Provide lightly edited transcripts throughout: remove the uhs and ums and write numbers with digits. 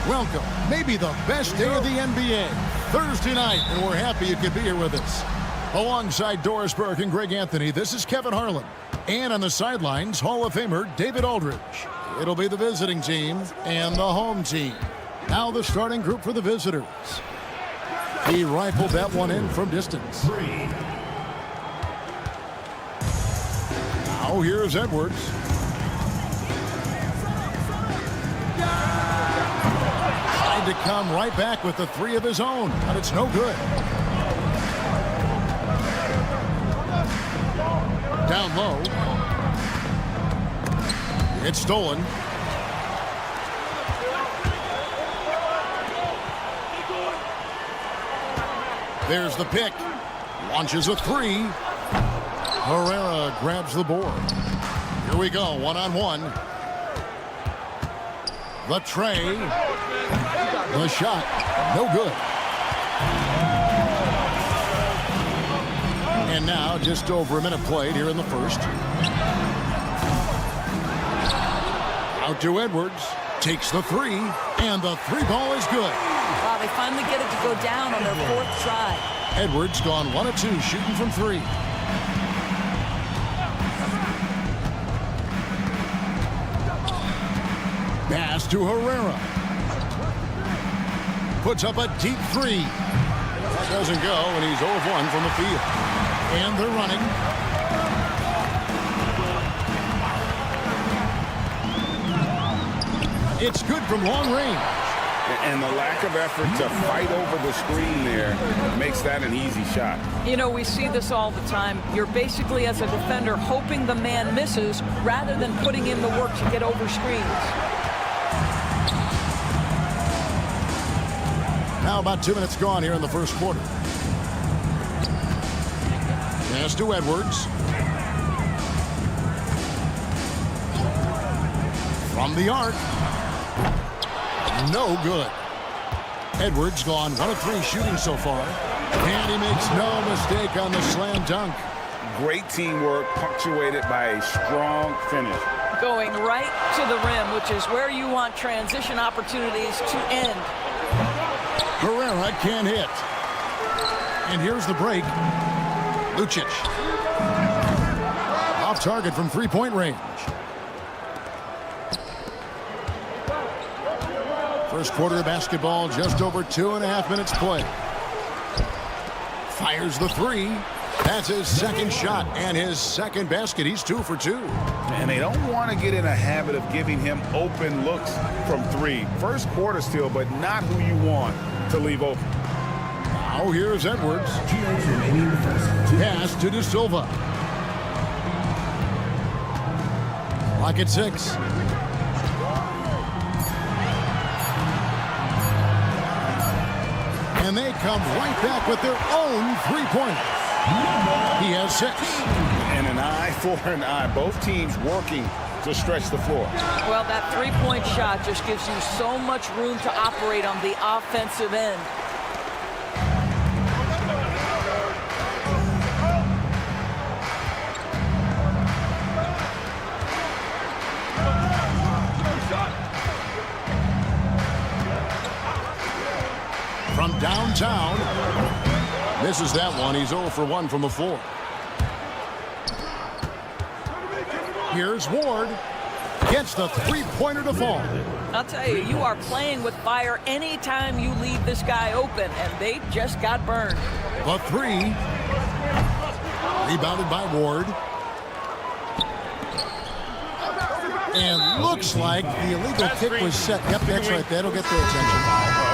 Welcome, maybe the best day of the NBA, Thursday night, and we're happy you could be here with us. Alongside Doris Burke and Greg Anthony, this is Kevin Harlan. And on the sidelines, Hall of Famer David Aldridge. It'll be the visiting team and the home team. Now the starting group for the visitors. He rifled that one in from distance. Now here's Edwards. Tried to come right back with the three of his own, but it's no good. Down low. It's stolen. There's the pick. Launches a three. Herrera grabs the board. Here we go, one-on-one. The tray. The shot. No good. And now just over a minute played here in the first. Out to Edwards. Takes the three. And the three ball is good. Wow, they finally get it to go down on their fourth try. Edwards gone 1 of 2 shooting from three. Pass to Herrera. Puts up a deep three. That doesn't go, and he's 0 of 1 from the field. And they're running. It's good from long range. And the lack of effort to fight over the screen there makes that an easy shot. You know, we see this all the time. You're basically, as a defender, hoping the man misses rather than putting in the work to get over screens. Now about 2 minutes gone here in the first quarter. Pass to Edwards. From the arc. No good. Edwards gone 1 of 3 shooting so far. And he makes no mistake on the slam dunk. Great teamwork punctuated by a strong finish. Going right to the rim, which is where you want transition opportunities to end. Herrera can't hit. And here's the break. Lucic. Off target from three-point range. First quarter of basketball, just over 2.5 minutes play. Fires the three. That's his second shot and his second basket. He's 2 for 2. And they don't want to get in a habit of giving him open looks from three. First quarter still, but not who you want to leave open. Now here's Edwards. Pass to De Silva. Clock at 6. And they come right back with their own three-pointer. He has 6. And an eye for an eye. Both teams working to stretch the floor. Well, that three-point shot just gives you so much room to operate on the offensive end. From downtown, misses that one. He's 0 for 1 from the floor. Here's Ward. Gets the three-pointer to fall. I'll tell you, you are playing with fire anytime you leave this guy open, and they just got burned. The three. Rebounded by Ward. And looks like the illegal kick was set. Yep, that's right. That'll get their attention.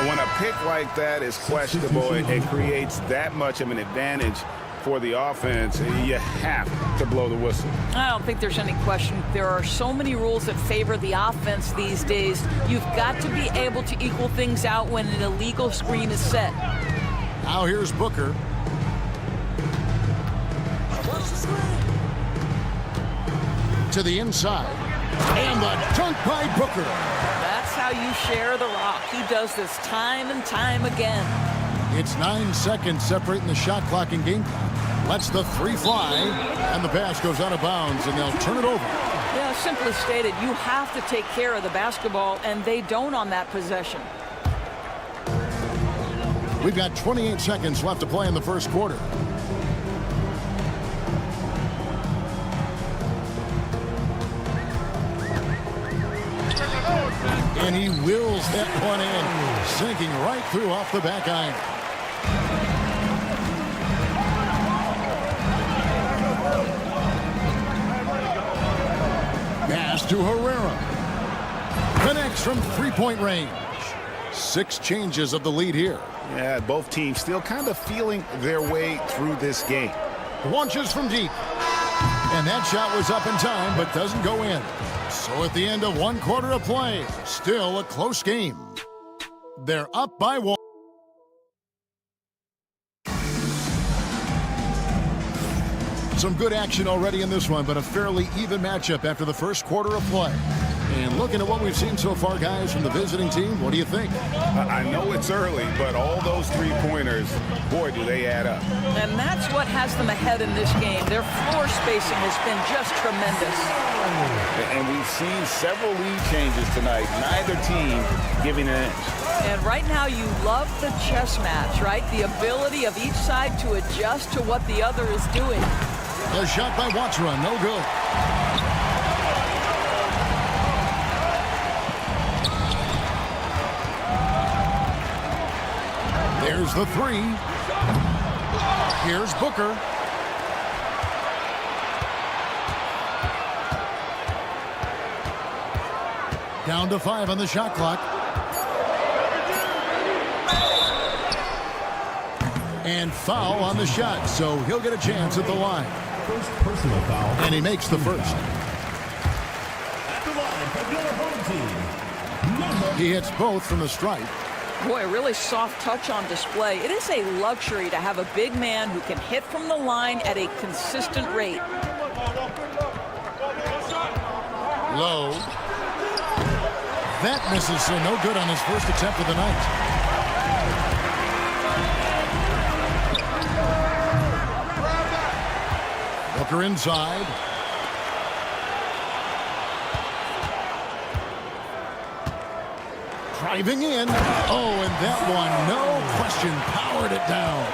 When a pick like that is questionable, it creates that much of an advantage for the offense. You have to blow the whistle. I don't think there's any question. There are so many rules that favor the offense these days. You've got to be able to equal things out when an illegal screen is set. Now here's Booker. To the inside. And the dunk by Booker. That's how you share the rock. He does this time and time again. It's 9 seconds separating the shot clock and game clock. Lets the three fly, and the pass goes out of bounds, and they'll turn it over. Yeah, simply stated, you have to take care of the basketball, and they don't on that possession. We've got 28 seconds left to play in the first quarter. And he wills that one in, sinking right through off the back iron. Pass to Herrera. Connects from three-point range. 6 changes of the lead here. Yeah, both teams still kind of feeling their way through this game. Launches from deep. And that shot was up in time, but doesn't go in. So at the end of 1 quarter of play, still a close game. They're up by 1. Some good action already in this one, but a fairly even matchup after the first quarter of play. And looking at what we've seen so far, guys, from the visiting team, what do you think? I know it's early, but all those three-pointers, boy, do they add up. And that's what has them ahead in this game. Their floor spacing has been just tremendous. And we've seen several lead changes tonight, neither team giving an inch. And right now you love the chess match, right? The ability of each side to adjust to what the other is doing. The shot by Watsura, no good. There's the 3. Here's Booker. Down to 5 on the shot clock. And foul on the shot, so he'll get a chance at the line. First personal foul. And he makes the first. At the line for your home team. He hits both from the stripe. Boy, a really soft touch on display. It is a luxury to have a big man who can hit from the line at a consistent rate. Low. That misses, so no good on his first attempt of the night. Booker inside. Driving in. Oh, and that one, no question, powered it down.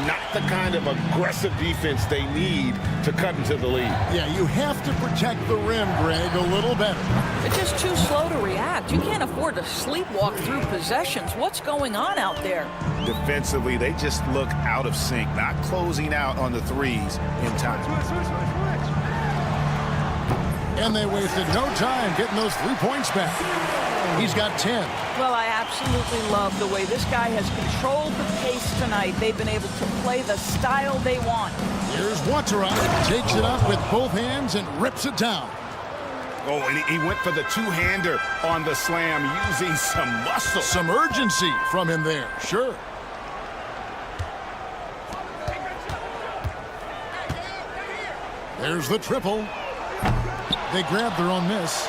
Not the kind of aggressive defense they need to cut into the lead. Yeah, you have to protect the rim, Greg, a little better. They're just too slow to react. You can't afford to sleepwalk through possessions. What's going on out there? Defensively, they just look out of sync, not closing out on the threes in time. And they wasted no time getting those 3 points back. He's got 10. Well, I absolutely love the way this guy has controlled the pace tonight. They've been able to play the style they want. Here's Watsura. Takes it up with both hands and rips it down. Oh, and he went for the two-hander on the slam, using some muscle. Some urgency from him there, sure. There's the triple. They grab their own miss.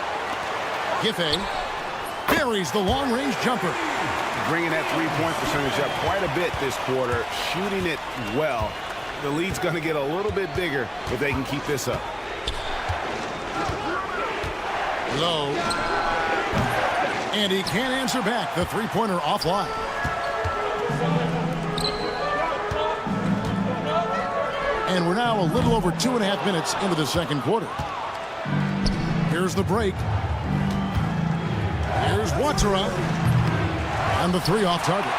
Giffey buries the long-range jumper. Bringing that three-point percentage up quite a bit this quarter, shooting it well. The lead's going to get a little bit bigger if they can keep this up. Low. And he can't answer back. The three-pointer offline. And we're now a little over 2.5 minutes into the second quarter. Here's the break. Here's Watsura. And the 3 off target.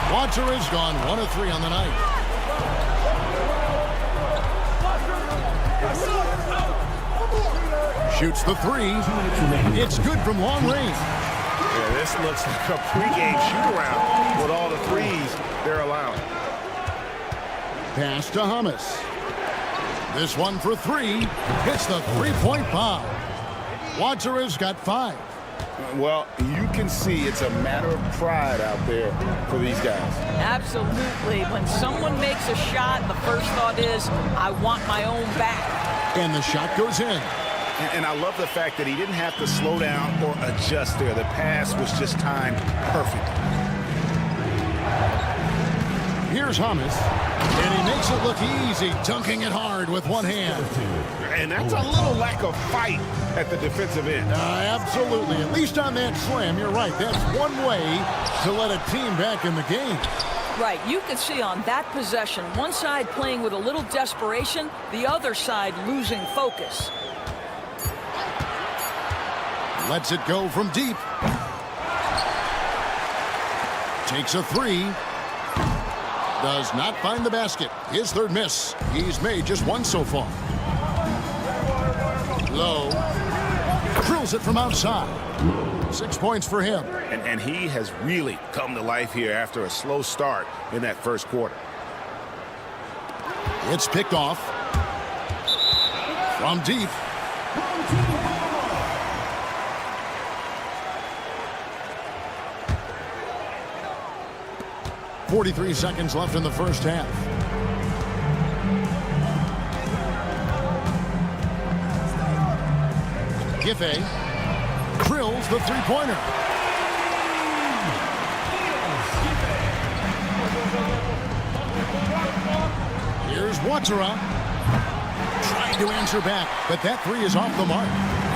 Watsura's gone 1 of 3 on the night. Shoots the 3. It's good from long range. Yeah, this looks like a pregame shoot-around with all the threes they're allowing. Pass to Hummus. This one for 3. Hits the three-point bomb. Watsura's got 5. Well, you can see it's a matter of pride out there for these guys. Absolutely. When someone makes a shot, the first thought is, I want my own back. And the shot goes in. And I love the fact that he didn't have to slow down or adjust there. The pass was just timed perfect. Here's Hummus. And he makes it look easy, dunking it hard with one hand. And that's a little lack of fight at the defensive end. Absolutely. At least on that slam, you're right. That's one way to let a team back in the game. Right, you can see on that possession, one side playing with a little desperation, the other side losing focus. Lets it go from deep. Takes a three. Does not find the basket. His third miss. He's made just one so far. Low. Drills it from outside. 6 points for him. And he has really come to life here after a slow start in that first quarter. It's picked off. From deep. .43 seconds left in the first half. Giffey drills the three-pointer. Here's Watsara trying to answer back, but that three is off the mark.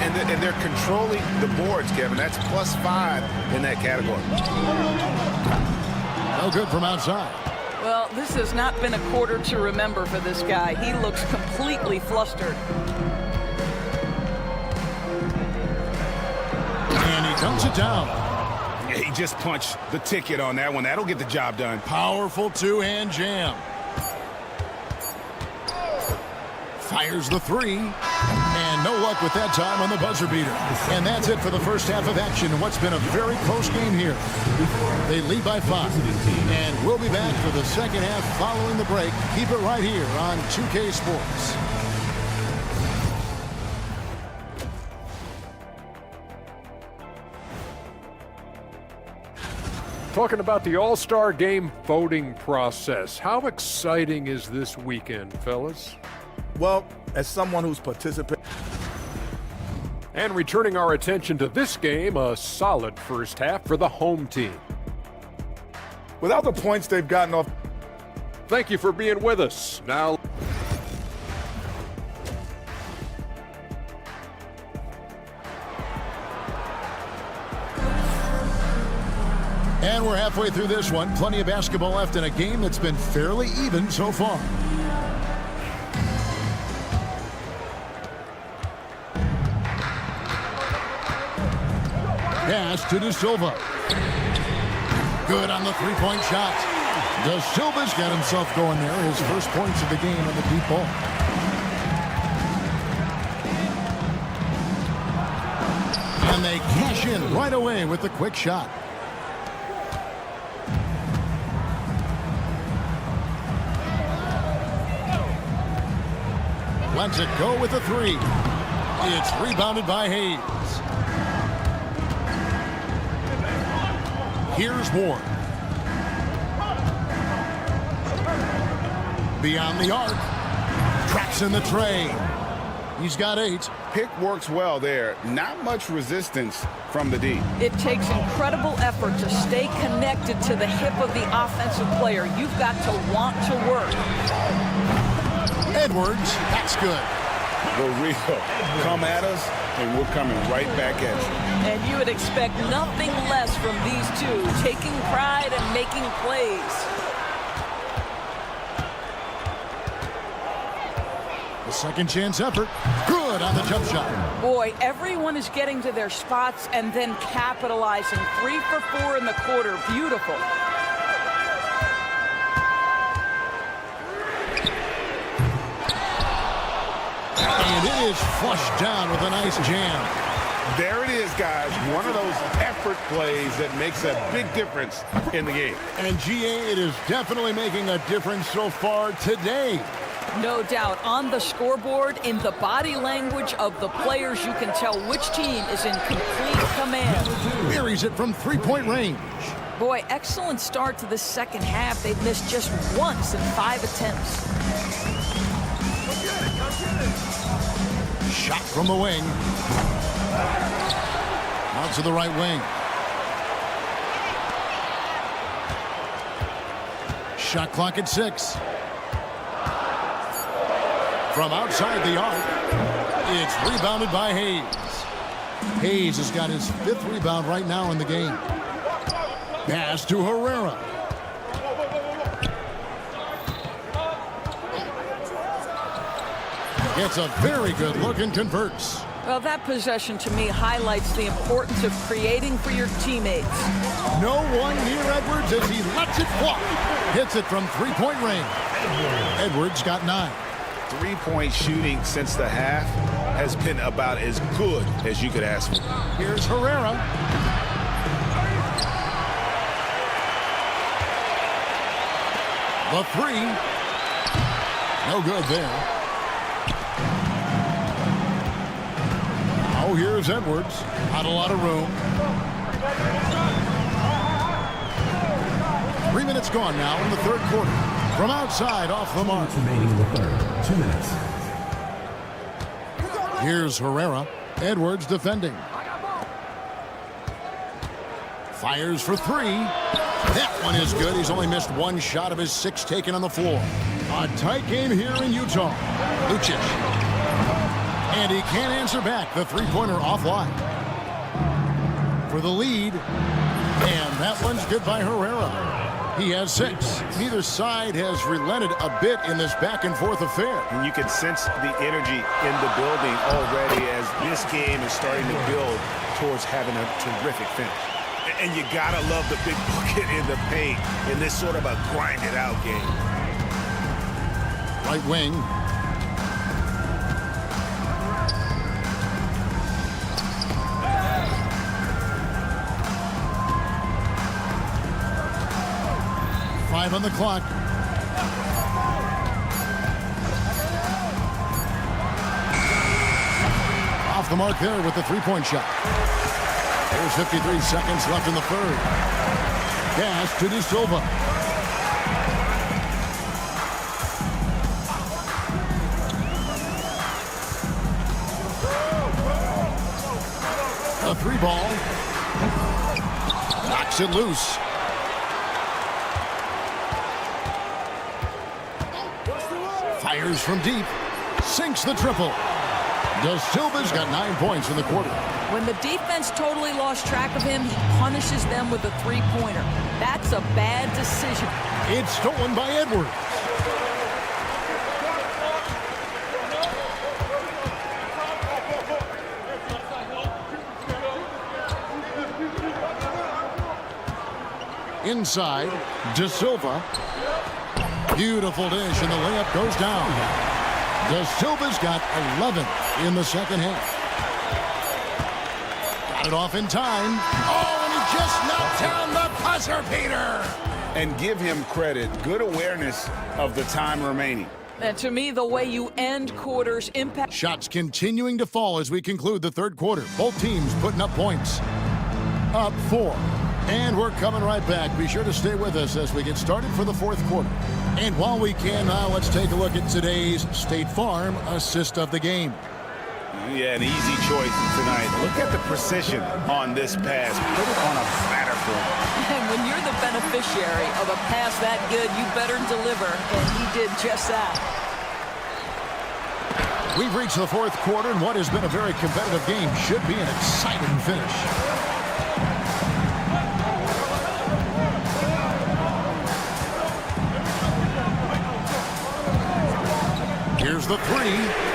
And they're controlling the boards, Kevin. That's +5 in that category. No good from outside. Well, this has not been a quarter to remember for this guy. He looks completely flustered. And he dumps it down. Yeah, he just punched the ticket on that one. That'll get the job done. Powerful two-hand jam. Fires the three. And no luck with that time on the buzzer beater. And that's it for the first half of action in what's been a very close game here. They lead by 5. And we'll be back for the second half following the break. Keep it right here on 2K Sports. Talking about the All-Star Game voting process. How exciting is this weekend, fellas? Well, as someone who's participating. And returning our attention to this game, a solid first half for the home team. Without the points they've gotten off. Thank you for being with us. Now, And we're halfway through this one. Plenty of basketball left in a game that's been fairly even so far. Pass to De Silva. Good on the three-point shot. De Silva's got himself going there. His first points of the game on the deep ball. And they cash in right away with the quick shot. Lets it go with a three. It's rebounded by Hayes. Here's Ward. Beyond the arc. Tracks in the tray. He's got 8. Pick works well there. Not much resistance from the D. It takes incredible effort to stay connected to the hip of the offensive player. You've got to want to work. Edwards, that's good. The real come at us, and we're coming right back at you. And you would expect nothing less from these two, taking pride and making plays. The second chance effort. Good on the jump shot. Boy, everyone is getting to their spots and then capitalizing. 3 for 4 in the quarter. Beautiful. And it is flushed down with a nice jam. There it is, guys. One of those effort plays that makes a big difference in the game. And GA, it is definitely making a difference so far today. No doubt. On the scoreboard, in the body language of the players, you can tell which team is in complete command. Buries it from three-point range. Boy, excellent start to the second half. They've missed just once in 5 attempts. Shot from the wing. Out to the right wing. Shot clock at 6. From outside the arc, it's rebounded by Hayes. Hayes has got his 5th rebound right now in the game. Pass to Herrera. Gets a very good look and converts. Well, that possession to me highlights the importance of creating for your teammates. No one near Edwards as he lets it fly. Hits it from three-point range. Edwards got 9. Three-point shooting since the half has been about as good as you could ask for. Here's Herrera. The 3. No good there. Now here's Edwards. Not a lot of room. 3 minutes gone now in the 3rd quarter. From outside, off the mark. Remaining in the 3rd. 2 minutes. Here's Herrera. Edwards defending. Fires for 3. That one is good. He's only missed 1 shot of his 6 taken on the floor. A tight game here in Utah. Lucic. And he can't answer back. The three-pointer offline. For the lead. And that one's good by Herrera. He has 6. Neither side has relented a bit in this back-and-forth affair. And you can sense the energy in the building already as this game is starting to build towards having a terrific finish. And you gotta love the big bucket in the paint in this sort of a grind-it-out game. Right wing. On the clock. Off the mark there with the three-point shot. There's 53 seconds left in the 3rd. Pass to De Silva. A 3-ball. Knocks it loose. Fires from deep. Sinks the triple. De Silva's got 9 points in the quarter. When the defense totally lost track of him, he punishes them with a three-pointer. That's a bad decision. It's stolen by Edwards. Inside, De Silva. Beautiful dish, and the layup goes down. De Silva's got 11 in the 2nd half. Got it off in time. Oh, and he just knocked down the buzzer beater. And give him credit. Good awareness of the time remaining. And to me, the way you end quarters impact. Shots continuing to fall as we conclude the 3rd quarter. Both teams putting up points. Up 4. And we're coming right back. Be sure to stay with us as we get started for the 4th quarter. And while we can now, let's take a look at today's State Farm assist of the game. Yeah, an easy choice tonight. Look at the precision on this pass. Put it on a platter for him. And when you're the beneficiary of a pass that good, you better deliver. And he did just that. We've reached the 4th quarter, and what has been a very competitive game should be an exciting finish. Here's the 3.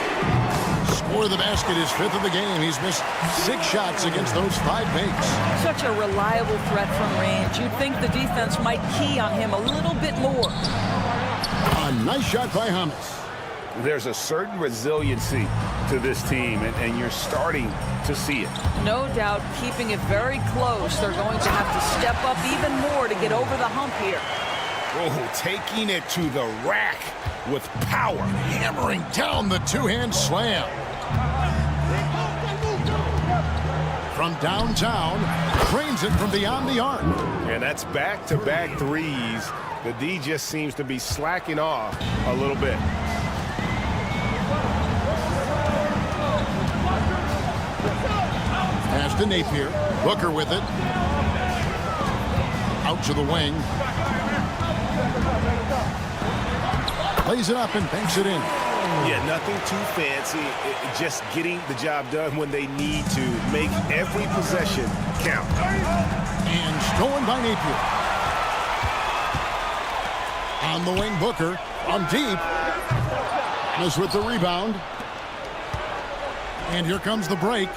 Score the basket, his 5th of the game. He's missed 6 shots against those 5 makes. Such a reliable threat from range. You'd think the defense might key on him a little bit more. A nice shot by Hamas. There's a certain resiliency to this team, and you're starting to see it. No doubt, keeping it very close. They're going to have to step up even more to get over the hump here. Oh, taking it to the rack with power. Hammering down the 2-hand slam. From downtown, drains it from beyond the arc. And that's back-to-back threes. The D just seems to be slacking off a little bit. Pass to Napier. Booker with it. Out to the wing. Lays it up and banks it in. Yeah, nothing too fancy. Just getting the job done when they need to. Make every possession count. And stolen by Napier. On the wing, Booker from deep. Is with the rebound. And here comes the break.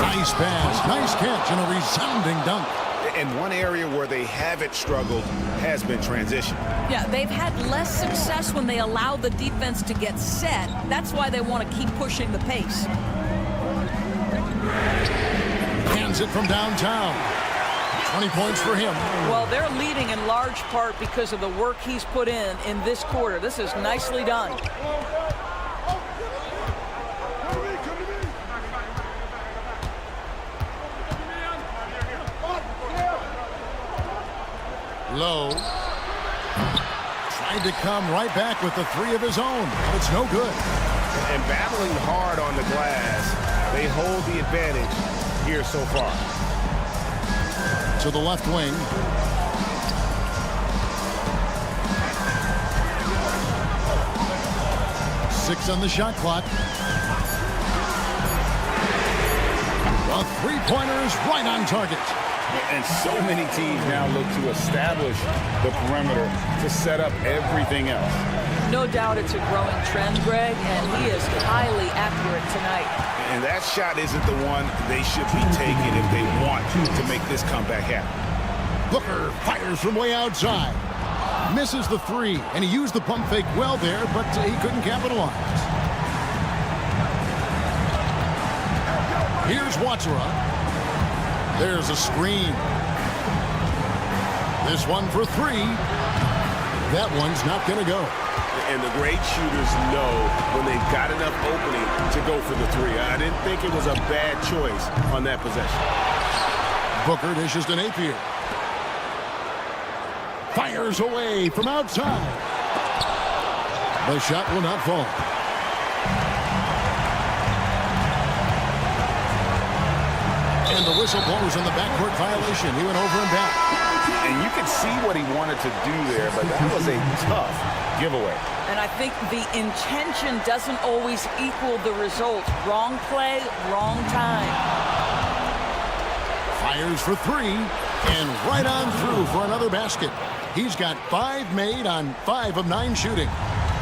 Nice pass, nice catch, and a resounding dunk. And one area where they haven't struggled has been transition. Yeah, they've had less success when they allow the defense to get set. That's why they want to keep pushing the pace. Hands it from downtown. 20 points for him. Well, they're leading in large part because of the work he's put in this quarter. This is nicely done. Low. Tried to come right back with the three of his own. It's no good. And battling hard on the glass, they hold the advantage here so far. To the left wing. Six on the shot clock. The three-pointer is right on target. And so many teams now look to establish the perimeter to set up everything else. No doubt it's a growing trend, Greg, and he is highly accurate tonight. And that shot isn't the one they should be taking if they want to make this comeback happen. Booker fires from way outside. Misses the three, and he used the pump fake well there, but he couldn't capitalize. Here's Watsura. There's a screen. This one for three. That one's not going to go. And the great shooters know when they've got enough opening to go for the three. I didn't think it was a bad choice on that possession. Booker dishes to Napier. Fires away from outside. The shot will not fall. And the whistle blows on the backcourt violation. He went over and back. And you can see what he wanted to do there, but that was a tough giveaway. And I think the intention doesn't always equal the result. Wrong play, wrong time. Fires for three, and right on through for another basket. He's got 5 made on 5 of 9 shooting.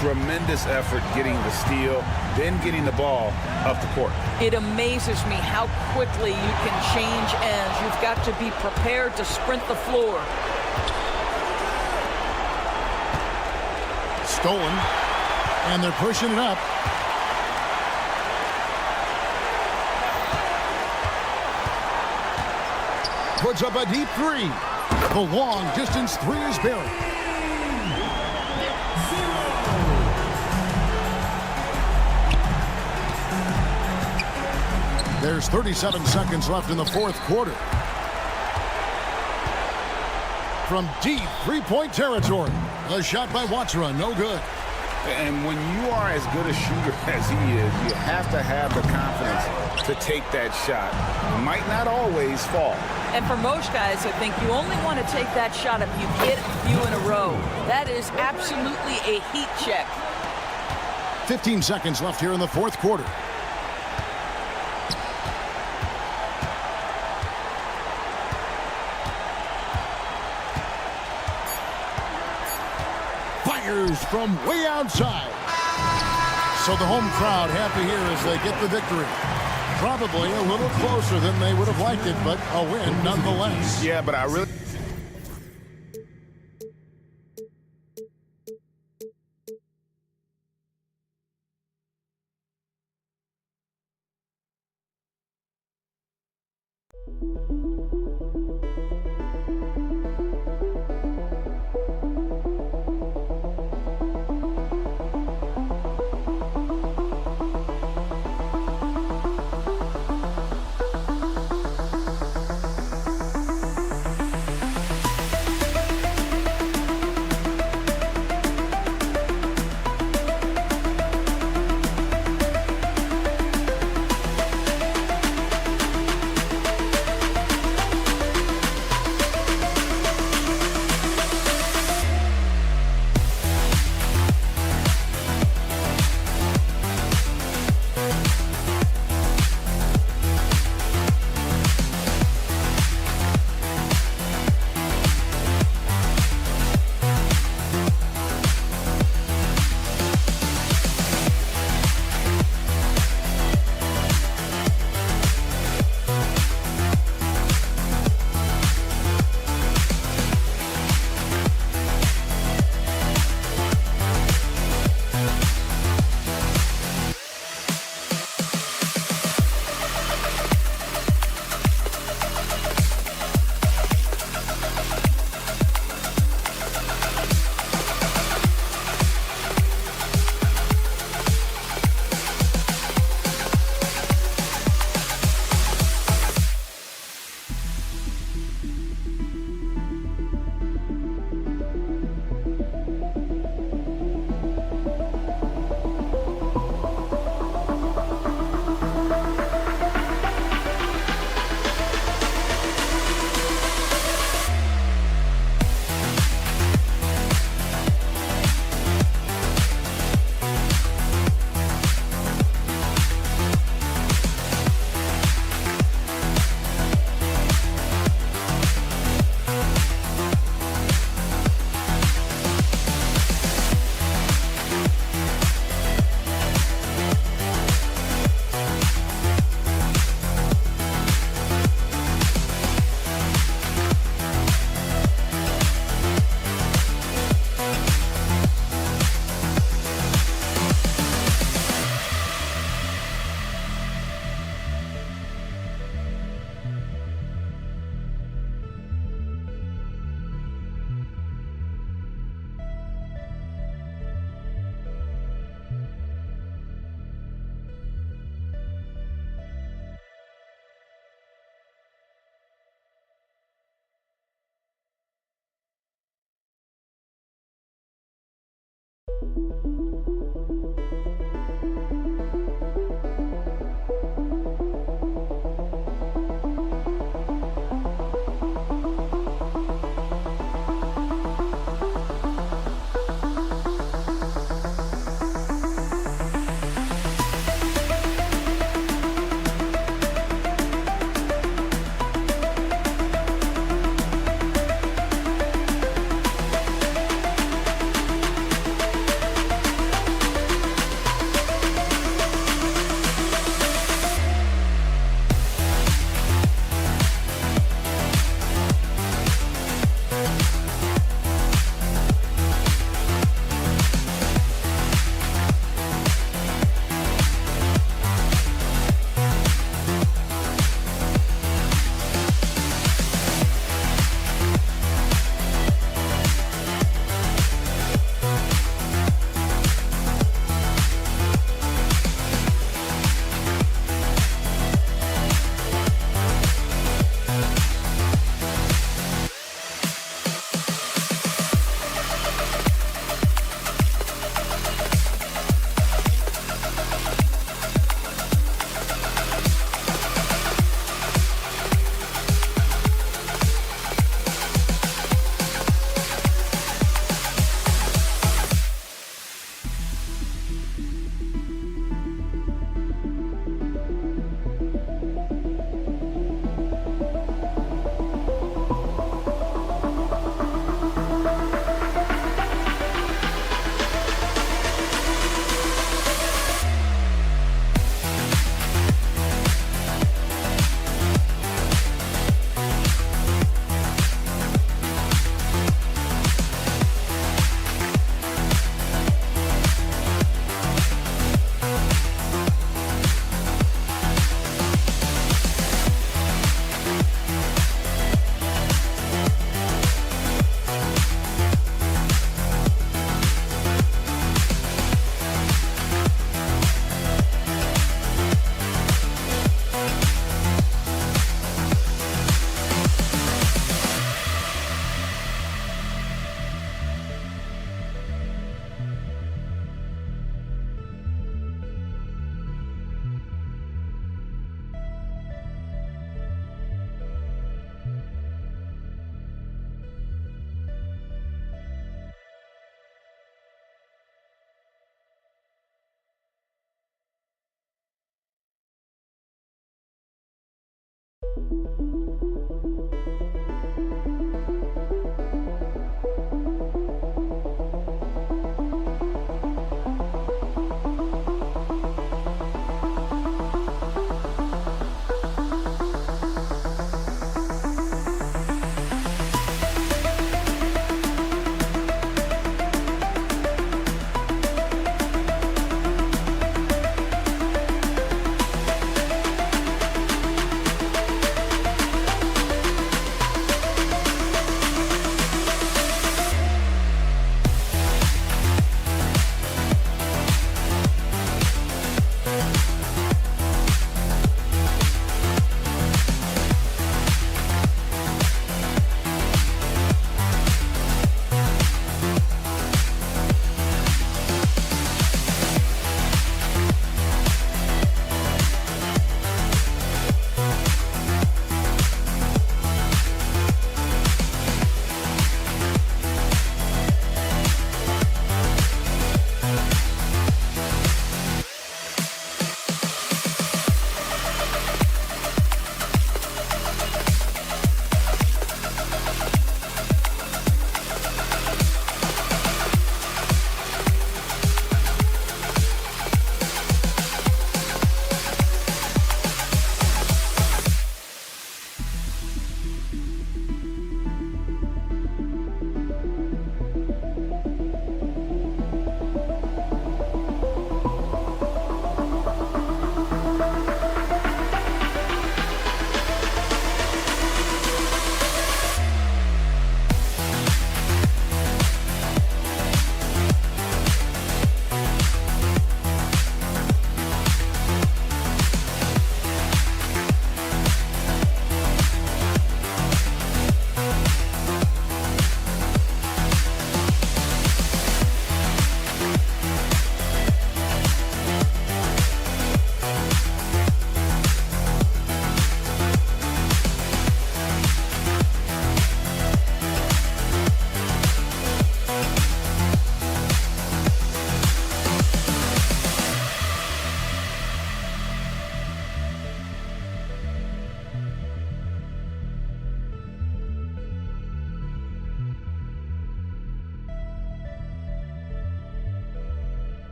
Tremendous effort getting the steal, then getting the ball up the court. It amazes me how quickly you can change ends. You've got to be prepared to sprint the floor. Stolen, and they're pushing it up. Puts up a deep three. The long distance three is buried. There's 37 seconds left in the fourth quarter. From deep three-point territory. A shot by Watsura, no good. And when you are as good a shooter as he is, you have to have the confidence to take that shot. It might not always fall. And for most guys, I think you only want to take that shot if you hit a few in a row. That is absolutely a heat check. 15 seconds left here in the fourth quarter. Fires from way outside. So the home crowd happy here as they get the victory. Probably a little closer than they would have liked it, but a win nonetheless. Yeah, but I really...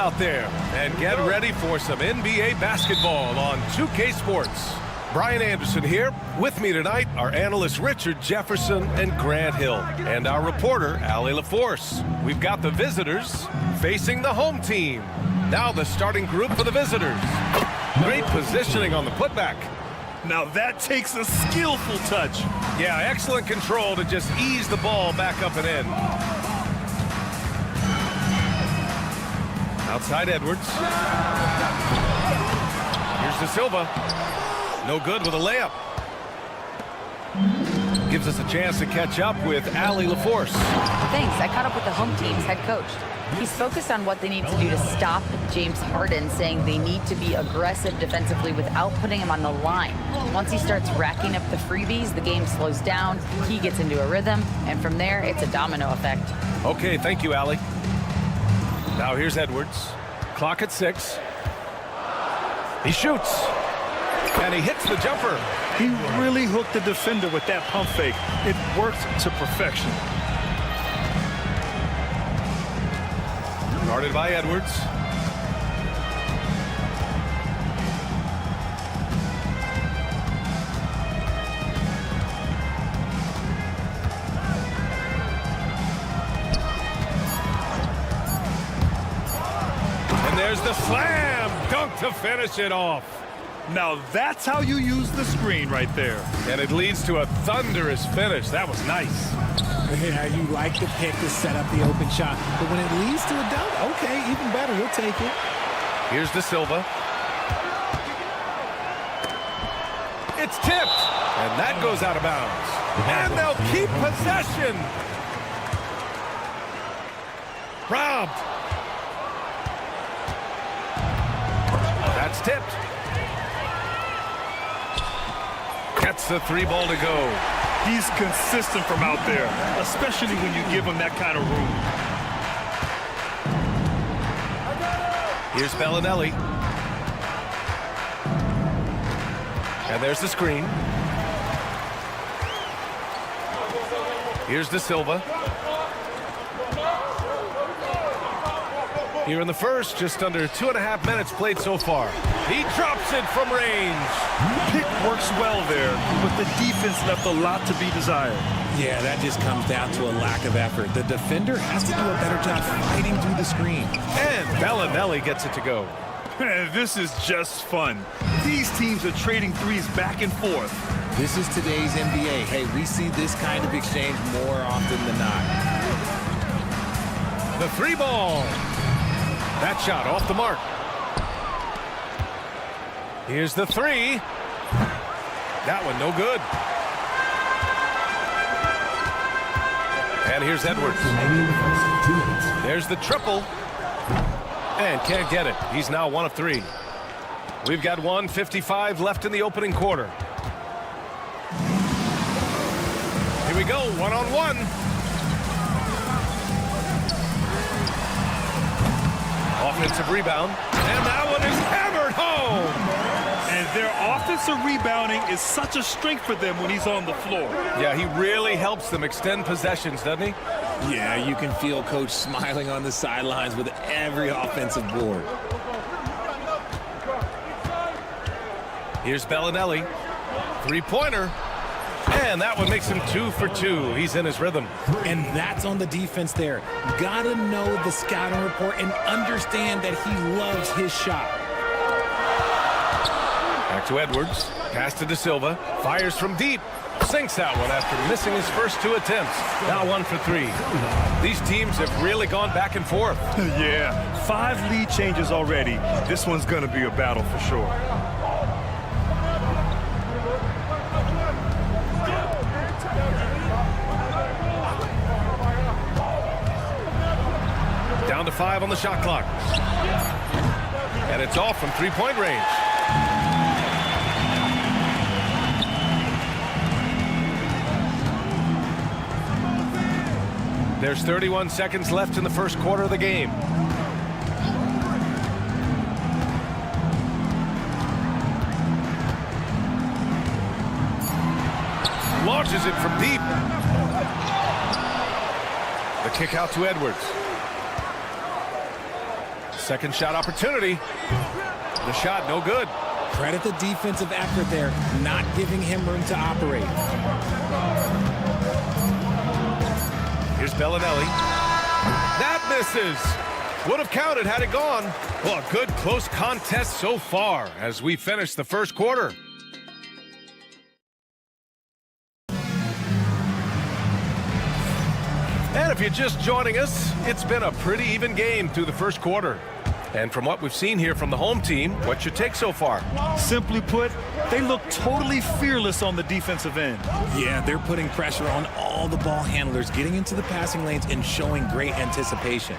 out there and get ready for some NBA basketball on 2K Sports. Brian Anderson here. With me tonight are analysts Richard Jefferson and Grant Hill, and our reporter, Allie LaForce. We've got the visitors facing the home team. Now the starting group for the visitors. Great positioning on the putback. Now that takes a skillful touch. Yeah, excellent control to just ease the ball back up and in. Outside Edwards. Here's De Silva. No good with a layup. Gives us a chance to catch up with Allie LaForce. Thanks. I caught up with the home team's head coach. He's focused on what they need to do to stop James Harden, saying they need to be aggressive defensively without putting him on the line. Once he starts racking up the freebies, the game slows down, he gets into a rhythm, and from there, it's a domino effect. Okay, thank you, Allie. Now here's Edwards. Clock at 6. He shoots. And he hits the jumper. He really hooked the defender with that pump fake. It worked to perfection. Guarded by Edwards. And there's the slam dunk to finish it off. Now that's how you use the screen right there. And it leads to a thunderous finish. That was nice. Yeah, you like the pick to set up the open shot. But when it leads to a dunk, okay, even better. He'll take it. Here's De Silva. It's tipped. And that goes out of bounds. And they'll keep possession. Robbed. That's tipped. Gets the 3 ball to go. He's consistent from out there, especially when you give him that kind of room. Here's Bellinelli. And there's the screen. Here's De Silva. Here in the first, just under 2.5 minutes played so far. He drops it from range. Pick works well there, but the defense left a lot to be desired. Yeah, that just comes down to a lack of effort. The defender has to do a better job fighting through the screen. And Bellinelli gets it to go. This is just fun. These teams are trading threes back and forth. This is today's NBA. Hey, we see this kind of exchange more often than not. The 3 ball. That shot off the mark. Here's the 3. That one no good. And here's Edwards. There's the triple. And can't get it. He's now 1 of 3. We've got 1:55 left in the opening quarter. Here we go, 1-on-1. Offensive rebound. And that one is hammered home. And their offensive rebounding is such a strength for them when he's on the floor. Yeah, he really helps them extend possessions, doesn't he? Yeah, you can feel Coach smiling on the sidelines with every offensive board. Here's Bellinelli. 3-pointer. And that one makes him 2 for 2. He's in his rhythm. And that's on the defense there. Gotta know the scouting report and understand that he loves his shot. Back to Edwards. Pass to De Silva. Fires from deep. Sinks that one after missing his first 2 attempts. Now 1 for 3. These teams have really gone back and forth. Yeah, 5 lead changes already. This one's going to be a battle for sure. Down to 5 on the shot clock. And it's off from 3-point range. There's 31 seconds left in the first quarter of the game. Launches it from deep. The kick out to Edwards. Second shot opportunity. The shot no good. Credit the defensive effort there, not giving him room to operate. Here's Bellinelli. That misses. Would have counted had it gone. Well, a good close contest so far as we finish the first quarter. And if you're just joining us, it's been a pretty even game through the first quarter. And from what we've seen here from the home team, what's your take so far? Simply put, they look totally fearless on the defensive end. Yeah, they're putting pressure on all the ball handlers, getting into the passing lanes and showing great anticipation.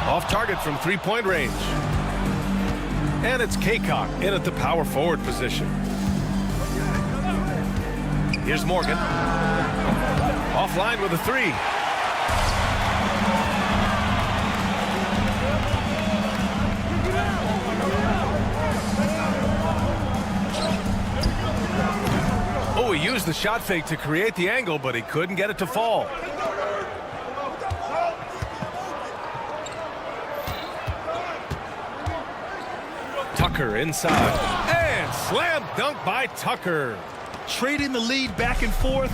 Off target from 3-point range. And it's Kaycock in at the power forward position. Here's Morgan. Offline with a 3. Oh, he used the shot fake to create the angle, but he couldn't get it to fall. Tucker inside. And slam dunk by Tucker. Trading the lead back and forth,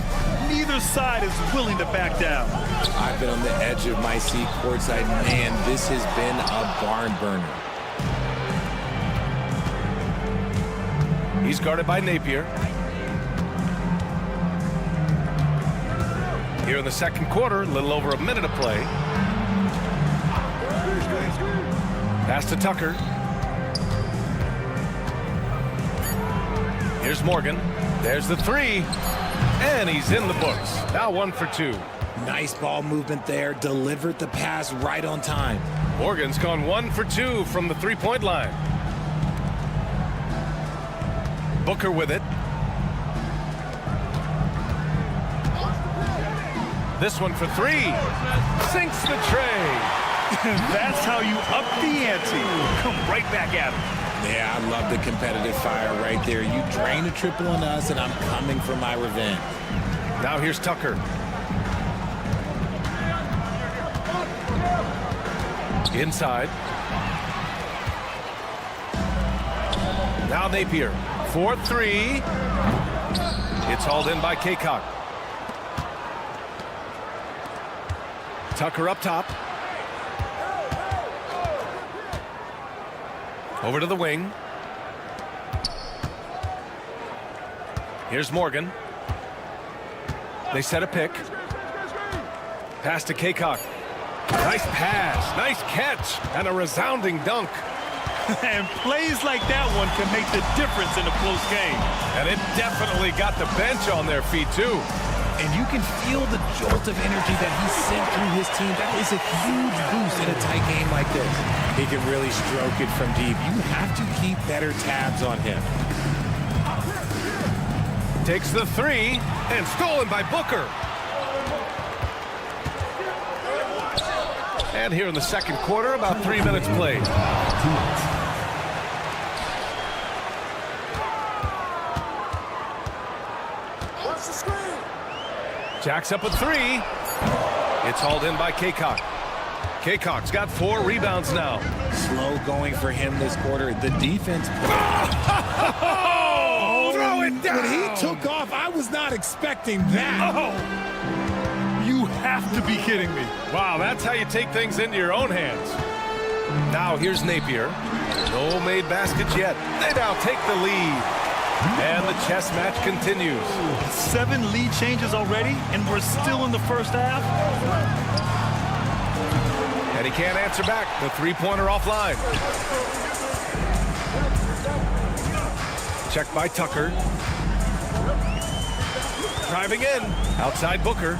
neither side is willing to back down. I've been on the edge of my seat courtside. Man, this has been a barn burner. He's guarded by Napier. Here in the second quarter, a little over a minute of play. Pass to Tucker. Here's Morgan. There's the 3. And he's in the books. Now 1 for 2. Nice ball movement there. Delivered the pass right on time. Morgan's gone 1 for 2 from the three-point line. Booker with it. This one for 3. Sinks the tray. That's how you up the ante. Come right back at him. Yeah, I love the competitive fire right there. You drain a triple on us, and I'm coming for my revenge. Now here's Tucker. Inside. Now Napier. 4-3. It's hauled in by Kaycock. Tucker up top. Over to the wing. Here's Morgan. They set a pick. Pass to Kaycock. Nice pass, nice catch, and a resounding dunk. And plays like that one can make the difference in a close game. And it definitely got the bench on their feet, too. And you can feel the jolt of energy that he sent through his team. That is a huge boost in a tight game like this. He can really stroke it from deep. You have to keep better tabs on him. Takes the 3 and stolen by Booker. And here in the second quarter, about 3 minutes played. Jacks up a 3. It's hauled in by Kaycock. Kaycock's got 4 rebounds now. Slow going for him this quarter. The defense. Oh, throw it down. When he took off, I was not expecting that. Oh, you have to be kidding me. Wow, that's how you take things into your own hands. Now here's Napier. No made baskets yet. They now take the lead. And the chess match continues. 7 lead changes already, and we're still in the first half. And he can't answer back. The three-pointer offline. Checked by Tucker. Driving in. Outside Booker.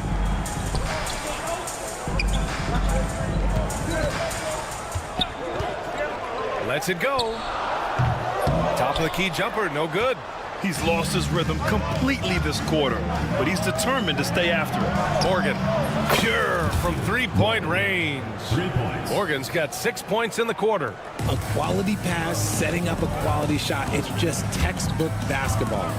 Lets it go. Top of the key jumper, no good. He's lost his rhythm completely this quarter, but he's determined to stay after it. Morgan, pure from three-point range. 3 points. Morgan's got 6 points in the quarter. A quality pass, setting up a quality shot. It's just textbook basketball.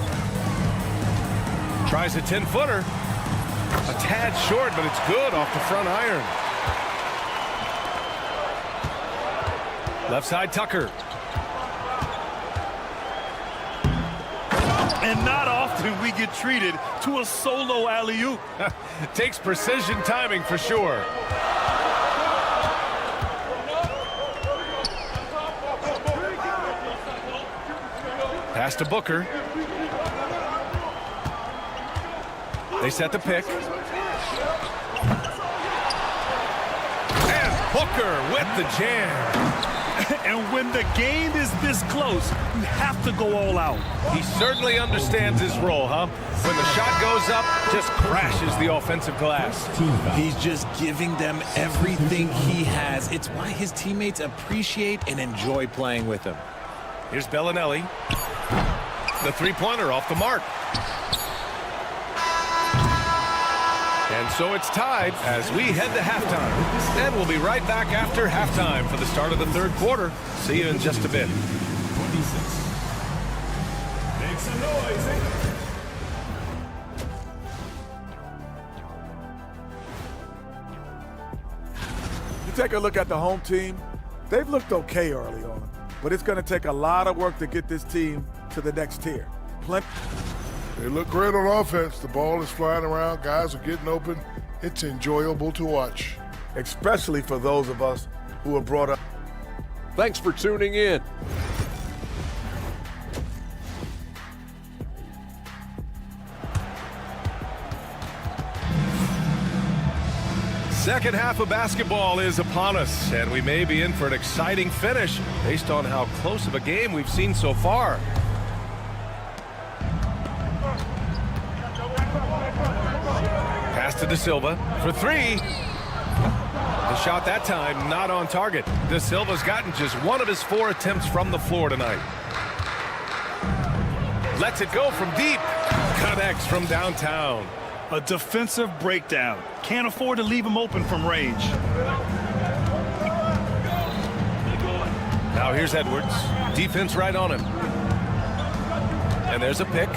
Tries a 10-footer. A tad short, but it's good off the front iron. Left side, Tucker. And not often we get treated to a solo alley-oop. Takes precision timing for sure. Pass to Booker. They set the pick. And Booker with the jam. And when the game is this close, you have to go all out. He certainly understands his role, huh? When the shot goes up, just crashes the offensive glass. He's just giving them everything he has. It's why his teammates appreciate and enjoy playing with him. Here's Bellinelli. The three-pointer off the mark. And so it's tied as we head to halftime. And we'll be right back after halftime for the start of the third quarter. See you in just a bit. 26. Make some noise. You take a look at the home team, they've looked okay early on, but it's going to take a lot of work to get this team to the next tier. They look great on offense. The ball is flying around. Guys are getting open. It's enjoyable to watch. Especially for those of us who are brought up. Thanks for tuning in. Second half of basketball is upon us, and we may be in for an exciting finish based on how close of a game we've seen so far. Pass to De Silva for three. The shot that time not on target. De Silva's gotten just one of his 4 attempts from the floor tonight. Lets it go from deep. Connects from downtown. A defensive breakdown. Can't afford to leave him open from range. Now here's Edwards. Defense right on him. And there's a pick.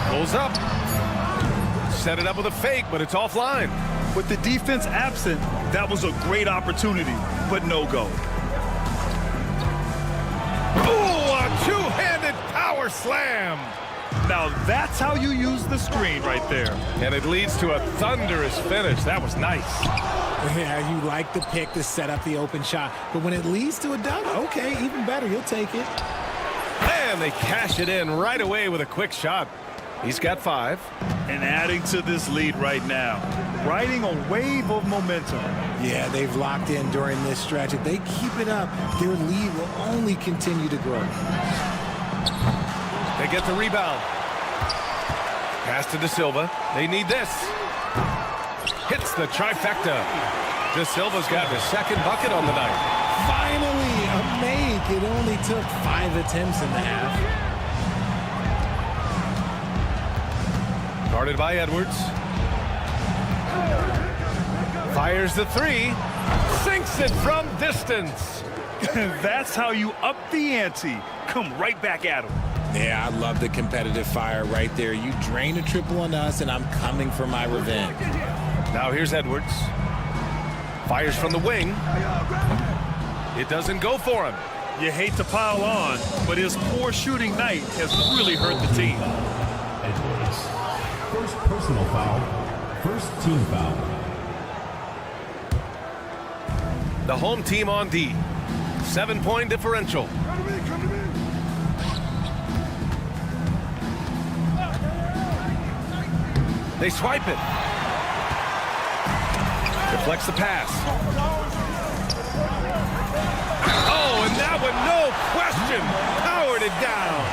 Pulls up. Set it up with a fake, but it's offline. With the defense absent, that was a great opportunity, but no go. Ooh, a two-handed power slam. Now that's how you use the screen right there. And it leads to a thunderous finish. That was nice. Yeah, you like the pick to set up the open shot, but when it leads to a dunk, okay, even better, you'll take it. And they cash it in right away with a quick shot. He's got 5. And adding to this lead right now, riding a wave of momentum. Yeah, they've locked in during this stretch. If they keep it up, their lead will only continue to grow. They get the rebound. Pass to De Silva. They need this. Hits the trifecta. De Silva's got his second bucket on the night. Finally, a make. It only took 5 attempts in the half. Guarded by Edwards. Fires the 3. Sinks it from distance. That's how you up the ante. Come right back at him. Yeah, I love the competitive fire right there. You drain a triple on us, and I'm coming for my revenge. Now here's Edwards. Fires from the wing. It doesn't go for him. You hate to pile on, but his poor shooting night has really hurt the team. Edwards. First personal foul. First team foul. The home team on D. 7-point differential. They swipe it. Deflects the pass. Oh, and that one, no question, powered it down.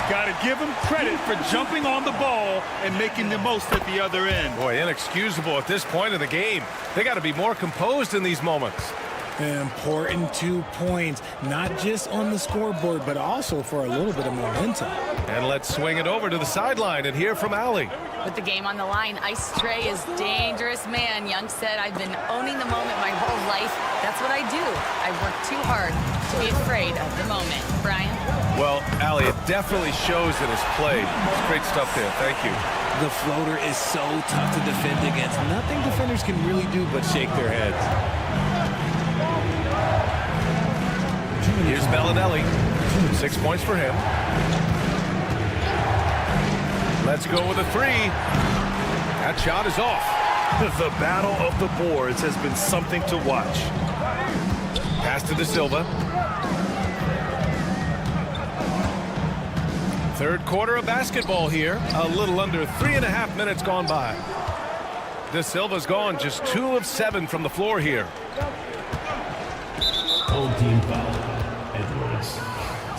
Got to give him credit for jumping on the ball and making the most at the other end. Boy, inexcusable at this point in the game. They got to be more composed in these moments. Important 2 points, not just on the scoreboard, but also for a little bit of momentum. And let's swing it over to the sideline and hear from Allie. With the game on the line, Ice Trey is dangerous man. Young said, I've been owning the moment my whole life. That's what I do. I work too hard to be afraid of the moment. Brian? Well, Allie, it definitely shows in his play. It's great stuff there. Thank you. The floater is so tough to defend against. Nothing defenders can really do but shake their heads. Here's Bellinelli. 6 points for him. Let's go with a 3. That shot is off. The battle of the boards has been something to watch. Pass to De Silva. Third quarter of basketball here. A little under 3.5 minutes gone by. De Silva's gone just 2 of 7 from the floor here. Old team foul. Edwards.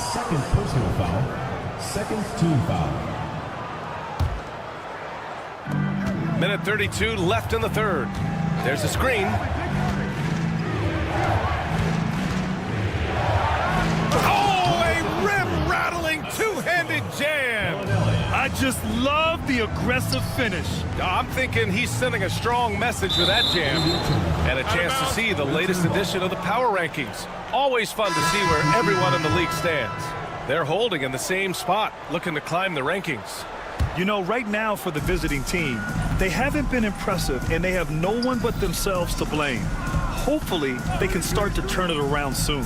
Second personal foul. Second team foul. Minute 32 left in the third. There's a screen. Oh, a rim-rattling two-handed jam. I just love the aggressive finish. I'm thinking he's sending a strong message with that jam. And a chance to see the latest edition of the power rankings. Always fun to see where everyone in the league stands. They're holding in the same spot, looking to climb the rankings. You know, right now for the visiting team, they haven't been impressive, and they have no one but themselves to blame. Hopefully, they can start to turn it around soon.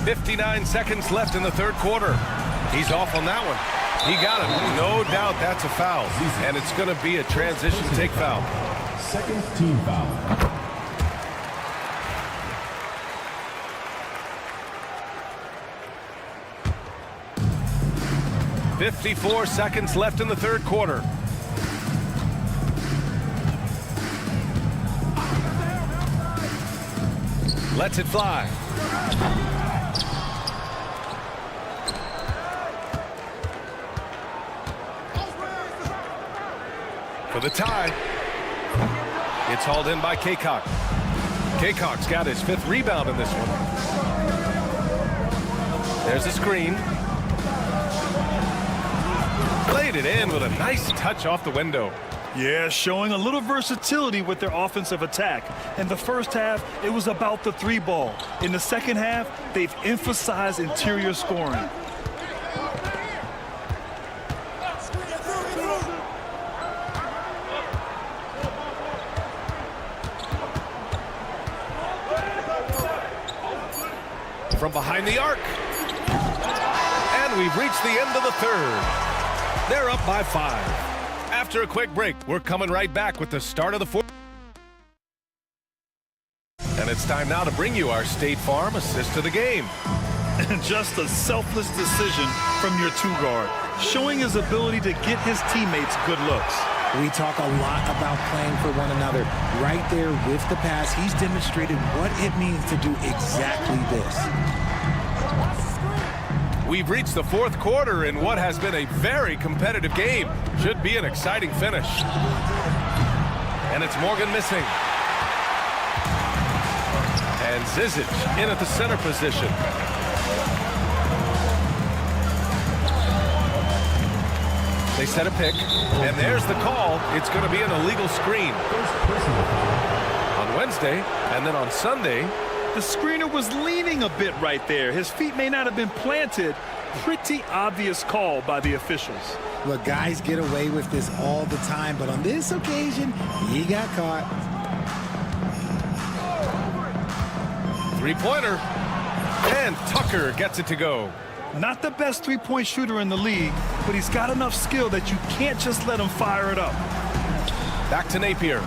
.59 seconds left in the third quarter. He's off on that one. He got it. No doubt that's a foul. And it's going to be a transition take foul. Second team foul. 54 seconds left in the third quarter. lets it fly. For the tie. It's hauled in by Kaycock. Kaycock's got his 5th rebound in this one. There's a screen. Played it in with a nice touch off the window. Yeah, showing a little versatility with their offensive attack. In the first half, it was about the 3-ball. In the second half, they've emphasized interior scoring. From behind the arc. And we've reached the end of the 3rd. They're up by 5. After a quick break, we're coming right back with the start of the 4th. And it's time now to bring you our State Farm assist to the game. Just a selfless decision from your 2-guard, showing his ability to get his teammates good looks. We talk a lot about playing for one another. Right there with the pass, he's demonstrated what it means to do exactly this. We've reached the 4th quarter in what has been a very competitive game. Should be an exciting finish. And it's Morgan missing. And Zizic in at the center position. They set a pick, and there's the call. It's going to be an illegal screen. On Wednesday, and then on Sunday. The screener was leaning a bit right there. His feet may not have been planted. Pretty obvious call by the officials. Look, guys get away with this all the time, but on this occasion, he got caught. 3-pointer. And Tucker gets it to go. Not the best 3-point shooter in the league, but he's got enough skill that you can't just let him fire it up. Back to Napier.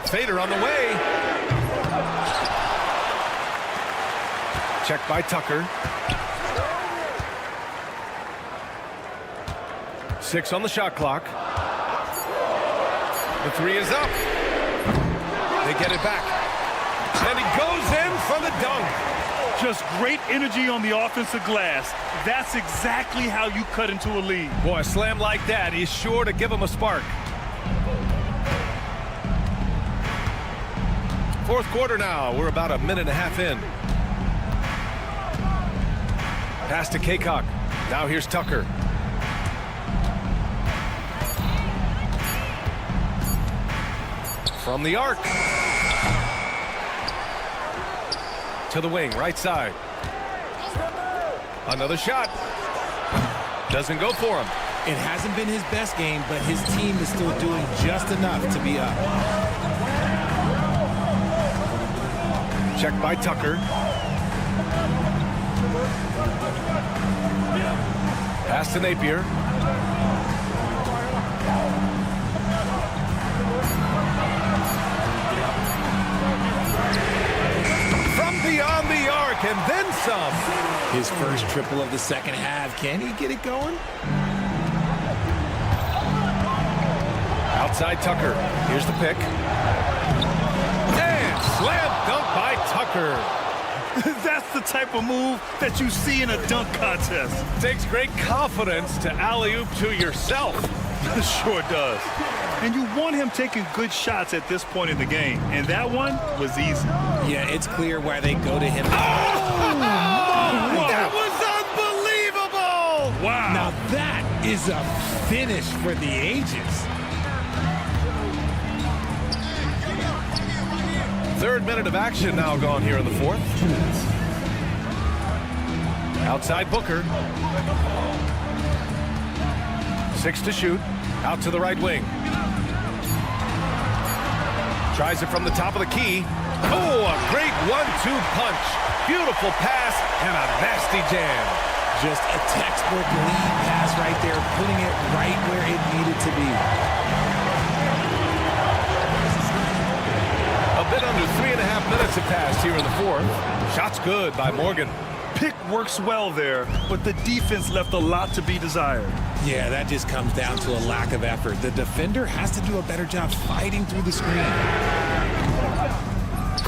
Fader on the way. Checked by Tucker. 6 on the shot clock. The 3 is up. They get it back. And he goes in for the dunk. Just great energy on the offensive glass. That's exactly how you cut into a lead. Boy, a slam like that is sure to give him a spark. 4th quarter now. We're about a minute and a half in. Pass to Kaycock. Now here's Tucker. From the arc. To the wing, right side. Another shot. Doesn't go for him. It hasn't been his best game, but his team is still doing just enough to be up. Checked by Tucker. Pass to Napier. From beyond the arc, and then some. His first triple of the second half. Can he get it going? Outside Tucker. Here's the pick. And slam dunk by Tucker. That's the type of move that you see in a dunk contest. Takes great confidence to alley-oop to yourself. Sure does. And you want him taking good shots at this point in the game. And that one was easy. Yeah, it's clear why they go to him. Oh! That was unbelievable! Wow. Now that is a finish for the ages. 3rd minute of action now gone here in the 4th. Outside Booker. 6 to shoot. Out to the right wing. Tries it from the top of the key. Oh, a great 1-2 punch. Beautiful pass and a nasty jam. Just a textbook lead pass right there, putting it right where it needed to be. A bit under 3.5 minutes have passed here in the 4th. Shot's good by Morgan. pick works well there, but the defense left a lot to be desired. Yeah, that just comes down to a lack of effort. The defender has to do a better job fighting through the screen.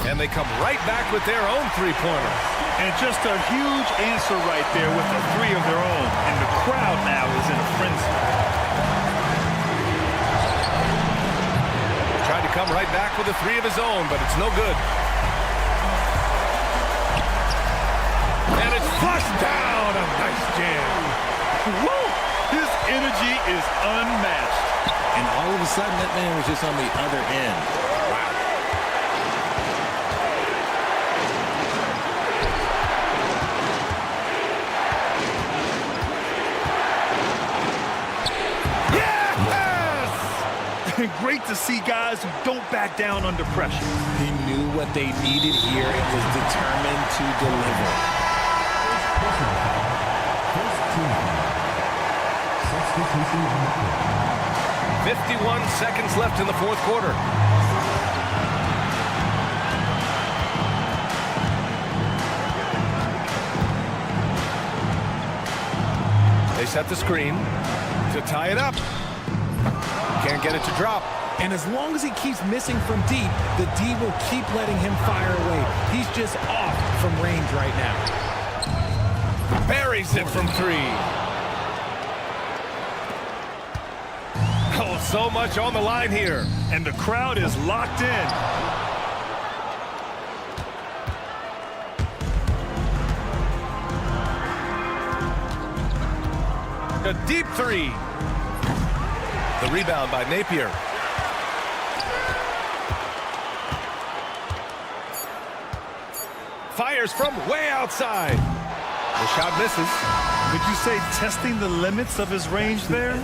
And they come right back with their own three-pointer. And just a huge answer right there with a three of their own. And the crowd now is in a frenzy. Tried to come right back with a three of his own, but it's no good. And it's flushed down. A nice jam. Woo! His energy is unmatched. And all of a sudden, that man was just on the other end. Wow. Great to see guys who don't back down under pressure. He knew what they needed here and was determined to deliver. 51 seconds left in the fourth quarter. They set the screen to tie it up. Can't get it to drop. And as long as he keeps missing from deep, the D will keep letting him fire away. He's just off from range right now. Buries it from three. Oh, so much on the line here. And the crowd is locked in. A deep three. The rebound by Napier. Fires from way outside. The shot misses. Would you say testing the limits of his range there?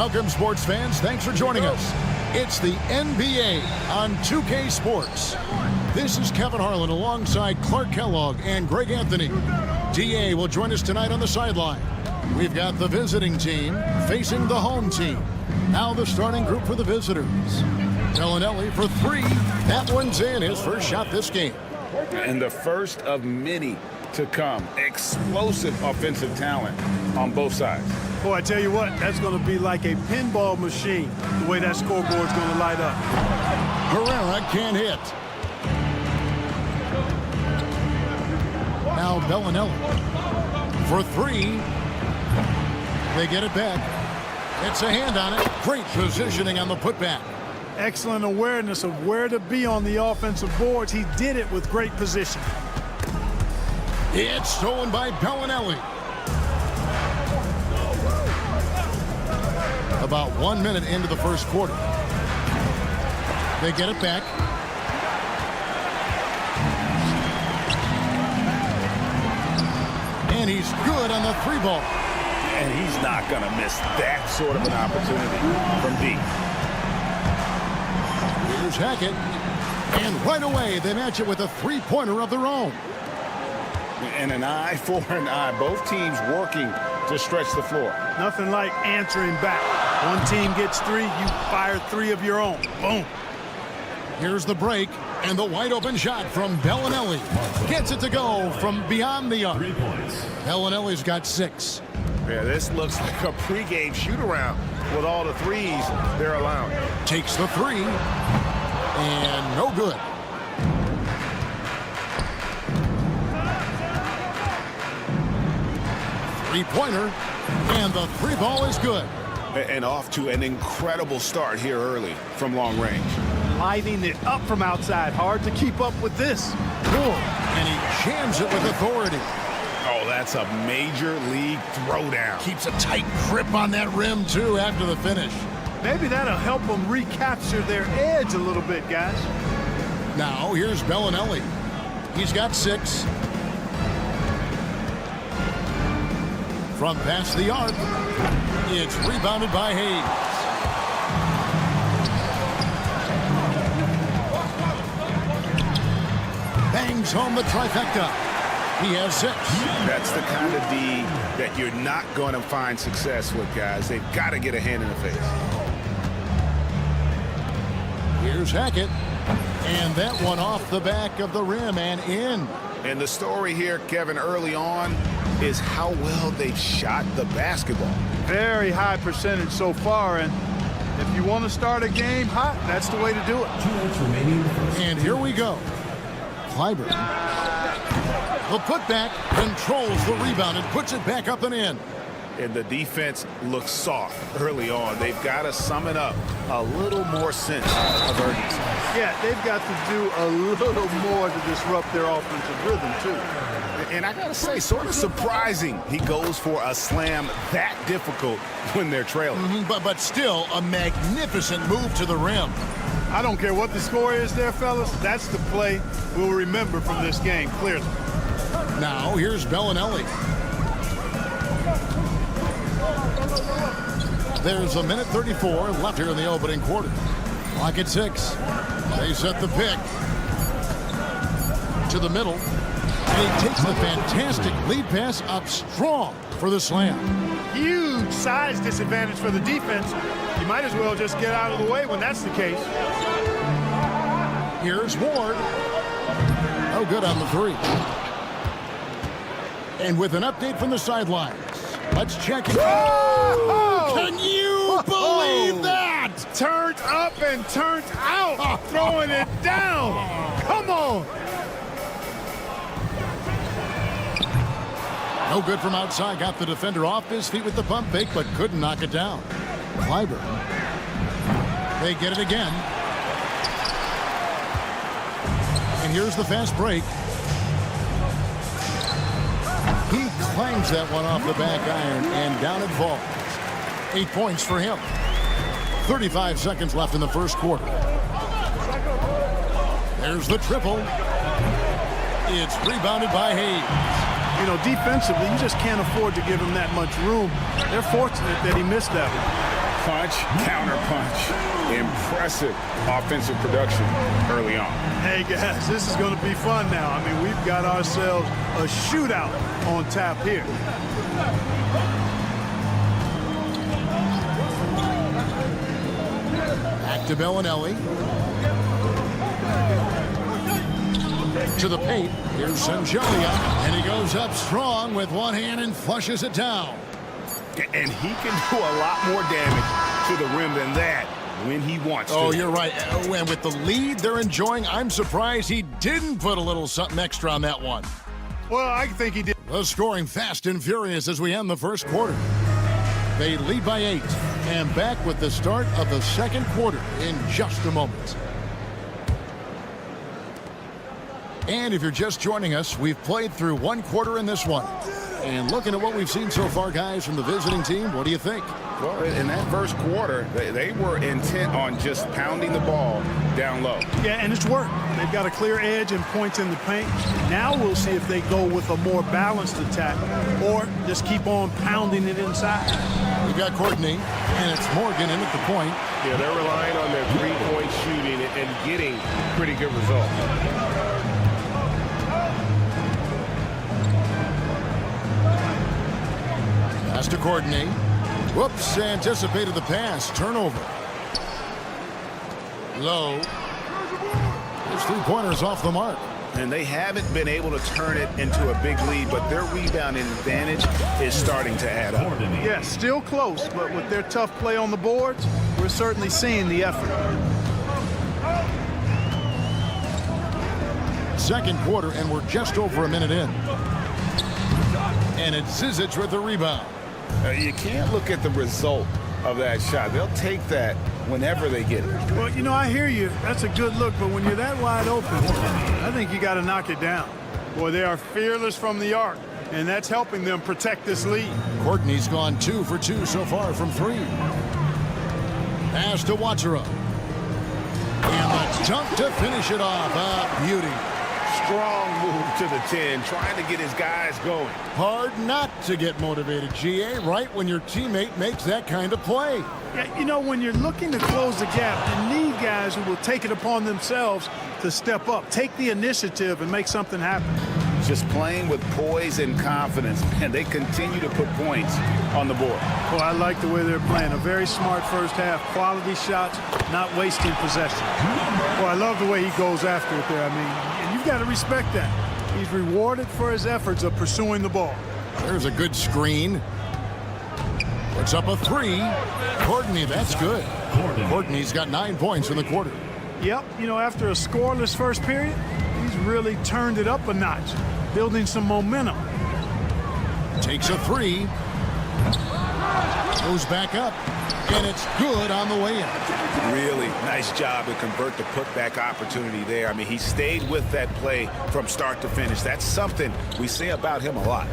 Welcome, sports fans. Thanks for joining us. It's the NBA on 2K Sports. This is Kevin Harlan alongside Clark Kellogg and Greg Anthony. DA will join us tonight on the sideline. We've got the visiting team facing the home team. Now the starting group for the visitors. Bellinelli for three. That one's in, his first shot this game. And the first of many to come. Explosive offensive talent on both sides. Boy, I tell you what, that's going to be like a pinball machine, the way that scoreboard's going to light up. Herrera can't hit. Now Bellinelli for three. They get it back. It's a hand on it. Great positioning on the putback. Excellent awareness of where to be on the offensive boards. He did it with great position. It's stolen by Bellinelli. About 1 minute into the first quarter. They get it back. And he's good on the three ball. And he's not going to miss that sort of an opportunity from deep. Here's Hackett. And right away, they match it with a three-pointer of their own. And an eye for an eye. Both teams working to stretch the floor. Nothing like answering back. One team gets three, you fire three of your own. Boom. Here's the break, and the wide-open shot from Bellinelli. Gets it to go from beyond the arc. Bellinelli's got 6. Yeah, this looks like a pregame shoot-around with all the threes they're allowing. Takes the three, and no good. Three-pointer, and the three ball is good. And off to an incredible start here early from long range. Lighting it up from outside. Hard to keep up with this. And he jams it with authority. Oh, that's a major league throwdown. Keeps a tight grip on that rim, too, after the finish. Maybe that'll help them recapture their edge a little bit, guys. Now, here's Bellinelli. He's got 6. From past the arc, it's rebounded by Hayes. Bangs home the trifecta. He has 6. That's the kind of D that you're not going to find success with, guys. They've got to get a hand in the face. Here's Hackett. And that one off the back of the rim and in. And the story here, Kevin, early on is how well they've shot the basketball. Very high percentage so far, and if you want to start a game hot, that's the way to do it. And here we go. Clyburn. The putback controls the rebound and puts it back up and in. And the defense looks soft early on. They've got to summon up a little more sense of urgency. Yeah, they've got to do a little more to disrupt their offensive rhythm, too. And I got to say, sort of surprising he goes for a slam that difficult when they're trailing. But still a magnificent move to the rim. I don't care what the score is there, fellas. That's the play we'll remember from this game, clearly. Now, here's Bellinelli. There's a minute 34 left here in the opening quarter. Clock at 6. They set the pick to the middle. And he takes the fantastic lead pass up strong for the slam. Huge size disadvantage for the defense. You might as well just get out of the way when that's the case. Here's Ward. No good on the three. And with an update from the sidelines, let's check it out. Can you believe that? Turned up and turned out. Throwing it down. Come on. No good from outside. Got the defender off his feet with the pump fake, but couldn't knock it down. Clyburn. They get it again. And here's the fast break. He clangs that one off the back iron, and down it falls. 8 points for him. 35 seconds left in the first quarter. There's the triple. It's rebounded by Hayes. You know, defensively, you just can't afford to give him that much room. They're fortunate that he missed that one. Punch, counter punch. Impressive offensive production early on. Hey, guys, this is going to be fun now. I mean, we've got ourselves a shootout on tap here. Back to Bellinelli. To the paint. Here's Sangelia. And he goes up strong with one hand and flushes it down. And he can do a lot more damage to the rim than that when he wants to. Oh, you're right. And with the lead they're enjoying, I'm surprised he didn't put a little something extra on that one. Well, I think he did. The scoring fast and furious as we end the first quarter. They lead by 8. And back with the start of the second quarter in just a moment. And if you're just joining us, we've played through one quarter in this one. And looking at what we've seen so far, guys, from the visiting team, what do you think? Well, in that first quarter, they were intent on just pounding the ball down low. Yeah, and it's worked. They've got a clear edge and points in the paint. Now we'll see if they go with a more balanced attack or just keep on pounding it inside. We've got Courtney, and it's Morgan in at the point. Yeah, they're relying on their three-point shooting and getting pretty good results. Pass to Courtney. Whoops, anticipated the pass. Turnover. Low. His three-pointer's off the mark. And they haven't been able to turn it into a big lead, but their rebounding advantage is starting to add up. Yeah, still close, but with their tough play on the boards, we're certainly seeing the effort. Second quarter, and we're just over a minute in. And it's Zizic with the rebound. You can't look at the result of that shot. They'll take that whenever they get it. Well, you know, I hear you. That's a good look, but when you're that wide open, I think you got to knock it down. Boy, they are fearless from the arc, and that's helping them protect this lead. Courtney's gone 2 for 2 so far from 3. Pass to Watsura. And the dunk to finish it off. A beauty. Strong move to the 10, trying to get his guys going. Hard not to get motivated, GA, right when your teammate makes that kind of play. Yeah, you know, when you're looking to close the gap, you need guys who will take it upon themselves to step up, take the initiative, and make something happen. Just playing with poise and confidence, and they continue to put points on the board. Well, I like the way they're playing. A very smart first half, quality shots, not wasting possession. Well, I love the way he goes after it there. I mean, and you've got to respect that. He's rewarded for his efforts of pursuing the ball. There's a good screen. Puts up a 3. Courtney, that's good. Courtney's got 9 points in the quarter. Yep, you know, after a scoreless first period, he's really turned it up a notch, building some momentum. Takes a 3. Goes back up. And it's good on the way in. Really nice job to convert the putback opportunity there. I mean, he stayed with that play from start to finish. That's something we say about him a lot.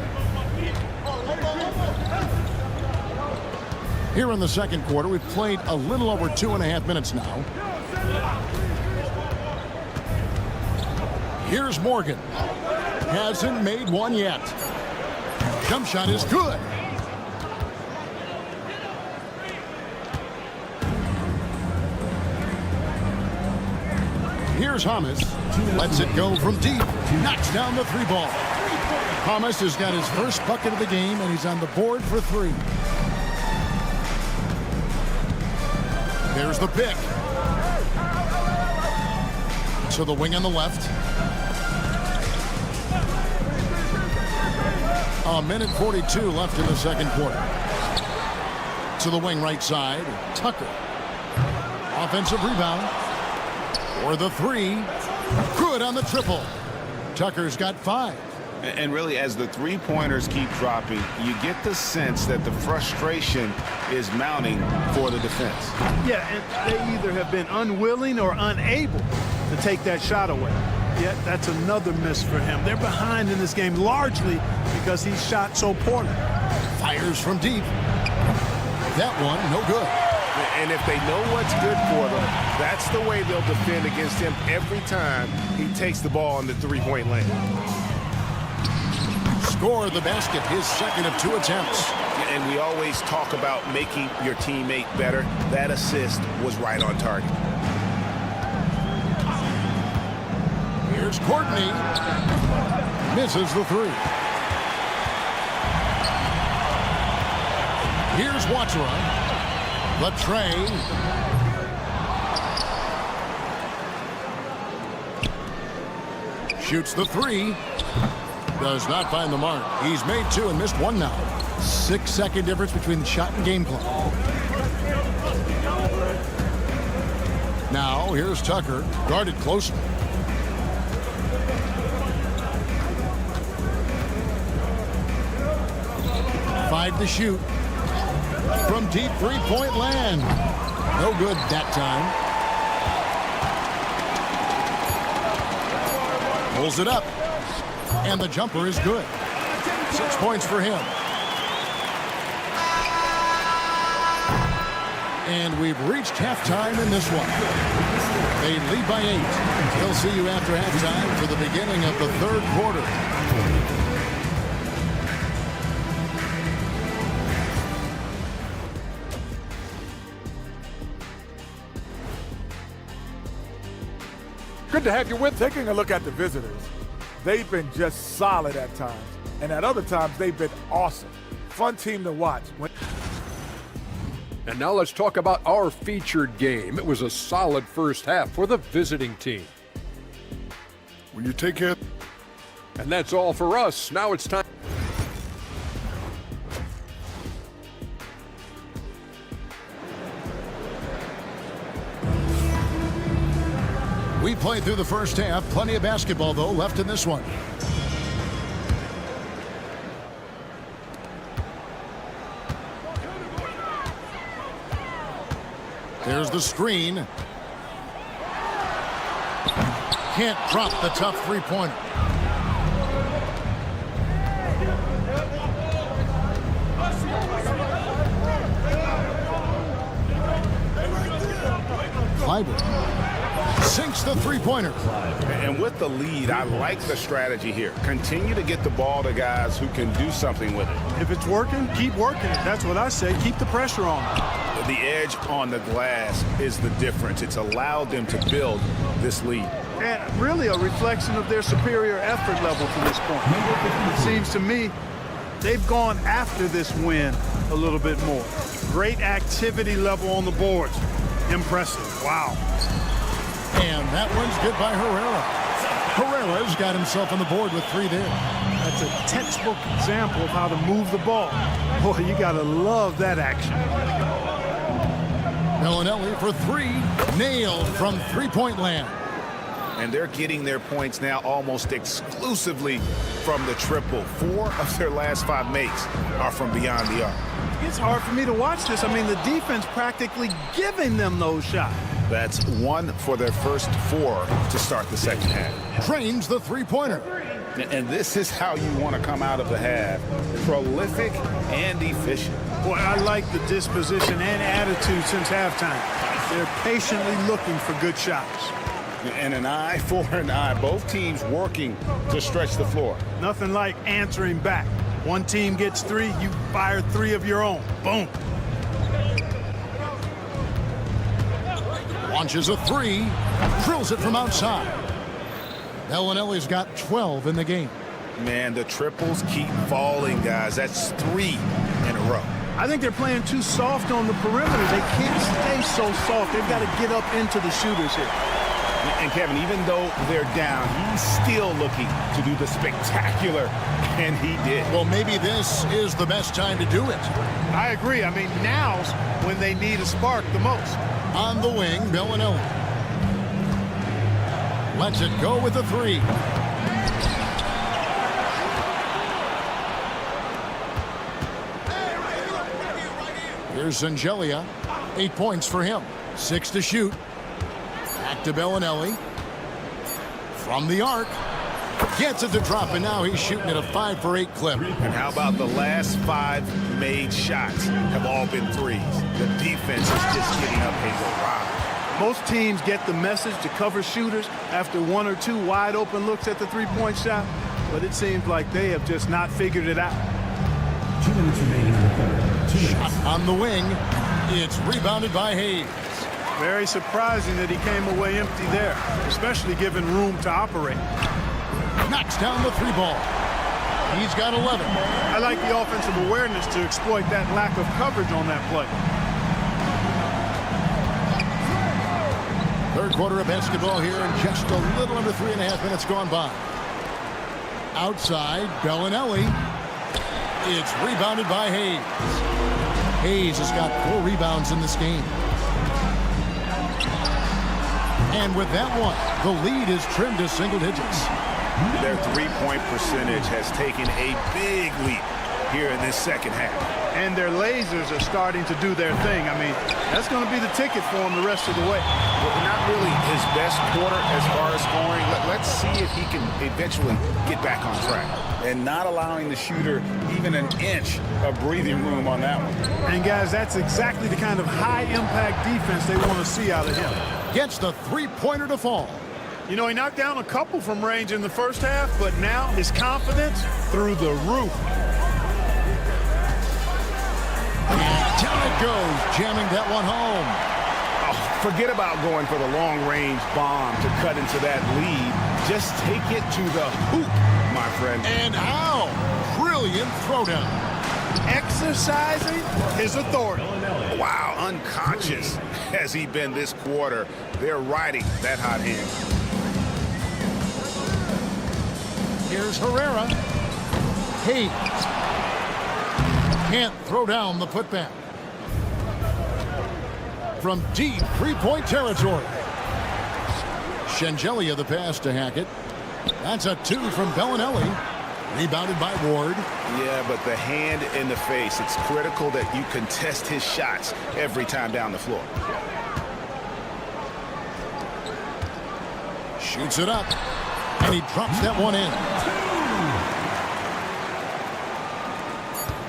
Here in the second quarter, we've played a little over 2.5 minutes now. Here's Morgan. Hasn't made one yet. Jump shot is good. Here's Hamas. Lets it go from deep. Knocks down the 3 ball. Hamas has got his first bucket of the game, and he's on the board for 3. There's the pick. To the wing on the left. A minute 42 left in the second quarter. To the wing right side. Tucker. Offensive rebound. For the 3. Good on the triple. Tucker's got 5. And really, as the three-pointers keep dropping, you get the sense that the frustration is mounting for the defense. Yeah, and they either have been unwilling or unable to take that shot away. Yet that's another miss for him. They're behind in this game largely because he shot so poorly. Fires from deep. That one, no good. And if they know what's good for them, that's the way they'll defend against him every time he takes the ball in the three-point lane. Score the basket, his second of 2 attempts. And we always talk about making your teammate better. That assist was right on target. Here's Courtney. Misses the three. Here's Watera. The tray. Shoots the three. Does not find the mark. He's made two and missed one now. 6-second difference between the shot and game clock. Now here's Tucker. Guarded closely. Five to shoot. From deep three-point land. No good that time. Pulls it up. And the jumper is good. 6 points for him. And we've reached halftime in this one. They lead by 8. We'll see you after halftime for the beginning of the third quarter. Good to have you with. Taking a look at the visitors, they've been just solid at times. And at other times, they've been awesome. Fun team to watch. And now let's talk about our featured game. It was a solid first half for the visiting team. When you take care. And that's all for us. Now it's time. We played through the first half. Plenty of basketball, though, left in this one. There's the screen. Can't drop the tough three-pointer. Clyburn sinks the three-pointer. And with the lead, I like the strategy here. Continue to get the ball to guys who can do something with it. If it's working, keep working it. That's what I say. Keep the pressure on. The edge on the glass is the difference. It's allowed them to build this lead. And really a reflection of their superior effort level to this point. It seems to me they've gone after this win a little bit more. Great activity level on the boards. Impressive. Wow. And that one's good by Herrera. Herrera's got himself on the board with 3 there. That's a textbook example of how to move the ball. Boy, you got to love that action. Bellinelli for 3. Nailed from three-point land. And they're getting their points now almost exclusively from the triple. 4 of their last 5 makes are from beyond the arc. It's hard for me to watch this. I mean, the defense practically giving them those shots. That's 1 for their first 4 to start the second half. Trains the three-pointer. And this is how you want to come out of the half. Prolific and efficient. Boy, I like the disposition and attitude since halftime. They're patiently looking for good shots. And an eye for an eye. Both teams working to stretch the floor. Nothing like answering back. One team gets 3, you fire 3 of your own. Boom. Launches a 3. Drills it from outside. Bellinelli's got 12 in the game. Man, the triples keep falling, guys. That's 3 in a row. I think they're playing too soft on the perimeter. They can't stay so soft. They've got to get up into the shooters here. And Kevin, even though they're down, he's still looking to do the spectacular, and he did. Well, maybe this is the best time to do it. I agree. I mean, now's when they need a spark the most. On the wing, Bellinelli. Lets it go with a 3. Here's Zangelia. 8 points for him. 6 to shoot. Back to Bellinelli. From the arc. Gets it to drop, and now he's shooting at a 5 for 8 clip. And how about the last 5 made shots have all been threes? The defense is just getting up and go wild. Most teams get the message to cover shooters after 1 or 2 wide open looks at the three-point shot, but it seems like they have just not figured it out. 2 minutes remaining in the third. On the wing, it's rebounded by Hayes. Very surprising that he came away empty there, especially given room to operate. Knocks down the three ball. He's got 11. I like the offensive awareness to exploit that lack of coverage on that play. Third quarter of basketball here, and just a little under 3.5 minutes gone by. Outside, Bellinelli. It's rebounded by Hayes. Hayes has got 4 rebounds in this game. And with that one, the lead is trimmed to single digits. Their three-point percentage has taken a big leap here in this second half. And their lasers are starting to do their thing. I mean, that's going to be the ticket for him the rest of the way. Well, not really his best quarter as far as scoring. Let's see if he can eventually get back on track. And not allowing the shooter even an inch of breathing room on that one. And, guys, that's exactly the kind of high-impact defense they want to see out of him. Gets the three-pointer to fall. You know, he knocked down a couple from range in the first half, but now his confidence through the roof. And down it goes, jamming that one home. Oh, forget about going for the long-range bomb to cut into that lead. Just take it to the hoop, my friend. And how? Brilliant throwdown. Exercising his authority. Wow, unconscious has he been this quarter. They're riding that hot hand. Here's Herrera. Hayes can't throw down the putback. From deep three-point territory. Shengelia the pass to Hackett. That's a 2 from Bellinelli. Rebounded by Ward. Yeah, but the hand in the face. It's critical that you contest his shots every time down the floor. Shoots it up. And he drops that one in.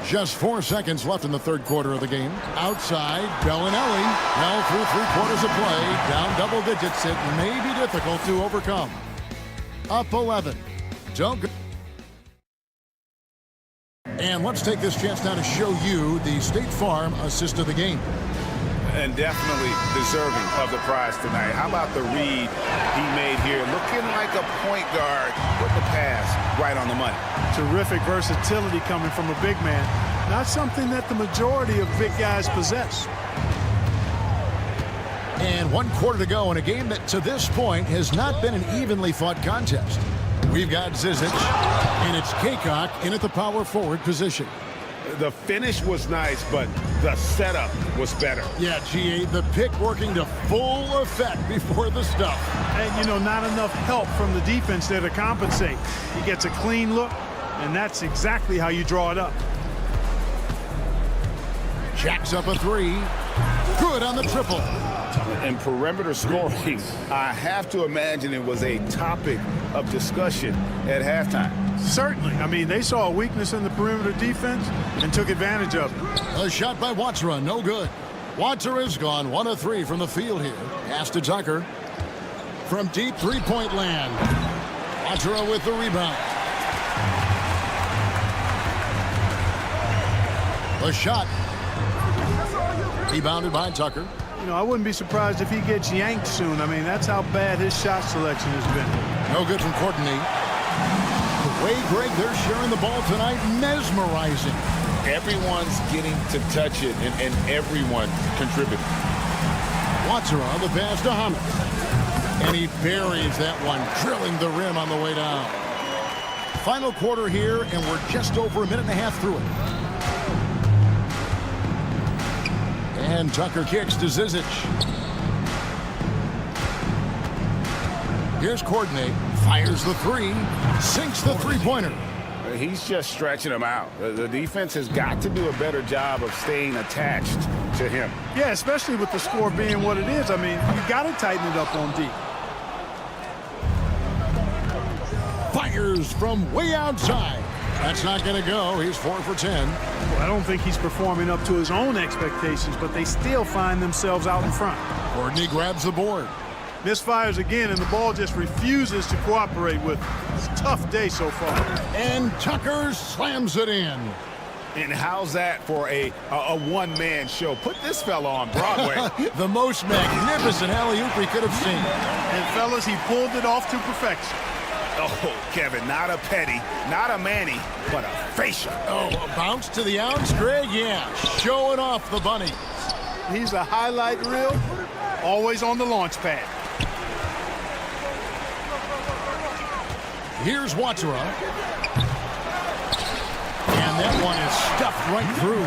Just 4 seconds left in the third quarter of the game. Outside, Bellinelli. Now through 3 quarters of play. Down double digits. It may be difficult to overcome. Up 11. Don't go. And let's take this chance now to show you the State Farm assist of the game. And definitely deserving of the prize tonight. How about the read he made here? Looking like a point guard with the pass right on the money. Terrific versatility coming from a big man. Not something that the majority of big guys possess. And 1 quarter to go in a game that to this point has not been an evenly fought contest. We've got Zizic, and it's Kaycock in at the power forward position. The finish was nice, but the setup was better. Yeah, GA, the pick working to full effect before the stuff. And, you know, not enough help from the defense there to compensate. He gets a clean look, and that's exactly how you draw it up. Jacks up a 3. Good on the triple. And perimeter scoring, I have to imagine it was a topic of discussion at halftime. Certainly. I mean, they saw a weakness in the perimeter defense and took advantage of it. A shot by Watsura, no good. Watsura is gone 1 of 3 from the field here. Pass to Tucker. From deep three-point land. Watsura with the rebound. The shot. Rebounded by Tucker. You know, I wouldn't be surprised if he gets yanked soon. I mean, that's how bad his shot selection has been. No good from Courtney. The way, Greg, they're sharing the ball tonight, mesmerizing. Everyone's getting to touch it, and everyone contributing. Watsura on the pass to Hammett. And he buries that one, drilling the rim on the way down. Final quarter here, and we're just over 1.5 minutes through it. And Tucker kicks to Zizic. Here's Courtney. Fires the 3. Sinks the three-pointer. He's just stretching him out. The defense has got to do a better job of staying attached to him. Yeah, especially with the score being what it is. I mean, you got to tighten it up on deep. Fires from way outside. That's not going to go. He's 4 for 10. Well, I don't think he's performing up to his own expectations, but they still find themselves out in front. Courtney grabs the board. Misfires again, and the ball just refuses to cooperate with him. It's a tough day so far. And Tucker slams it in. And how's that for a one-man show? Put this fella on Broadway. The most magnificent alley-oop we could have seen. And, fellas, he pulled it off to perfection. Oh, Kevin, not a petty, not a Manny, but a facial. Oh, a bounce to the ounce, Greg? Yeah, showing off the bunny. He's a highlight reel, always on the launch pad. Here's Watsura. And that one is stuffed right through.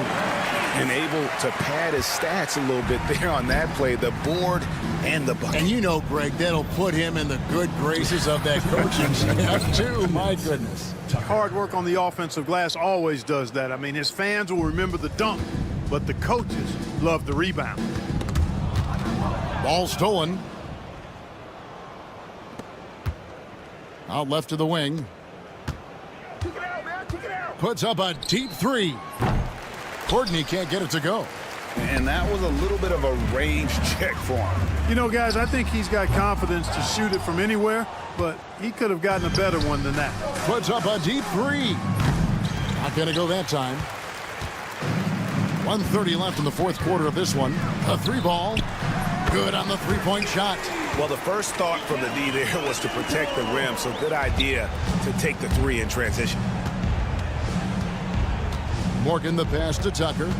And able to pad his stats a little bit there on that play, the board and the bucket. And you know, Greg, that'll put him in the good graces of that coaching staff, too. My goodness. Hard work on the offensive glass always does that. I mean, his fans will remember the dunk, but the coaches love the rebound. Ball stolen. Out left to the wing. Puts up a deep three. Courtney can't get it to go. And that was a little bit of a range check for him. You know, guys, I think he's got confidence to shoot it from anywhere, but he could have gotten a better one than that. Puts up a deep three. Not going to go that time. 1:30 left in the fourth quarter of this one. A three ball. Good on the three-point shot. Well, the first thought from the D there was to protect the rim, so good idea to take the three in transition. Morgan the pass to Tucker.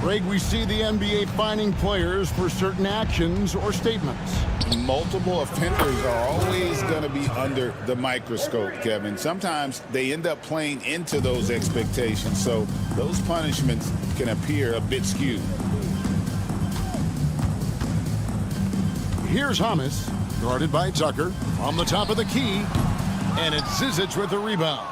Greg, we see the NBA fining players for certain actions or statements. Multiple offenders are always going to be under the microscope, Kevin. Sometimes they end up playing into those expectations, so those punishments can appear a bit skewed. Here's Hamas, guarded by Tucker, on the top of the key, and it's Zizic with the rebound.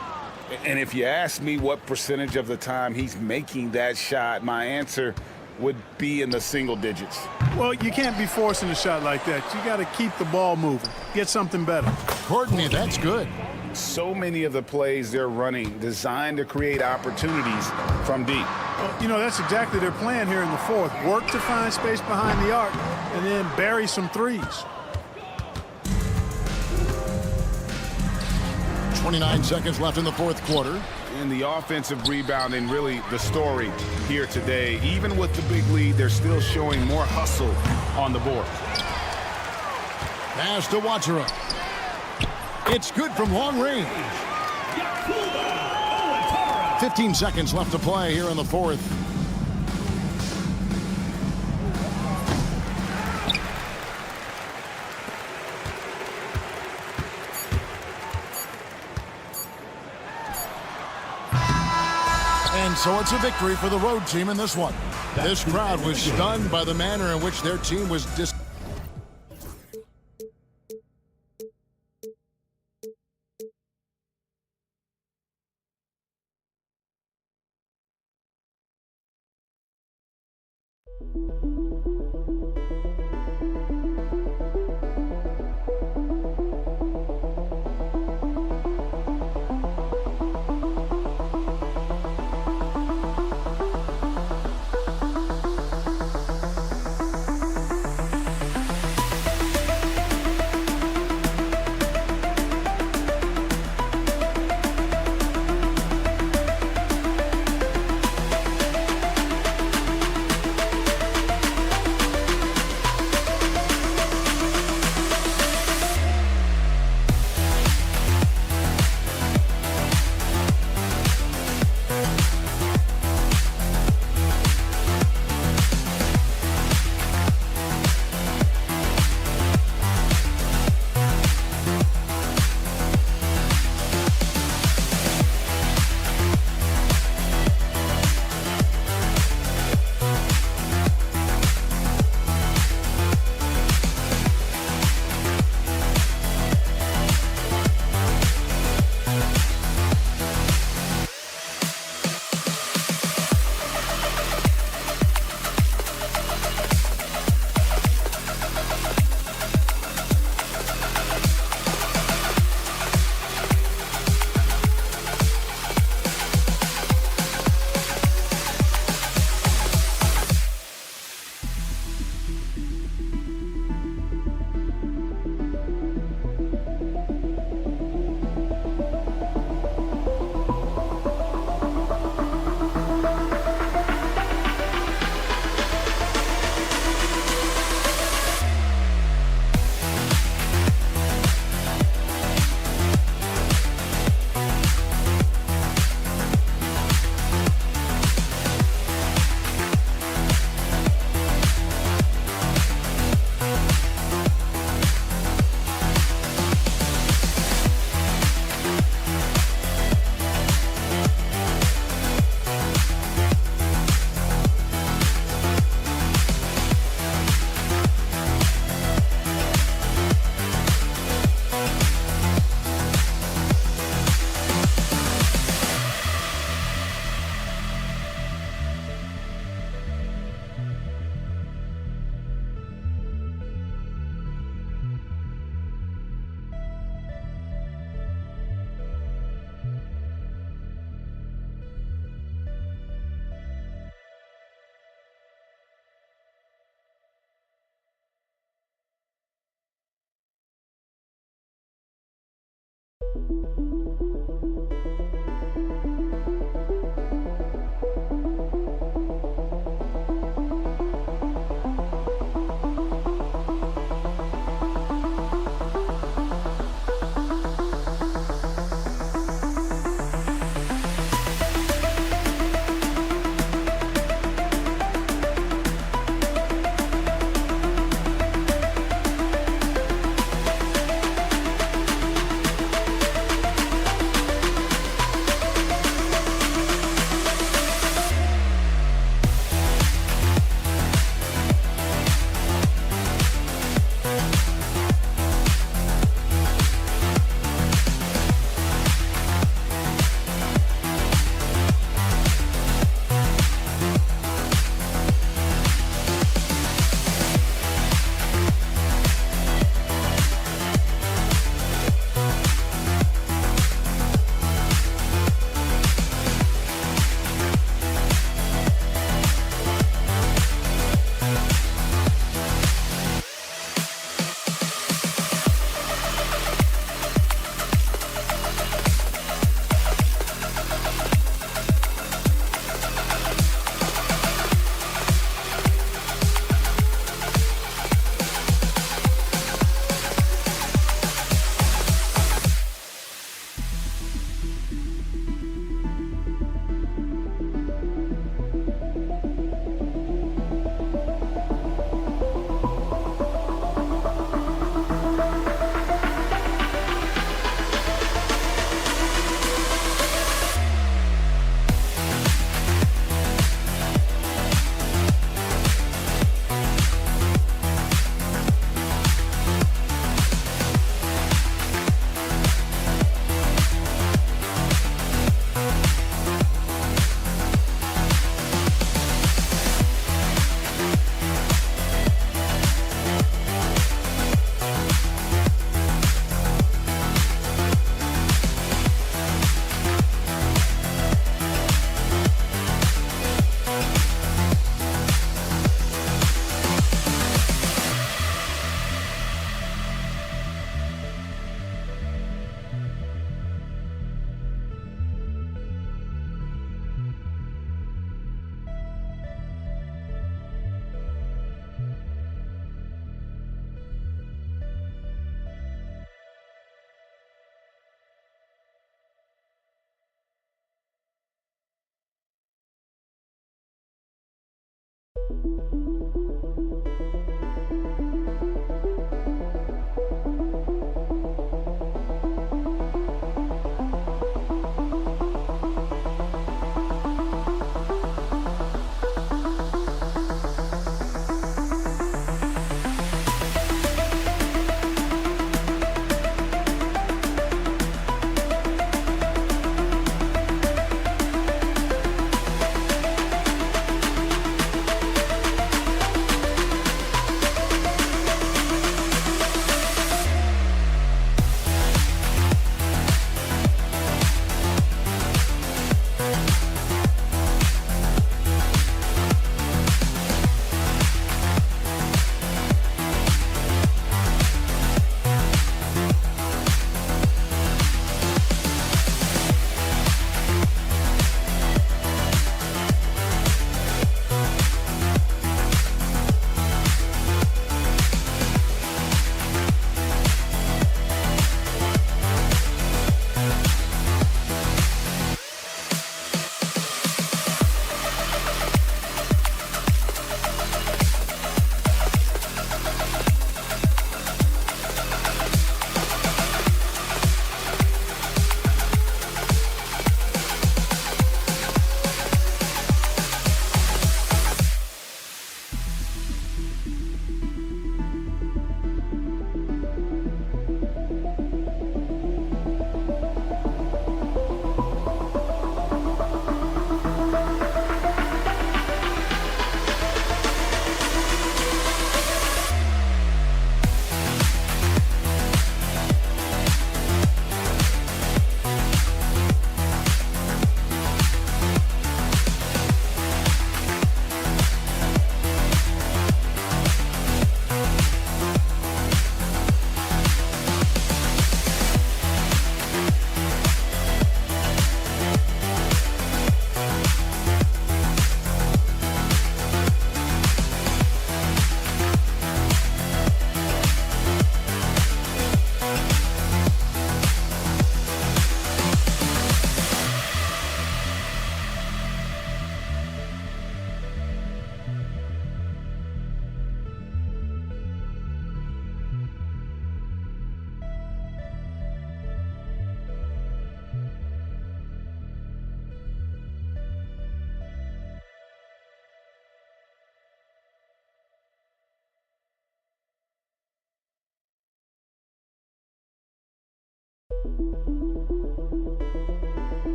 And if you ask me what percentage of the time he's making that shot, my answer would be in the single digits. Well, you can't be forcing a shot like that. You got to keep the ball moving. Get something better. Courtney, that's good. So many of the plays they're running designed to create opportunities from deep. Well, you know, that's exactly their plan here in the fourth. Work to find space behind the arc and then bury some threes. 29 seconds left in the fourth quarter. And the offensive rebounding, really the story here today. Even with the big lead, they're still showing more hustle on the board. Pass to Watsura. It's good from long range. 15 seconds left to play here in the fourth. And so it's a victory for the road team in this one. This crowd was stunned by the manner in which their team was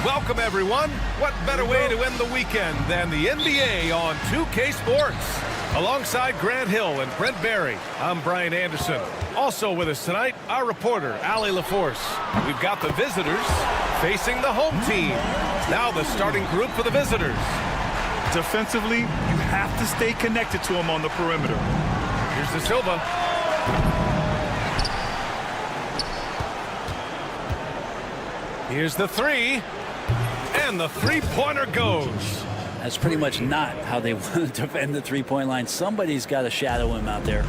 Welcome, everyone. What better way to end the weekend than the NBA on 2K Sports? Alongside Grant Hill and Brent Barry, I'm Brian Anderson. Also with us tonight, our reporter, Allie LaForce. We've got the visitors facing the home team. Now the starting group for the visitors. Defensively, you have to stay connected to him on the perimeter. Here's the Silva. Here's the three. And the three-pointer goes. That's pretty much not how they want to defend the three-point line. Somebody's got to shadow him out there.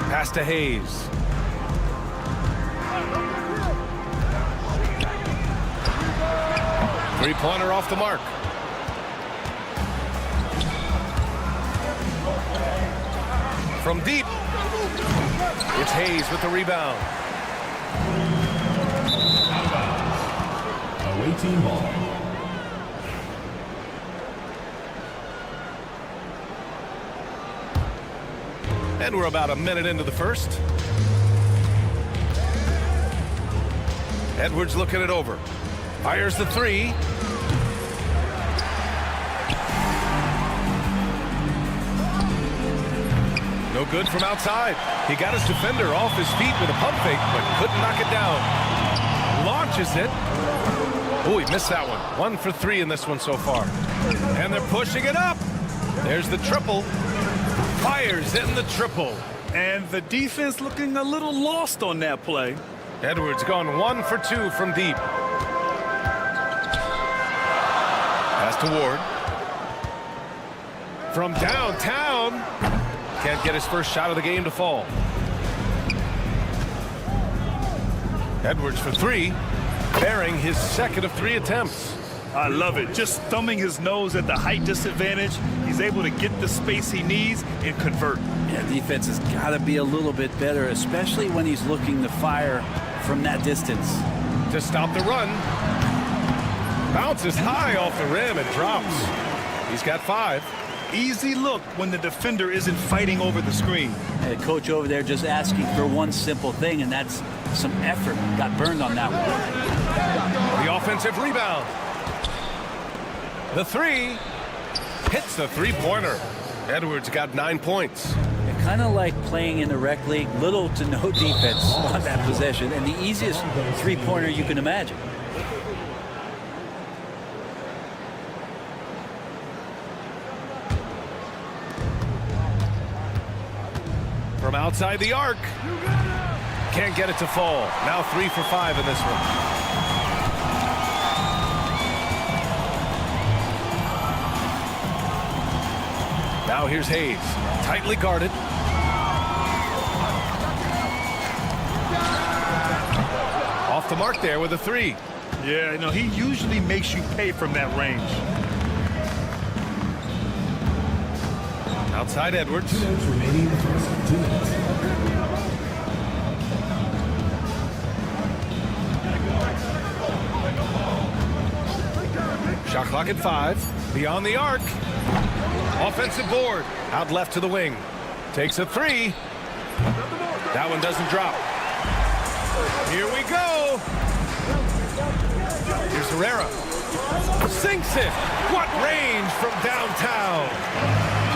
Pass to Hayes. Three-pointer off the mark. From deep. It's Hayes with the rebound. Away team ball. And we're about a minute into the first. Edwards looking it over. Fires the three. No good from outside. He got his defender off his feet with a pump fake, but couldn't knock it down. Launches it. Oh, he missed that one. 1 for 3 in this one so far. And they're pushing it up. There's the triple. Fires in the triple. And the defense looking a little lost on that play. Edwards going 1 for 2 from deep. Pass to Ward. From downtown. Can't get his first shot of the game to fall. Edwards for 3. Bearing his second of 3 attempts. I love it. Just thumbing his nose at the height disadvantage. He's able to get the space he needs and convert. Yeah, defense has got to be a little bit better, especially when he's looking to fire from that distance. To stop the run. Bounces high off the rim and drops. He's got 5. Easy look when the defender isn't fighting over the screen. And the coach over there just asking for one simple thing, and that's some effort. Got burned on that one. The offensive rebound. The 3 hits the three-pointer. Edwards got 9 points. Kind of like playing in the rec league, little to no defense on that possession, and the easiest three-pointer you can imagine. From outside the arc. Can't get it to fall. Now 3 for 5 in this one. Now here's Hayes. Tightly guarded. Off the mark there with a 3. Yeah, no, he usually makes you pay from that range. Outside Edwards. 2 minutes remaining in the first. 2 minutes. Shot clock at 5. Beyond the arc. Offensive board. Out left to the wing. Takes a 3. That one doesn't drop. Here we go. Here's Herrera. Sinks it. What range from downtown.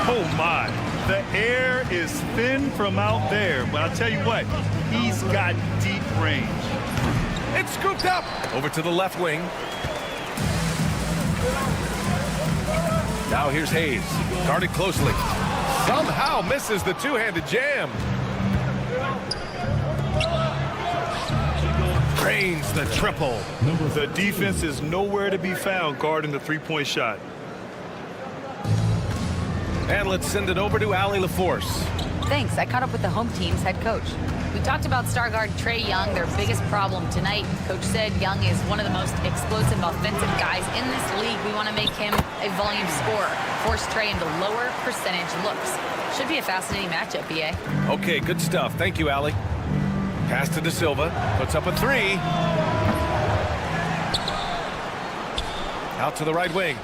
Oh, my. The air is thin from out there, but I'll tell you what, he's got deep range. It's scooped up. Over to the left wing. Now here's Hayes. Guarded closely. Somehow misses the two-handed jam. Drains the triple. The defense is nowhere to be found guarding the three-point shot. And let's send it over to Allie LaForce. Thanks. I caught up with the home team's head coach. We talked about star guard Trae Young, their biggest problem tonight. Coach said Young is one of the most explosive offensive guys in this league. We want to make him a volume scorer, force Trae into lower percentage looks. Should be a fascinating matchup, BA. Okay, good stuff. Thank you, Allie. Pass to De Silva. Puts up a 3. Out to the right wing.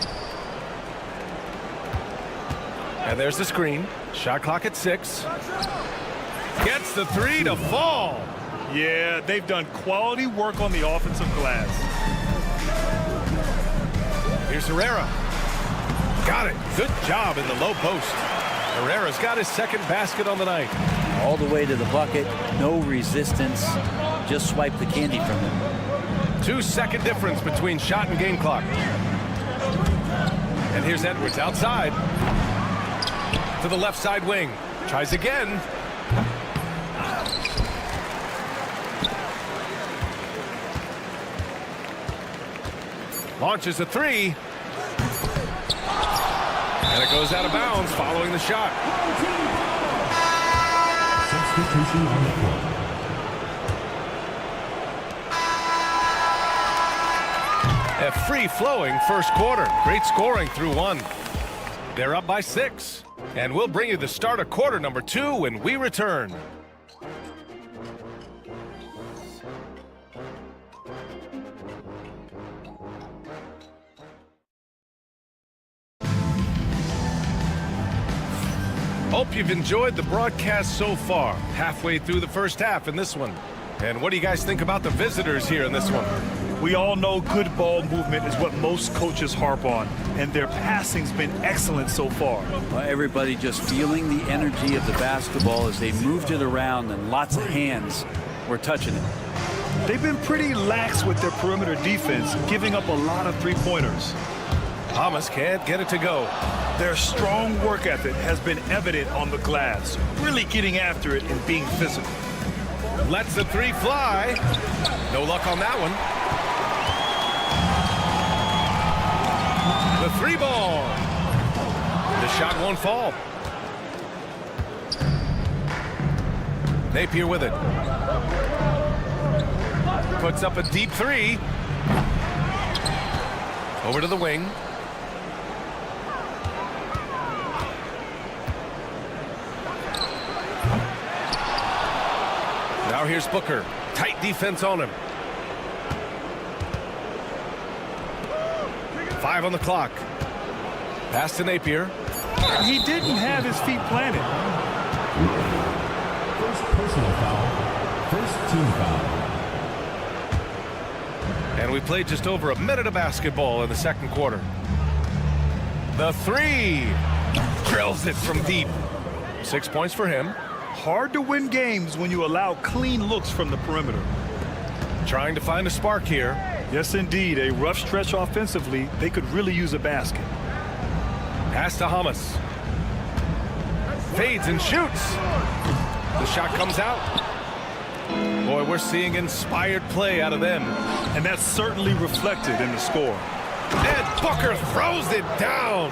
And there's the screen. Shot clock at 6. Gets the 3 to fall. Yeah, they've done quality work on the offensive glass. Here's Herrera. Got it. Good job in the low post. Herrera's got his second basket on the night. All the way to the bucket. No resistance. Just swipe the candy from him. 2-second difference between shot and game clock. And here's Edwards outside. To the left side wing. Tries again. Launches a 3. And it goes out of bounds following the shot. Substitution on the court. A free-flowing first quarter. Great scoring through 1. They're up by 6. And we'll bring you the start of quarter number 2 when we return. Hope you've enjoyed the broadcast so far. Halfway through the first half in this one. And what do you guys think about the visitors here in this one? We all know good ball movement is what most coaches harp on, and their passing's been excellent so far. Well, everybody just feeling the energy of the basketball as they moved it around, and lots of hands were touching it. They've been pretty lax with their perimeter defense, giving up a lot of three-pointers. Thomas can't get it to go. Their strong work ethic has been evident on the glass, really getting after it and being physical. Lets the 3 fly. No luck on that one. The 3 ball. The shot won't fall. Napier with it. Puts up a deep 3. Over to the wing. Now here's Booker. Tight defense on him. 5 on the clock. Pass to Napier. He didn't have his feet planted. First personal foul. First team foul. And we played just over a minute of basketball in the second quarter. The 3. Drills it from deep. 6 points for him. Hard to win games when you allow clean looks from the perimeter. Trying to find a spark here. Yes, indeed. A rough stretch offensively. They could really use a basket. Pass to Hamas. Fades and shoots. The shot comes out. Boy, we're seeing inspired play out of them. And that's certainly reflected in the score. And Booker throws it down.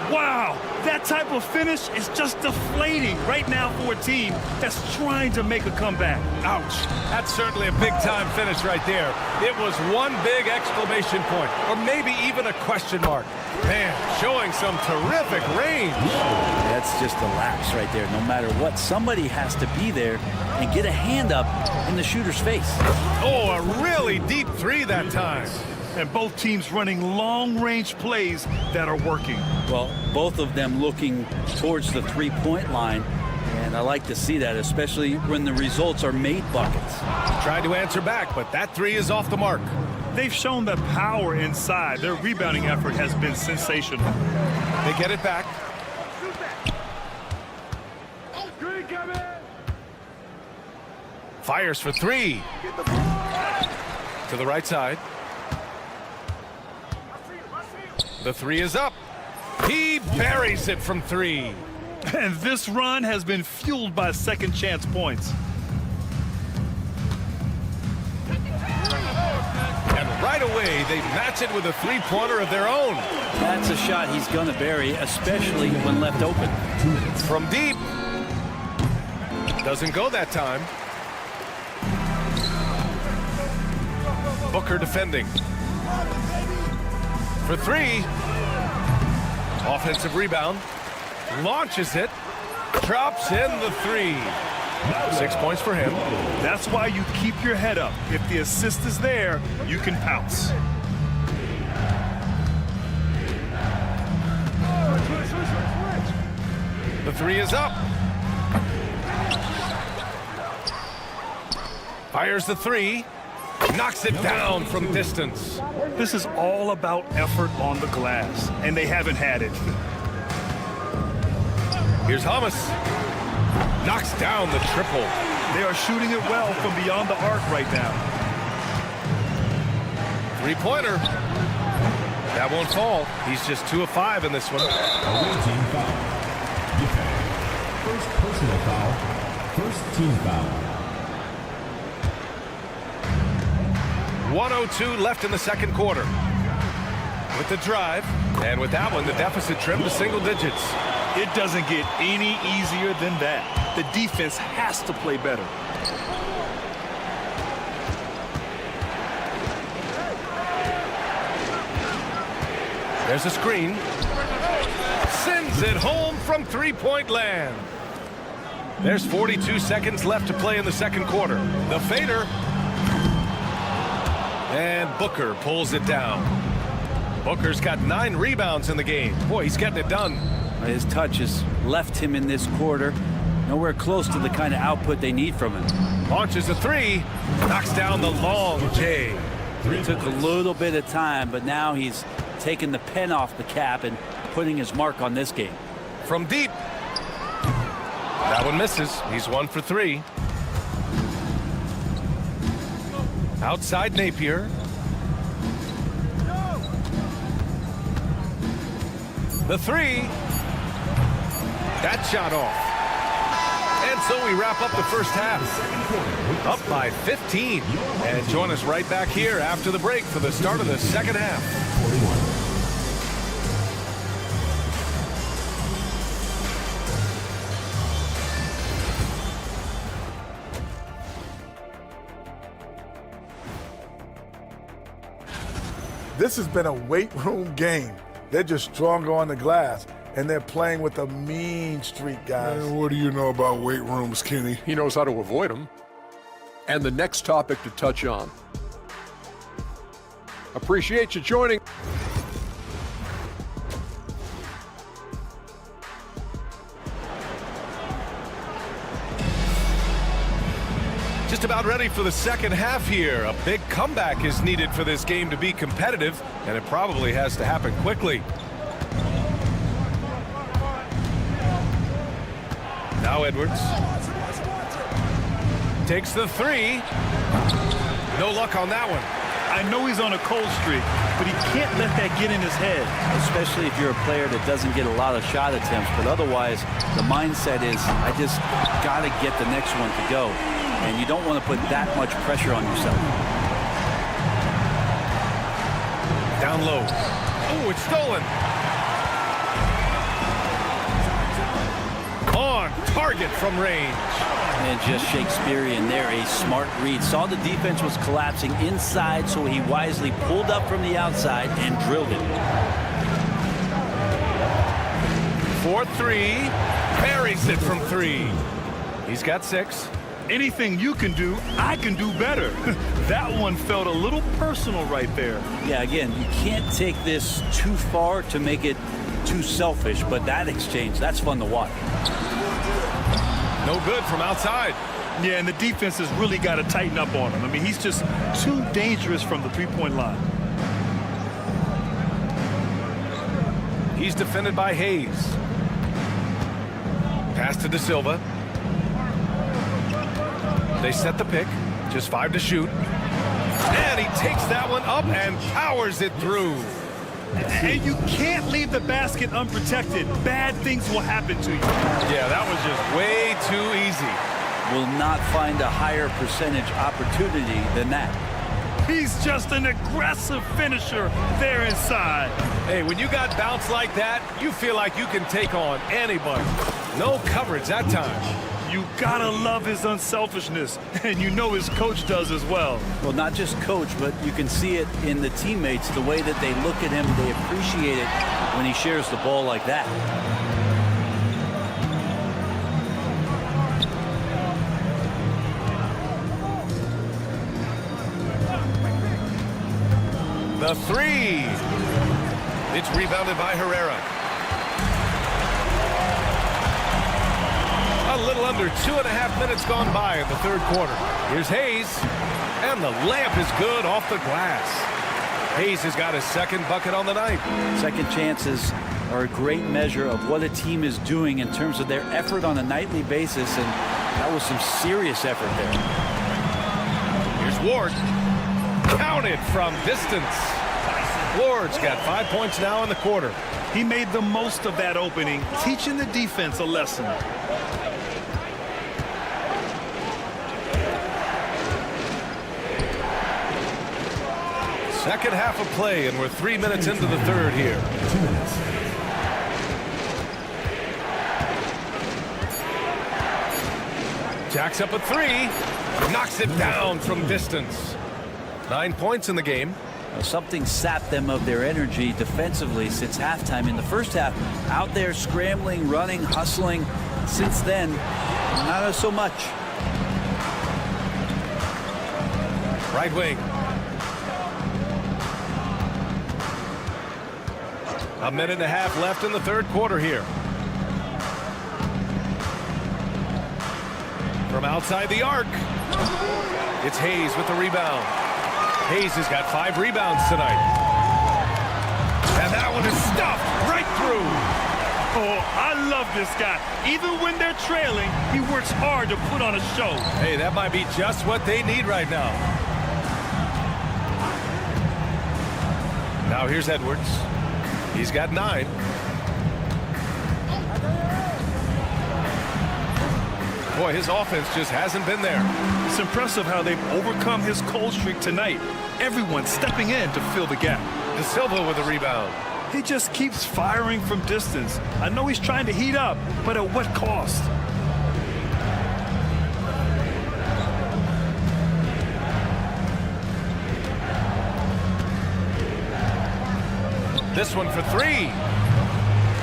Wow, that type of finish is just deflating right now for a team that's trying to make a comeback. Ouch. That's certainly a big-time finish right there. It was one big exclamation point, or maybe even a question mark. Man, showing some terrific range. That's just a lapse right there. No matter what, somebody has to be there and get a hand up in the shooter's face. Oh, a really deep 3 that time. and both teams running long-range plays that are working. Well, both of them looking towards the three-point line, and I like to see that, especially when the results are made buckets. Tried to answer back, but that three is off the mark. They've shown the power inside. Their rebounding effort has been sensational. They get it back. Fires for three. To the right side. The three is up. He buries it from three. And this run has been fueled by second chance points. And right away, they match it with a three-pointer of their own. That's a shot he's going to bury, especially when left open. From deep. Doesn't go that time. Booker defending. For three. Offensive rebound. Launches it. Drops in the three. 6 points for him. That's why you keep your head up. If the assist is there, you can pounce. The three is up. Fires the three. Knocks it down from distance. This is all about effort on the glass, and they haven't had it. Here's Hamas. Knocks down the triple. They are shooting it well from beyond the arc right now. Three-pointer. That won't fall. He's just 2 of 5 in this one. Away team foul. First personal foul. First team foul. 1:02 left in the second quarter. With the drive, and with that one, the deficit trimmed to single digits. It doesn't get any easier than that. The defense has to play better. There's a screen. Sends it home from three-point land. There's 42 seconds left to play in the second quarter. The fader. And Booker pulls it down. Booker's got 9 rebounds in the game. Boy, he's getting it done. His touch has left him in this quarter. Nowhere close to the kind of output they need from him. Launches a three. Knocks down the long J. It took a little bit of time, but now he's taking the pen off the cap and putting his mark on this game. From deep. That one misses. He's 1 for 3. Outside Napier. The three. That shot off. And so we wrap up the first half. Up by 15. And join us right back here after the break for the start of the second half. This has been a weight room game. They're just stronger on the glass, and they're playing with a mean streak, guys. Man, what do you know about weight rooms, Kenny? He knows how to avoid them. And the next topic to touch on. Appreciate you joining. Just about ready for the second half here. A big comeback is needed for this game to be competitive, and it probably has to happen quickly. Now Edwards. Takes the three. No luck on that one. I know he's on a cold streak, but he can't let that get in his head. Especially if you're a player that doesn't get a lot of shot attempts, but otherwise the mindset is, I just got to get the next one to go. And you don't want to put that much pressure on yourself. Down low. Oh, it's stolen. On target from range. And just Shakespearean there, a smart read. Saw the defense was collapsing inside, so he wisely pulled up from the outside and drilled it. 4-3. Buries it from 3. He's got 6. anything you can do, I can do better. That one felt a little personal right there. Yeah, again, you can't take this too far to make it too selfish, but that exchange, that's fun to watch. No good from outside. Yeah, and the defense has really got to tighten up on him. I mean, he's just too dangerous from the three-point line. He's defended by Hayes. Pass to De Silva. They set the pick. Just 5 to shoot. And he takes that one up and powers it through. And you can't leave the basket unprotected. Bad things will happen to you. Yeah, that was just way too easy. Will not find a higher percentage opportunity than that. He's just an aggressive finisher there inside. Hey, when you got bounce like that, you feel like you can take on anybody. No coverage that time. You gotta love his unselfishness, and you know his coach does as well. Well, not just coach, but you can see it in the teammates, the way that they look at him. They appreciate it when he shares the ball like that. The three. It's rebounded by Herrera. A little under 2.5 minutes gone by in the third quarter. Here's Hayes, and the layup is good off the glass. Hayes has got his second bucket on the night. Second chances are a great measure of what a team is doing in terms of their effort on a nightly basis, and that was some serious effort there. Here's Ward. Counted from distance. Ward's got 5 points now in the quarter. He made the most of that opening, teaching the defense a lesson. Second half of play, and we're 3 minutes into the third here. 2 minutes. Jacks up a three. Knocks it down from distance. 9 points in the game. Something sapped them of their energy defensively since halftime. In the first half, out there scrambling, running, hustling. Since then, not so much. Right wing. A minute and a half left in the third quarter here. From outside the arc, it's Hayes with the rebound. Hayes has got 5 rebounds tonight. And that one is stuffed right through. Oh, I love this guy. Even when they're trailing, he works hard to put on a show. Hey, that might be just what they need right now. Now here's Edwards. He's got 9. Boy, his offense just hasn't been there. It's impressive how they've overcome his cold streak tonight. Everyone stepping in to fill the gap. De Silva with a rebound. He just keeps firing from distance. I know he's trying to heat up, but at what cost? This one for 3.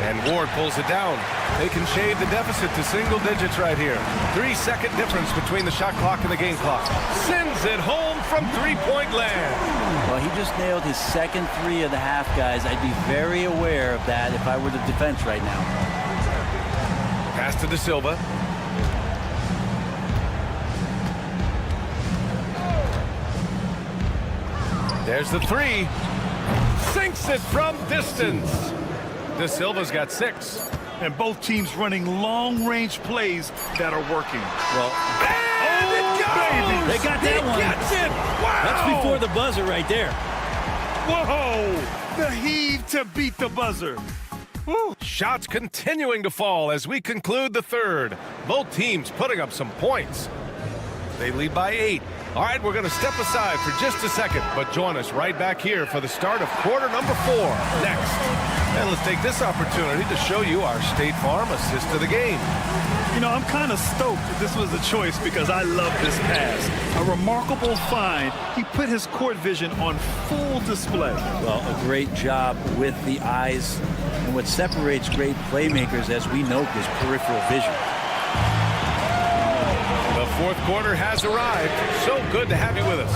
And Ward pulls it down. They can shade the deficit to single digits right here. 3-second difference between the shot clock and the game clock. Sends it home from three-point land. Well, he just nailed his second 3 of the half, guys. I'd be very aware of that if I were the defense right now. Pass to De Silva. There's the 3. Sinks it from distance. De Silva's got 6. And both teams running long-range plays that are working. Well, and it goes! They got that one. Gets it! Wow! That's before the buzzer right there. Whoa! The heave to beat the buzzer. Woo. Shots continuing to fall as we conclude the third. Both teams putting up some points. They lead by 8. All right, we're going to step aside for just a second, but join us right back here for the start of quarter number 4 next. And let's take this opportunity to show you our State Farm assist to the game. You know, I'm kind of stoked that this was a choice because I love this pass. A remarkable find. He put his court vision on full display. Well, a great job with the eyes. And what separates great playmakers, as we note, is peripheral vision. The The fourth quarter has arrived. So good to have you with us.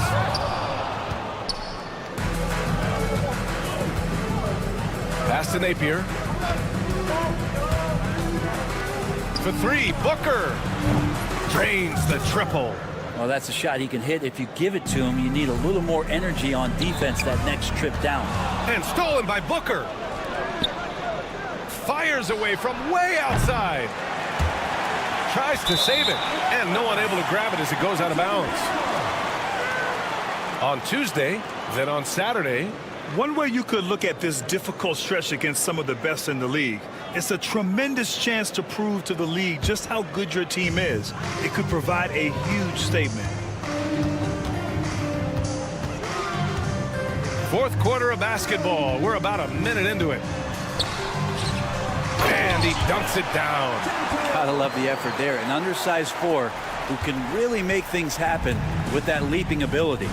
Pass to Napier. For three, Booker drains the triple. Well, that's a shot he can hit. If you give it to him, you need a little more energy on defense that next trip down. And stolen by Booker. Fires away from way outside. Tries to save it, and no one able to grab it as it goes out of bounds. On Tuesday, then on Saturday. One way you could look at this difficult stretch against some of the best in the league, it's a tremendous chance to prove to the league just how good your team is. It could provide a huge statement. Fourth quarter of basketball. We're about a minute into it. And he dunks it down. Gotta love the effort there. An undersized four who can really make things happen with that leaping ability.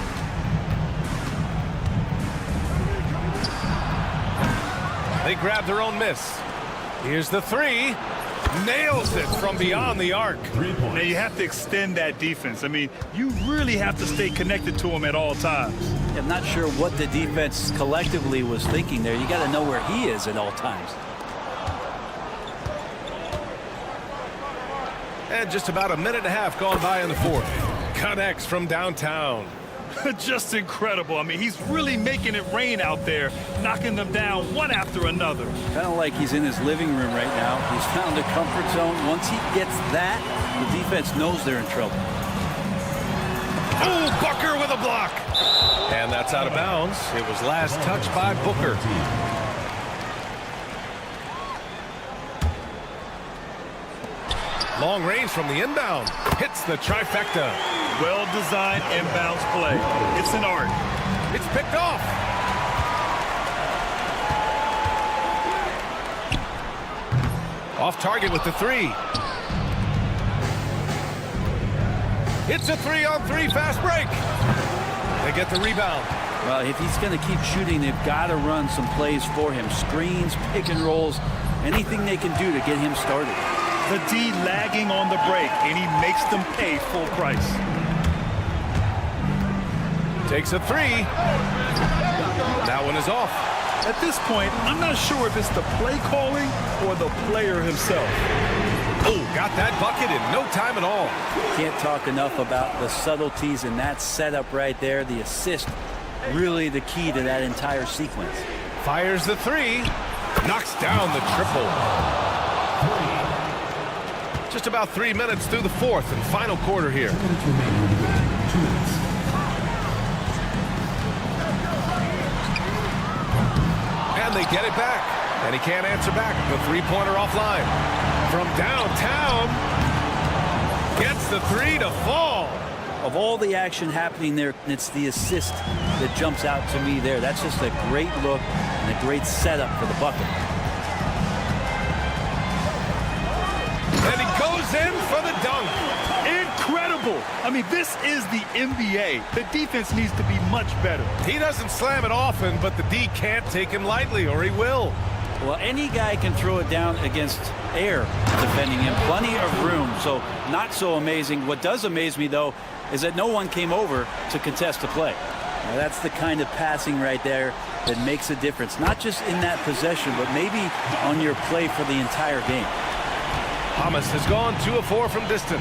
They grab their own miss. Here's the three. Nails it from beyond the arc. Now you have to extend that defense. I mean, you really have to stay connected to him at all times. I'm not sure what the defense collectively was thinking there. You got to know where he is at all times. And just about a minute and a half gone by in the fourth. Connects from downtown. Just incredible. I mean, he's really making it rain out there, knocking them down one after another. Kind of like he's in his living room right now. He's found a comfort zone. Once he gets that, the defense knows they're in trouble. Oh, Booker with a block. And that's out of bounds. It was last touched by Booker. Long range from the inbound. Hits the trifecta. Well-designed inbounds play. It's an art. It's picked off. Off target with the three. It's a 3-on-3 fast break. They get the rebound. Well, if he's going to keep shooting, they've got to run some plays for him. Screens, pick and rolls, anything they can do to get him started. The D lagging on the break, and he makes them pay full price. Takes a three. That one is off. At this point, I'm not sure if it's the play calling or the player himself. Oh, got that bucket in no time at all. Can't talk enough about the subtleties in that setup right there. The assist, really the key to that entire sequence. Fires the three. Knocks down the triple. Just about 3 minutes through the fourth and final quarter here. And they get it back. And he can't answer back. The three-pointer offline. From downtown. Gets the three to fall. Of all the action happening there, it's the assist that jumps out to me there. That's just a great look and a great setup for the bucket. And he goes in for the dunk. Incredible. I mean, this is the NBA. The defense needs to be much better. He doesn't slam it often, but the D can't take him lightly, or he will. Well, any guy can throw it down against air defending him. Plenty of room, so not so amazing. What does amaze me, though, is that no one came over to contest the play. Now, that's the kind of passing right there that makes a difference, not just in that possession, but maybe on your play for the entire game. Thomas has gone 2 of 4 from distance.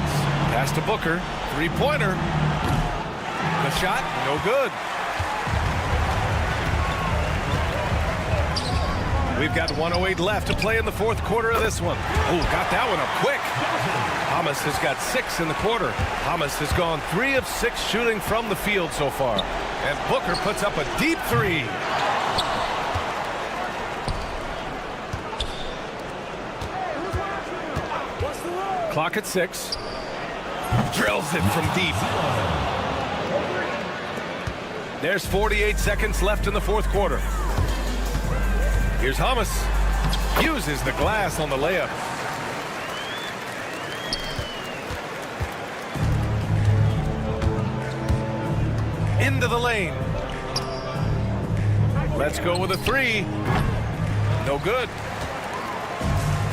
Pass to Booker. Three-pointer. The shot, no good. We've got 1:08 left to play in the fourth quarter of this one. Oh, got that one up quick. Thomas has got 6 in the quarter. Thomas has gone 3 of 6 shooting from the field so far. And Booker puts up a deep three. Clock at 6. Drills it from deep. There's 48 seconds left in the fourth quarter. Here's Thomas. Uses the glass on the layup. Into the lane. Let's go with a three. No good.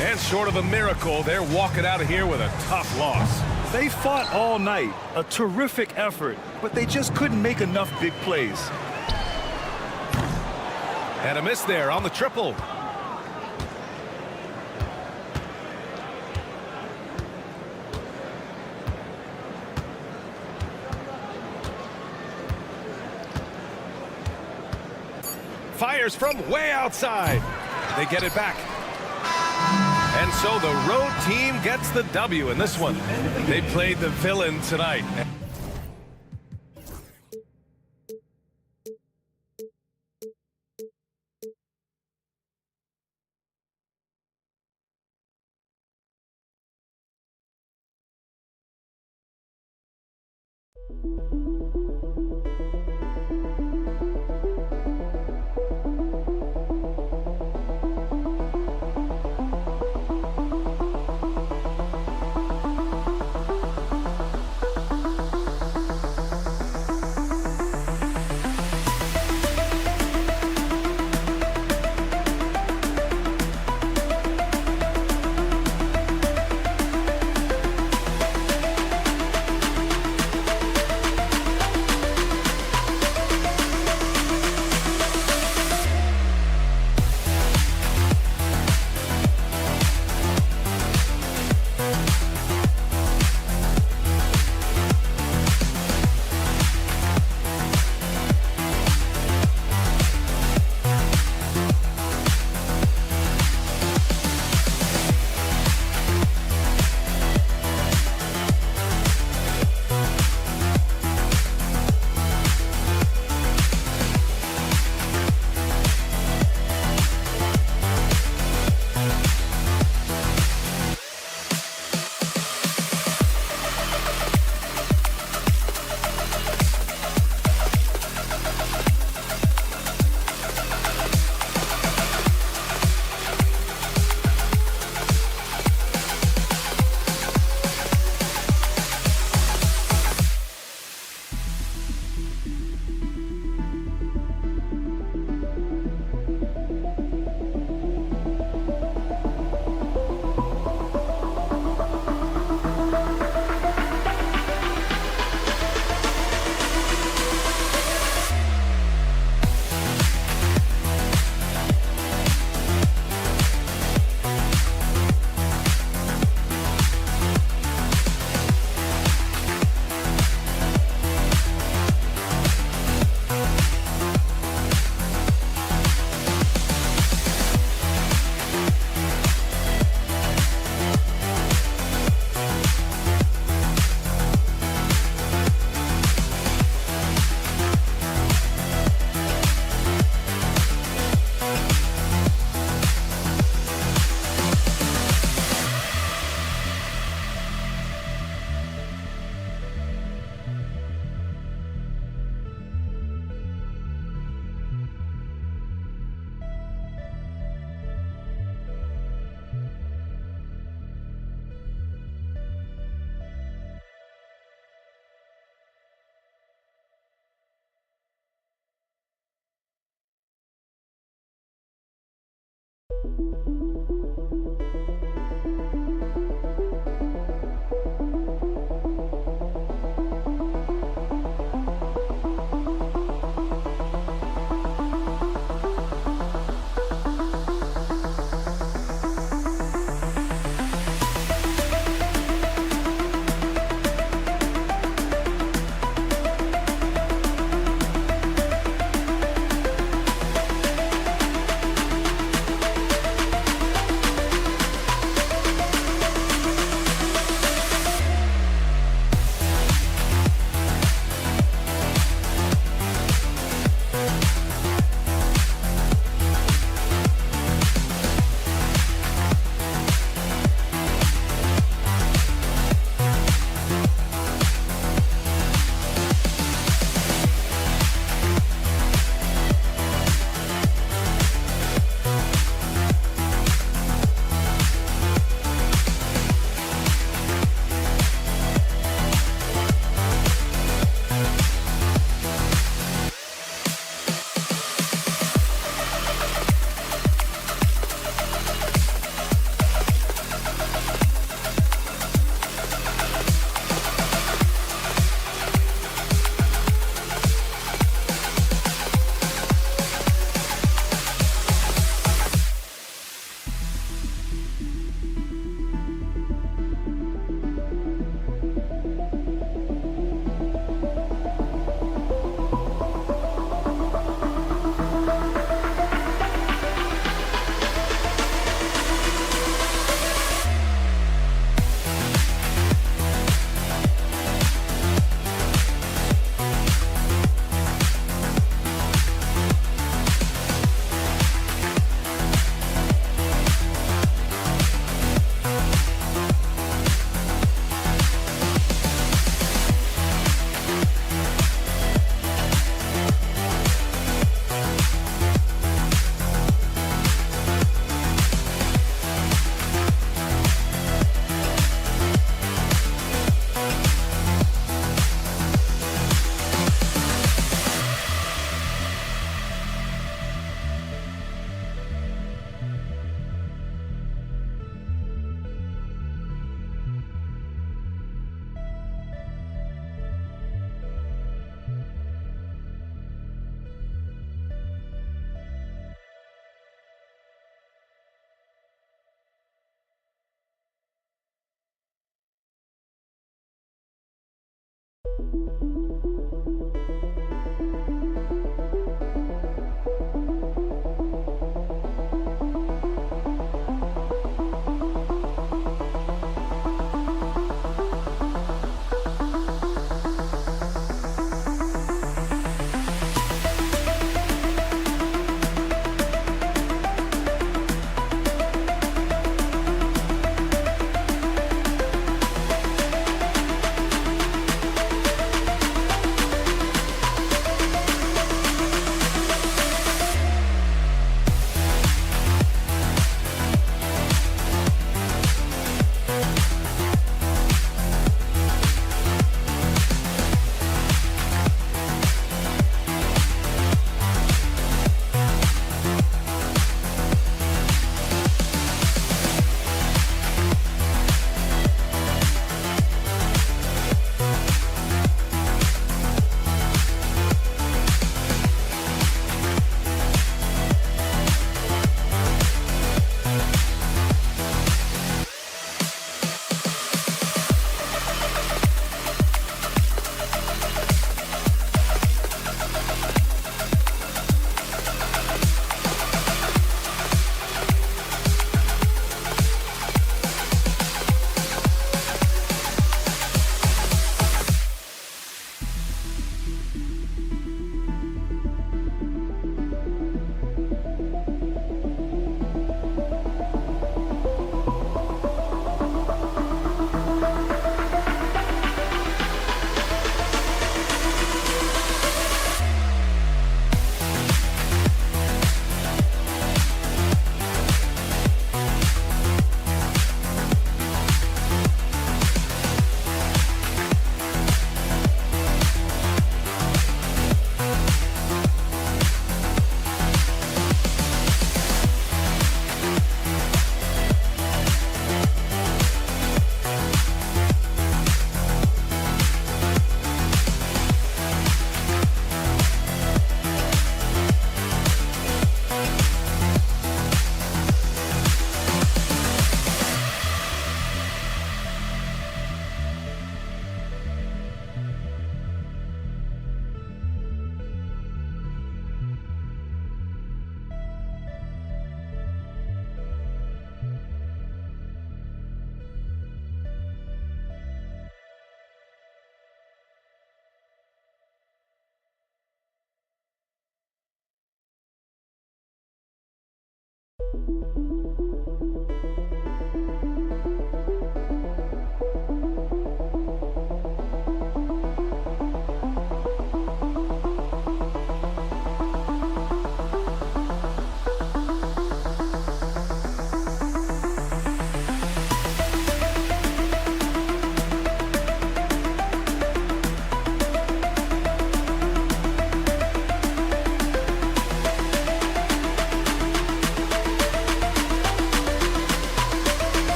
And short of a miracle, they're walking out of here with a tough loss. They fought all night, a terrific effort, but they just couldn't make enough big plays. And a miss there on the triple. Fires from way outside. They get it back. And so the road team gets the W in this one. They played the villain tonight.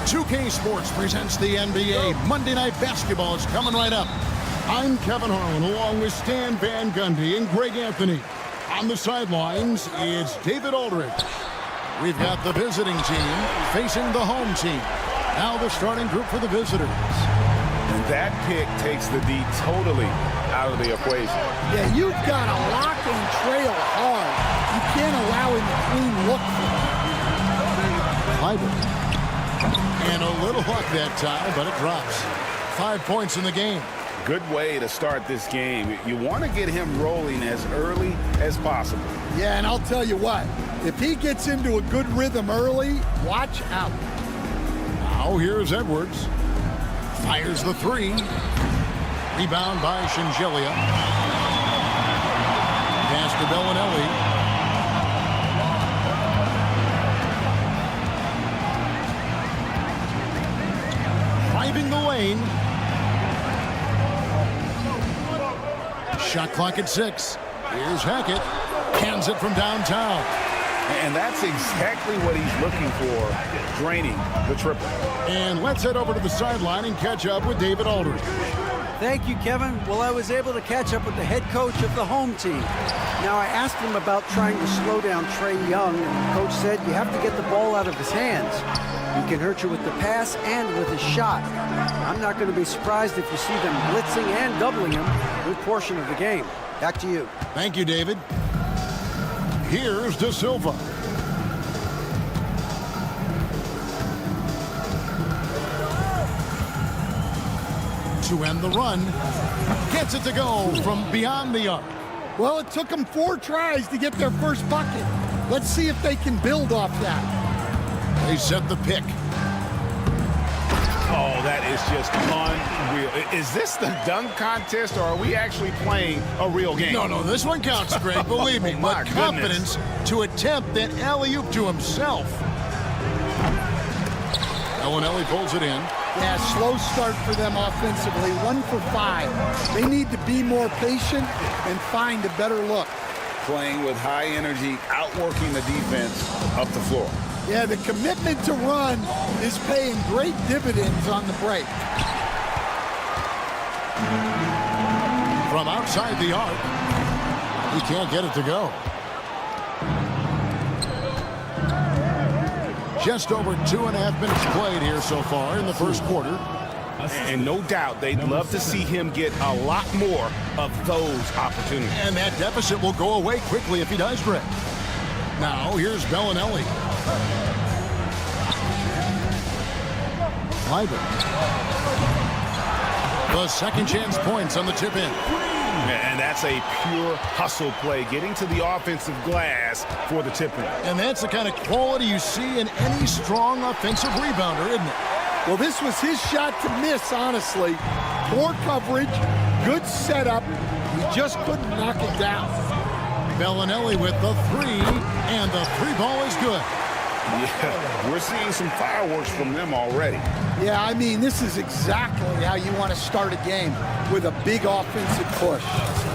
2K Sports presents the NBA. Monday Night Basketball is coming right up. I'm Kevin Harlan along with Stan Van Gundy and Greg Anthony. On the sidelines, it's David Aldridge. We've got the visiting team facing the home team. Now the starting group for the visitors. And that pick takes the D totally out of the equation. Yeah, you've got to lock and trail hard. You can't allow him to clean look for him. And a little luck that time, but it drops. 5 points in the game. Good way to start this game. You want to get him rolling as early as possible. Yeah, and I'll tell you what, if he gets into a good rhythm early, watch out. Now here's Edwards. Fires the three. Rebound by Shingelia. Pass to Bellinelli. Driving the lane. Shot clock at 6. Here's Hackett. Hands it from downtown. And that's exactly what he's looking for, draining the triple. And let's head over to the sideline and catch up with David Aldridge. Thank you, Kevin. Well, I was able to catch up with the head coach of the home team. Now, I asked him about trying to slow down Trae Young, and the coach said you have to get the ball out of his hands. He can hurt you with the pass and with his shot. I'm not going to be surprised if you see them blitzing and doubling him a good portion of the game. Back to you. Thank you, David. Here's De Silva. To end the run. Gets it to go from beyond the arc. Well, it took them 4 tries to get their first bucket. Let's see if they can build off that. They set the pick. Oh, that is just unreal. Is this the dunk contest, or are we actually playing a real game? No, this one counts, Greg, believe me. But confidence to attempt that alley-oop to himself. Bellinelli pulls it in. Yeah, slow start for them offensively, 1 for 5. They need to be more patient and find a better look. Playing with high energy, outworking the defense up the floor. Yeah, the commitment to run is paying great dividends on the break. From outside the arc, he can't get it to go. Just over 2.5 minutes played here so far in the first quarter. And no doubt they'd love to see him get a lot more of those opportunities. And that deficit will go away quickly if he does, Greg. Now, here's Bellinelli. Liber. The second chance points on the tip in. And that's a pure hustle play, getting to the offensive glass for the tip in. And that's the kind of quality you see in any strong offensive rebounder, isn't it? Well, this was his shot to miss, honestly. Poor coverage, good setup. He just couldn't knock it down. Bellinelli with the 3, and the 3 ball is good. Yeah, we're seeing some fireworks from them already. Yeah, I mean, this is exactly how you want to start a game, with a big offensive push.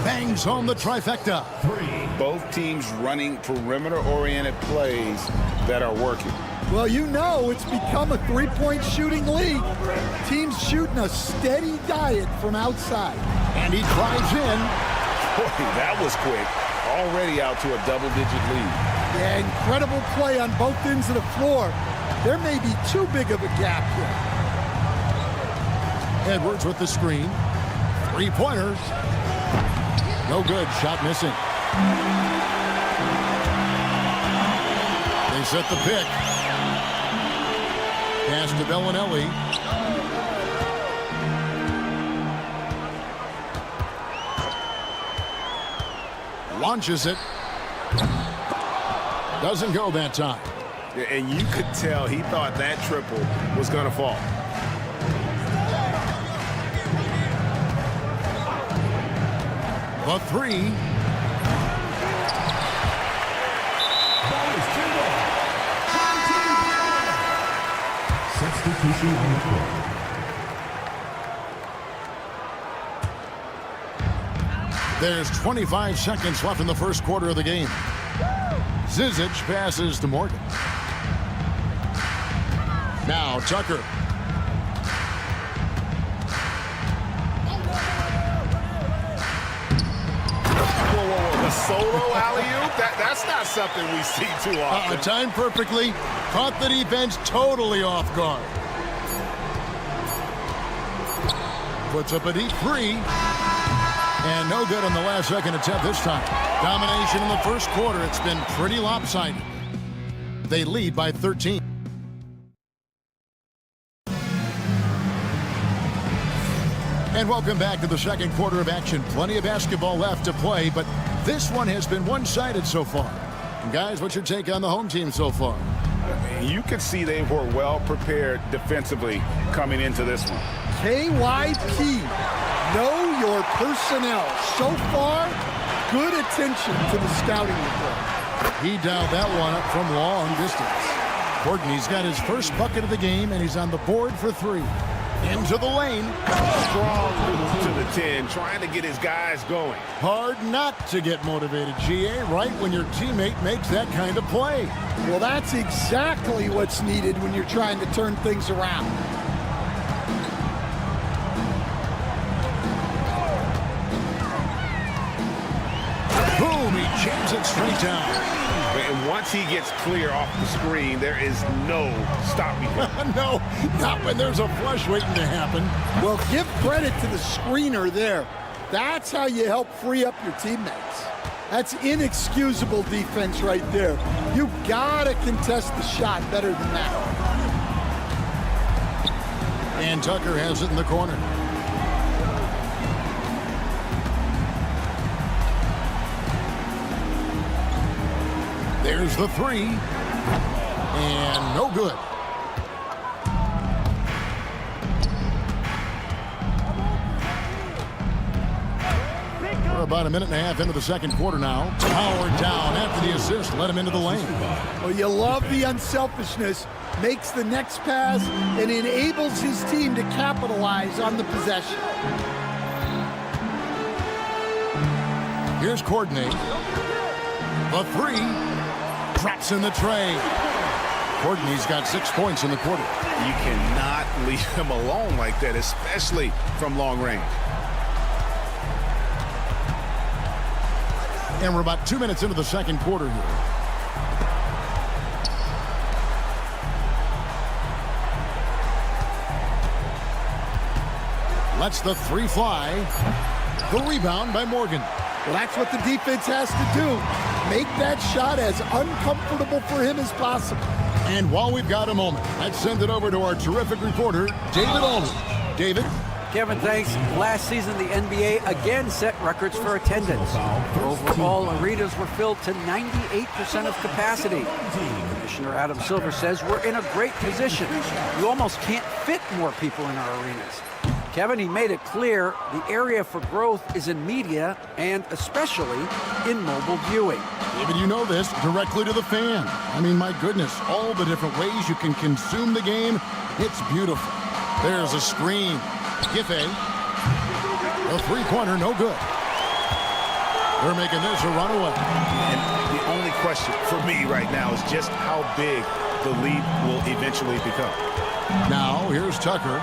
Bangs home the trifecta. 3. Both teams running perimeter-oriented plays that are working. Well, you know it's become a three-point shooting league. Teams shooting a steady diet from outside. And he drives in. Boy, that was quick. Already out to a double-digit lead. Yeah, incredible play on both ends of the floor. There may be too big of a gap here. Edwards with the screen. 3-pointers. No good. Shot missing. They set the pick. Pass to Bellinelli. Launches it. Doesn't go that time. And you could tell he thought that triple was going to fall. The 3. Substitution on the court. There's 25 seconds left in the first quarter of the game. Zizic passes to Morgan. Now Tucker. Whoa. The solo alley-oop? That's not something we see too often. Timed perfectly. Caught the defense totally off guard. Puts up a deep 3. And no good on the last second attempt this time. Domination in the first quarter. It's been pretty lopsided. They lead by 13. And welcome back to the second quarter of action. Plenty of basketball left to play, but this one has been one-sided so far. And guys, what's your take on the home team so far? You could see they were well prepared defensively coming into this one. KYP. Know your personnel. So far, good attention to the scouting report. He dialed that one up from long distance. Courtney's got his first bucket of the game, and he's on the board for 3. Into the lane. Strong move to the 10, trying to get his guys going. Hard not to get motivated, GA, right when your teammate makes that kind of play. Well, that's exactly what's needed when you're trying to turn things around. Boom, he jams it straight down. And once he gets clear off the screen, there is no stopping him. No, not when there's a flush waiting to happen. Well, give credit to the screener there. That's how you help free up your teammates. That's inexcusable defense right there. You gotta contest the shot better than that. And Tucker has it in the corner. There's the 3. And no good. We're about a minute and a half into the second quarter now. Powered down after the assist. Let him into the lane. Well, you love the unselfishness. Makes the next pass and enables his team to capitalize on the possession. Here's Courtney. The three. Drops in the tray. Courtney's got 6 points in the quarter. You cannot leave him alone like that, especially from long range. And we're about 2 minutes into the second quarter here. Lets the three fly. The rebound by Morgan. Well, that's what the defense has to do. Make that shot as uncomfortable for him as possible. And while we've got a moment, let's send it over to our terrific reporter, David Aldridge. David? Kevin, thanks. Last season, the NBA again set records for attendance. Overall, arenas were filled to 98% of capacity. Commissioner Adam Silver says we're in a great position. You almost can't fit more people in our arenas. Kevin, he made it clear the area for growth is in media and especially in mobile viewing. David, you know this, directly to the fan. I mean, my goodness, all the different ways you can consume the game. It's beautiful. There's a screen. Giffey. The three-pointer, no good. They're making this a runaway. And the only question for me right now is just how big the lead will eventually become. Now, here's Tucker.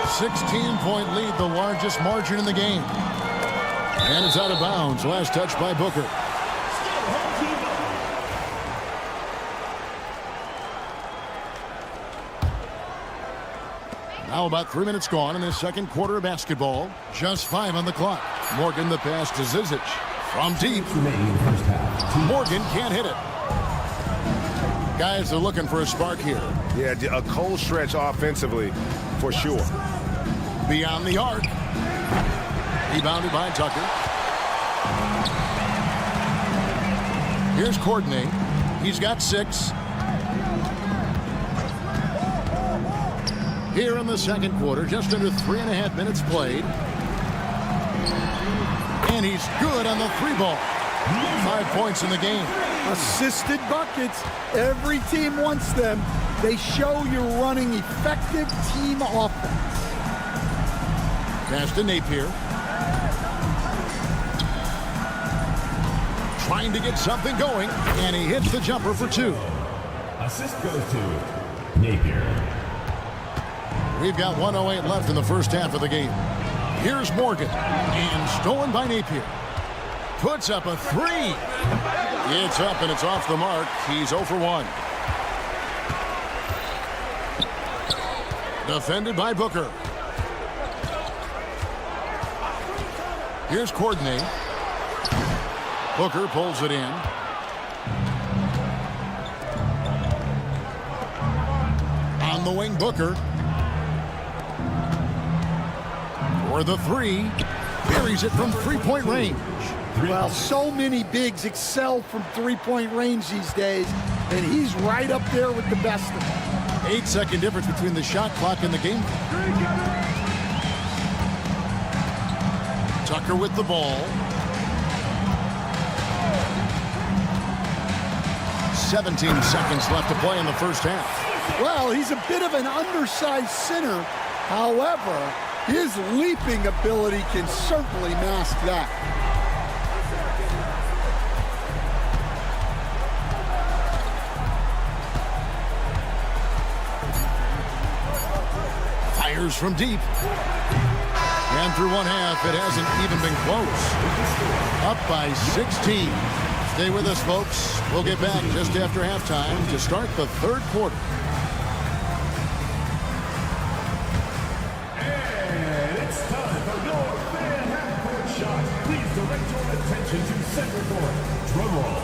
16-point lead, the largest margin in the game. And it's out of bounds. Last touch by Booker. Now about 3 minutes gone in this second quarter of basketball. Just 5 on the clock. Morgan the pass to Zizic. From deep. Morgan can't hit it. Guys are looking for a spark here. Yeah, a cold stretch offensively for sure. Beyond the arc. Rebounded by Tucker. Here's Courtney. He's got 6. Here in the second quarter, just under 3.5 minutes played. And he's good on the 3-ball. 5 points in the game. Assisted buckets. Every team wants them. They show you're running effective team offense. Pass to Napier. Trying to get something going, and he hits the jumper for 2. Assist goes to Napier. We've got 1:08 left in the first half of the game. Here's Morgan, and stolen by Napier. Puts up a 3. It's up, and it's off the mark. He's 0 for 1. Defended by Booker. Here's Courtney. Booker pulls it in. On the wing, Booker. For the 3. Buries it from three-point range. Well, so many bigs excel from three-point range these days, and he's right up there with the best of them. 8-second difference between the shot clock and the game. Tucker with the ball. 17 seconds left to play in the first half. Well, he's a bit of an undersized center. However, his leaping ability can certainly mask that. Fires from deep. And through one half, it hasn't even been close. Up by 16. Stay with us, folks. We'll get back just after halftime to start the third quarter. And it's time for your fan half-court shot. Please direct your attention to center court. Drum roll.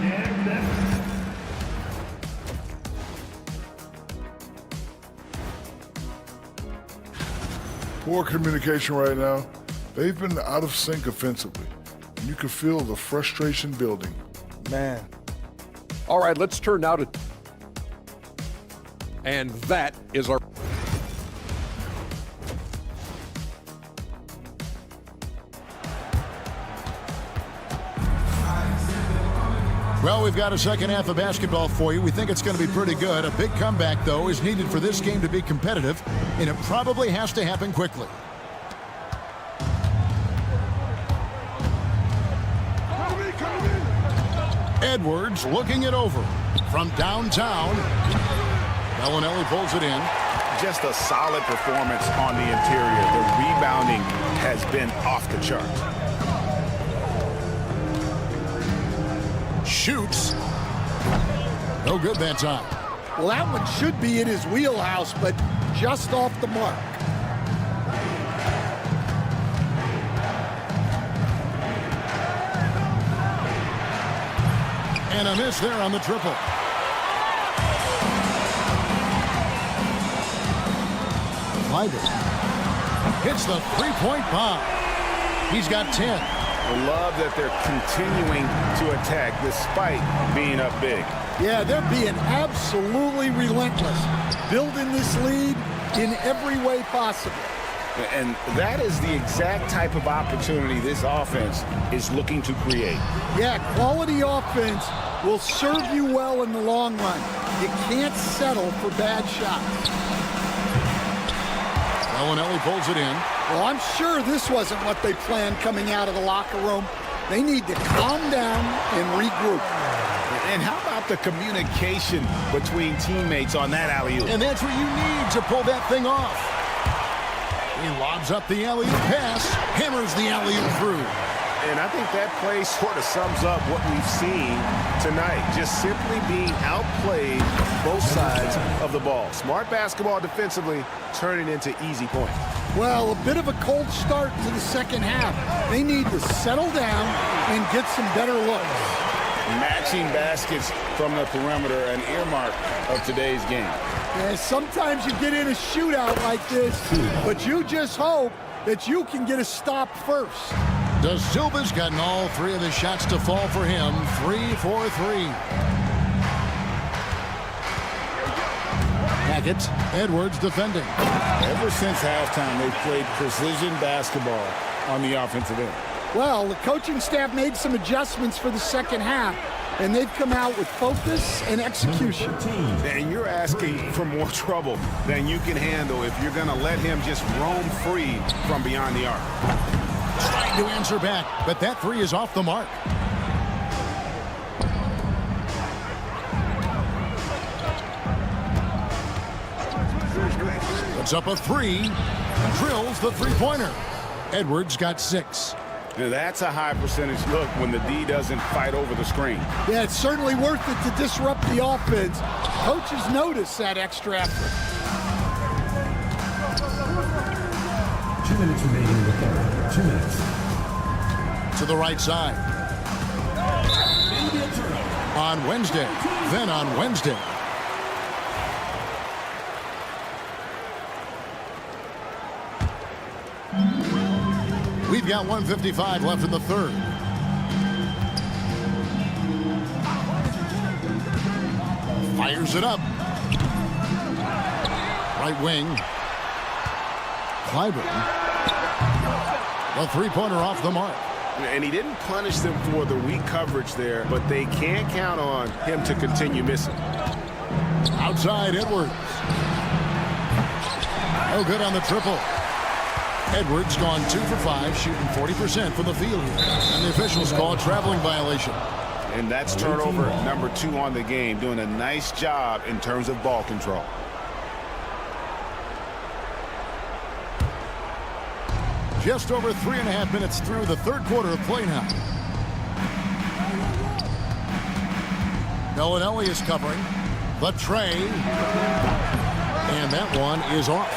And then. Poor communication right now. They've been out of sync offensively. And you can feel the frustration building. Man. All right, let's turn now to... And that is our... Well, we've got a second half of basketball for you. We think it's going to be pretty good. A big comeback, though, is needed for this game to be competitive, and it probably has to happen quickly. Edwards looking it over from downtown. Bellinelli pulls it in. Just a solid performance on the interior. The rebounding has been off the charts. Shoots. No good that time. Well, that one should be in his wheelhouse, but just off the mark. And a miss there on the triple. Clyburn hits the three-point bomb. He's got 10. I love that they're continuing to attack despite being up big. Yeah, they're being absolutely relentless, building this lead in every way possible. And that is the exact type of opportunity this offense is looking to create. Yeah, quality offense will serve you well in the long run. You can't settle for bad shots. Bellinelli pulls it in. Well, I'm sure this wasn't what they planned coming out of the locker room. They need to calm down and regroup. And how about the communication between teammates on that alley-oop? And that's what you need to pull that thing off. He lobs up the alley-oop pass, hammers the alley-oop through. And I think that play sort of sums up what we've seen tonight. Just simply being outplayed both sides of the ball. Smart basketball defensively, turning into easy points. Well, a bit of a cold start to the second half. They need to settle down and get some better looks. Matching baskets from the perimeter, an earmark of today's game. Yeah, sometimes you get in a shootout like this, but you just hope that you can get a stop first. Da Silva's gotten all three of the shots to fall for him. 3 for 3. Hackett, Edwards defending. Ever since halftime, they've played precision basketball on the offensive end. Well, the coaching staff made some adjustments for the second half, and they've come out with focus and execution. And you're asking for more trouble than you can handle if you're going to let him just roam free from beyond the arc. Trying to answer back, but that three is off the mark. Puts up a three, drills the three-pointer. Edwards got 6. Now that's a high percentage look when the D doesn't fight over the screen. Yeah, it's certainly worth it to disrupt the offense. Coaches notice that extra effort. 2 minutes remaining in the third. 2 minutes. To the right side. On Wednesday. Then on Wednesday. We've got 1:55 left in the third. Fires it up. Right wing. Clyburn. The three-pointer off the mark. And he didn't punish them for the weak coverage there, but they can't count on him to continue missing. Outside Edwards. No good on the triple. Edwards gone 2 for 5, shooting 40% from the field here. And the officials call a traveling violation. And that's turnover number 2 on the game, doing a nice job in terms of ball control. Just over 3.5 minutes through the third quarter of play now. Bellinelli is covering. The tray. And that one is off.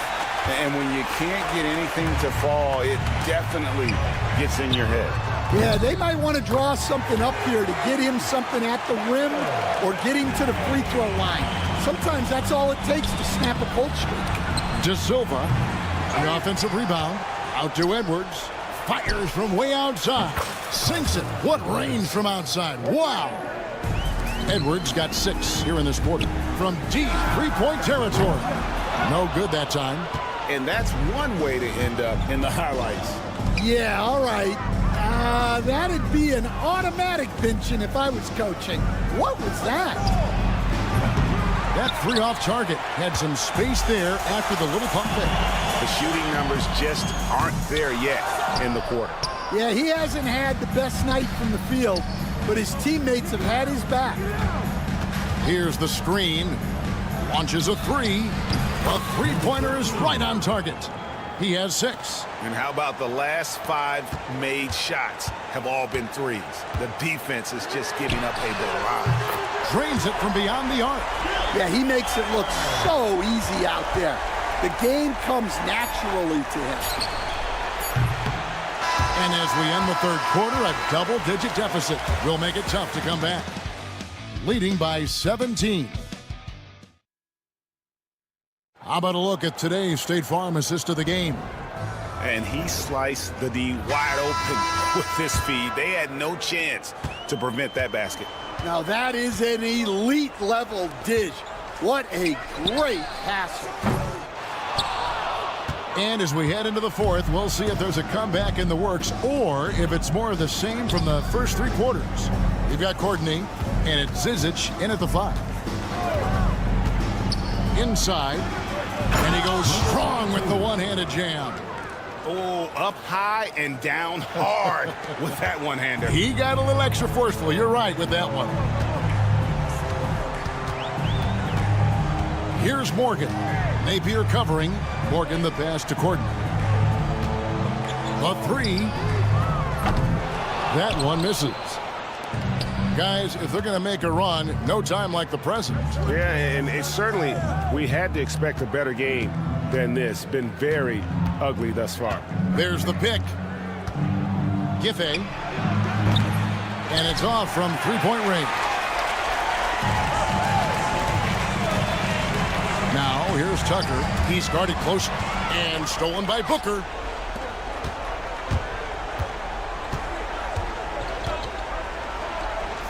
And when you can't get anything to fall, it definitely gets in your head. Yeah, they might want to draw something up here to get him something at the rim or get him to the free throw line. Sometimes that's all it takes to snap a cold streak. Da Silva, the offensive rebound. Out to Edwards. Fires from way outside. Sinks it. What range from outside. Wow. Edwards got 6 here in this quarter. From deep three-point territory. No good that time. And that's one way to end up in the highlights. Yeah, all right. That'd be an automatic pinching if I was coaching. What was that? That three off target had some space there after the little pump fake. The shooting numbers just aren't there yet in the quarter. Yeah, he hasn't had the best night from the field, but his teammates have had his back. Here's the screen. Launches a three. A three-pointer is right on target. He has 6. And how about the last 5 made shots have all been threes? The defense is just giving up a barrage. Drains it from beyond the arc. Yeah, he makes it look so easy out there. The game comes naturally to him. And as we end the third quarter, a double-digit deficit will make it tough to come back. Leading by 17. How about a look at today's State Farm assist of the game? And he sliced the D wide open with this feed. They had no chance to prevent that basket. Now that is an elite level dish. What a great passer. And as we head into the fourth, we'll see if there's a comeback in the works or if it's more of the same from the first 3 quarters. You've got Courtney, and it's Zizic in at the 5. Inside, and he goes strong with the one-handed jam. Oh, up high and down hard with that one-hander. He got a little extra forceful. You're right with that one. Here's Morgan. Napier covering. Morgan the pass to Courtney. The 3. That one misses. Guys, if they're going to make a run, no time like the present. Yeah, and it's certainly, we had to expect a better game than this. Been very ugly thus far. There's the pick. Giffey. And it's off from three-point range. Now, here's Tucker. He's guarded close and stolen by Booker.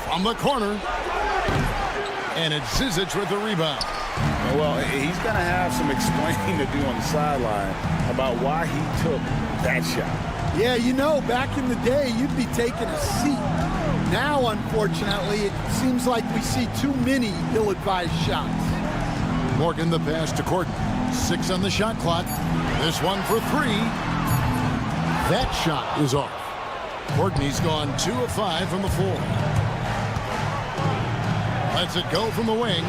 From the corner. And it's Zizic with the rebound. Well, he's going to have some explaining to do on the sideline about why he took that shot. Yeah, you know, back in the day, you'd be taking a seat. Now, unfortunately, it seems like we see too many ill-advised shots. Morgan the pass to Courtney. 6 on the shot clock. This one for 3. That shot is off. Courtney's gone 2 of 5 from the floor. Lets it go from the wing.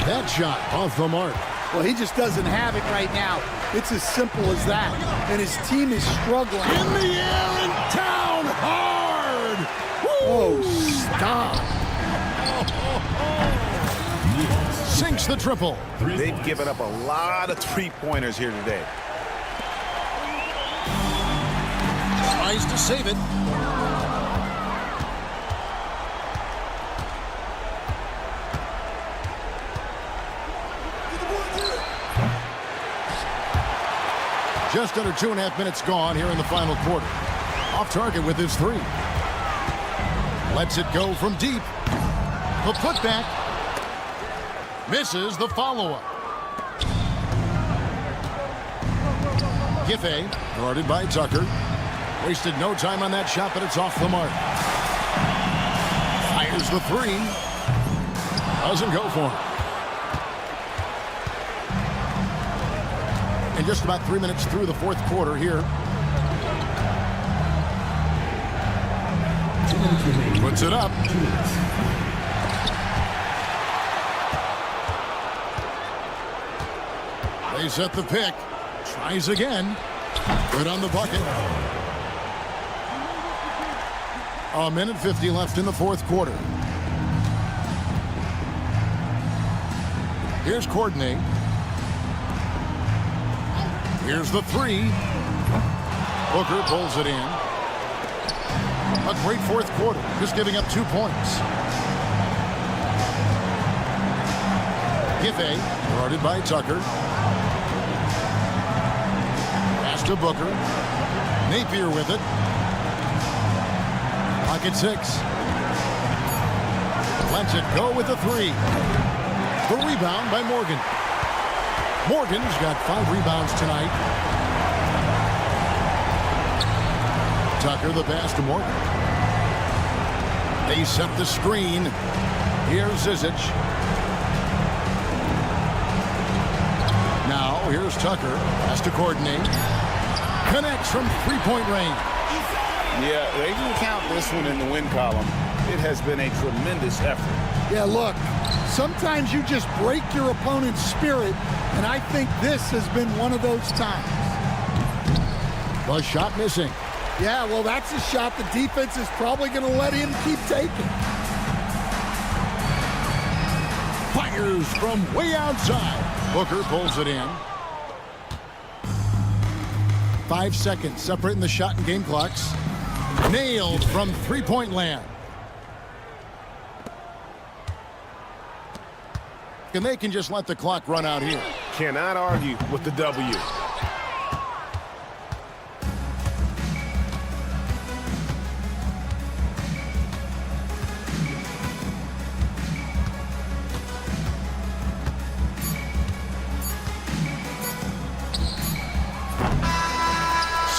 That shot off the mark. Well, he just doesn't have it right now. It's as simple as that. And his team is struggling. In the air and down hard. Whoa, stop. Sinks the triple. They've given up a lot of three-pointers here today. Tries to save it. Just under 2.5 minutes gone here in the final quarter. Off target with his 3. Lets it go from deep. The putback. Misses the follow-up. Giffey, guarded by Tucker. Wasted no time on that shot, but it's off the mark. Fires the 3. Doesn't go for him. And just about 3 minutes through the fourth quarter here. Puts it up. They set the pick. Tries again. Good on the bucket. 1:50 left in the fourth quarter. Here's Courtney. Here's the 3. Booker pulls it in. A great fourth quarter, just giving up 2 points. Giffey, guarded by Tucker. Pass to Booker. Napier with it. Pocket 6. Lets it go with the 3. The rebound by Morgan. Morgan's got 5 rebounds tonight. Tucker, the pass to Morgan. They set the screen. Here's Zizic. Now, here's Tucker. Has to coordinate. Connects from three-point range. Yeah, they can count this one in the win column. It has been a tremendous effort. Yeah, look, sometimes you just break your opponent's spirit, and I think this has been one of those times. The shot missing. Yeah, well, that's a shot the defense is probably going to let him keep taking. Fires from way outside. Booker pulls it in. 5 seconds separating the shot and game clocks. Nailed from three-point land. And they can just let the clock run out here. Cannot argue with the W.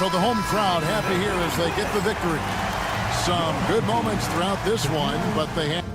So the home crowd happy here as they get the victory. Some good moments throughout this one, but they have...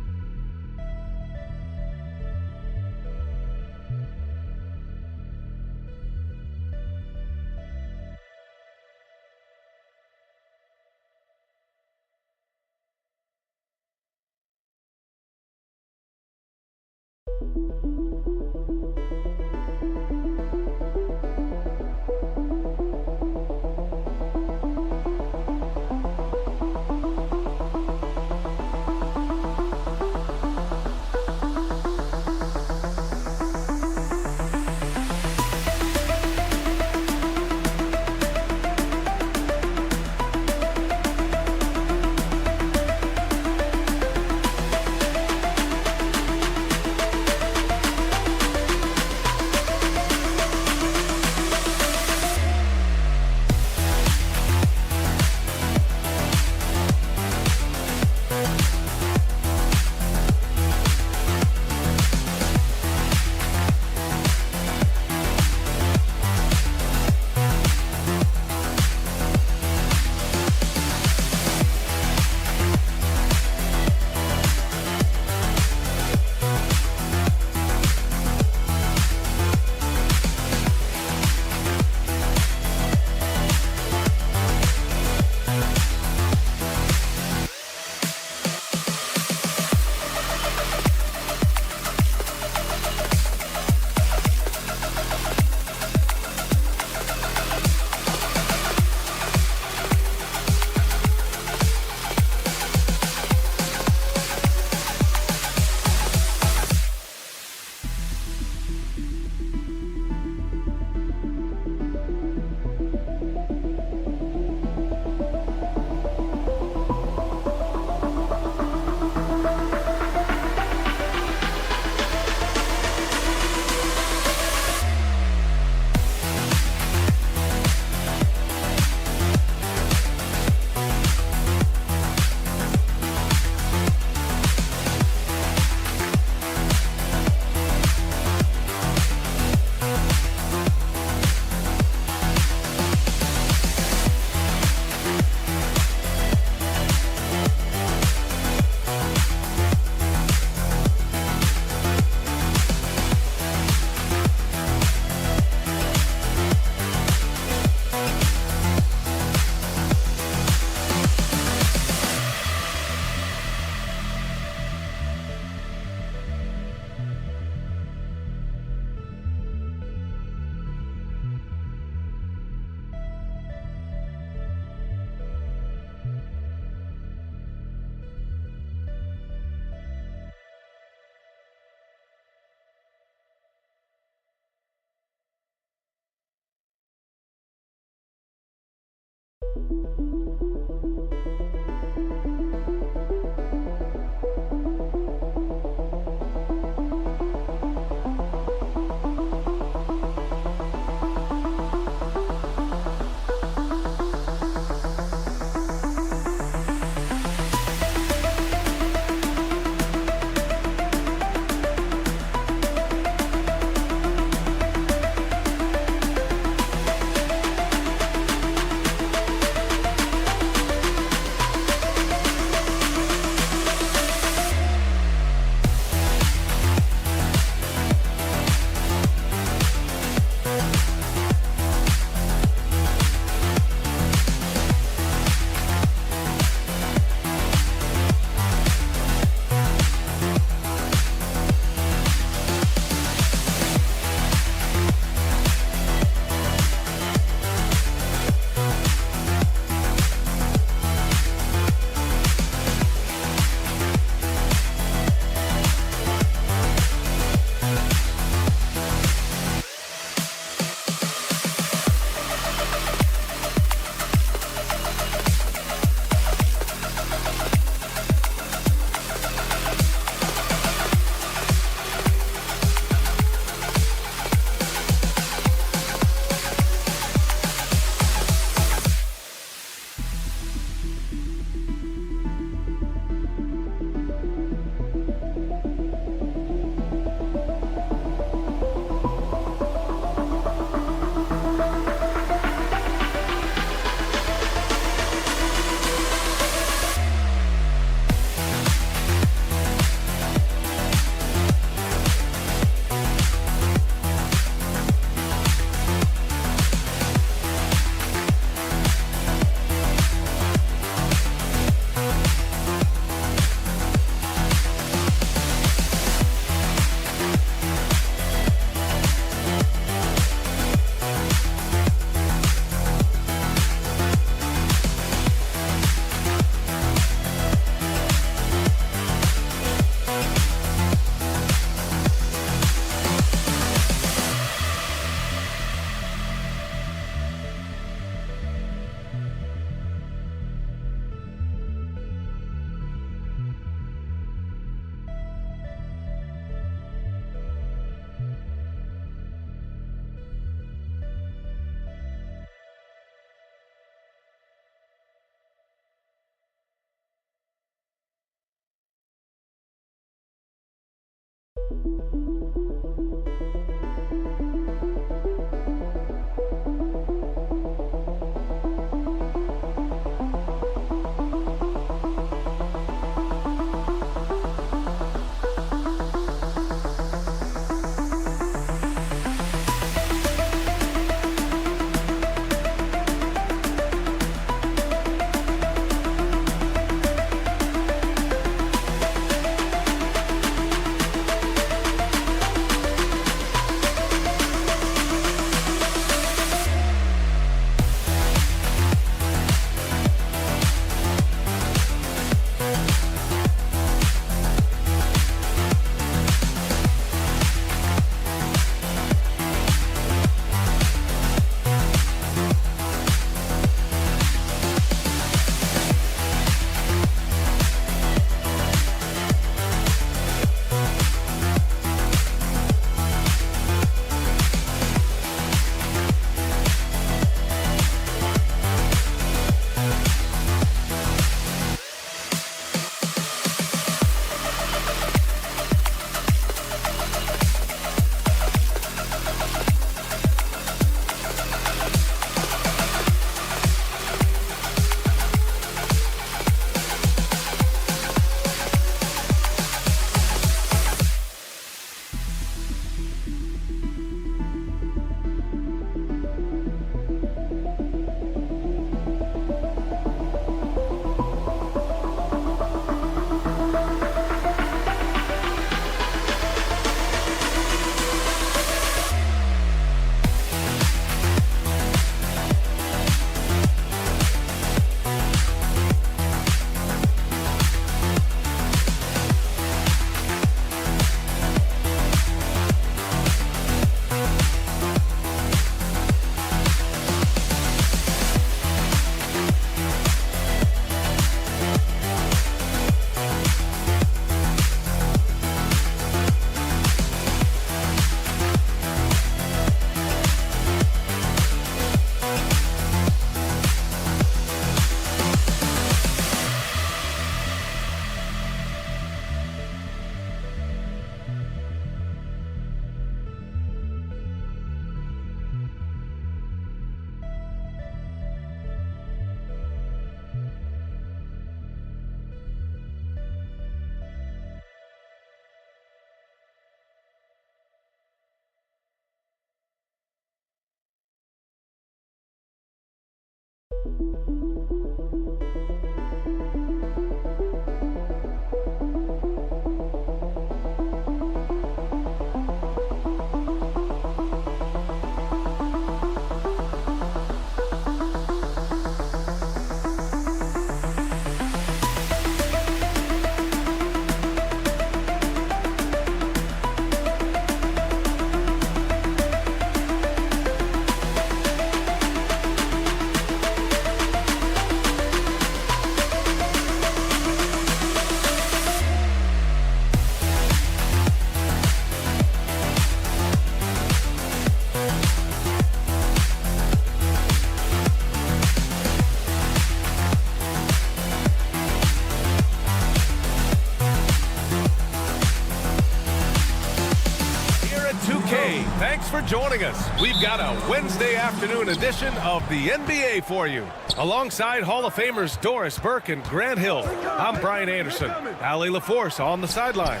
Thanks for joining us. We've got a Wednesday afternoon edition of the NBA for you. Alongside Hall of Famers Doris Burke and Grant Hill, I'm Brian Anderson. Allie LaForce on the sideline.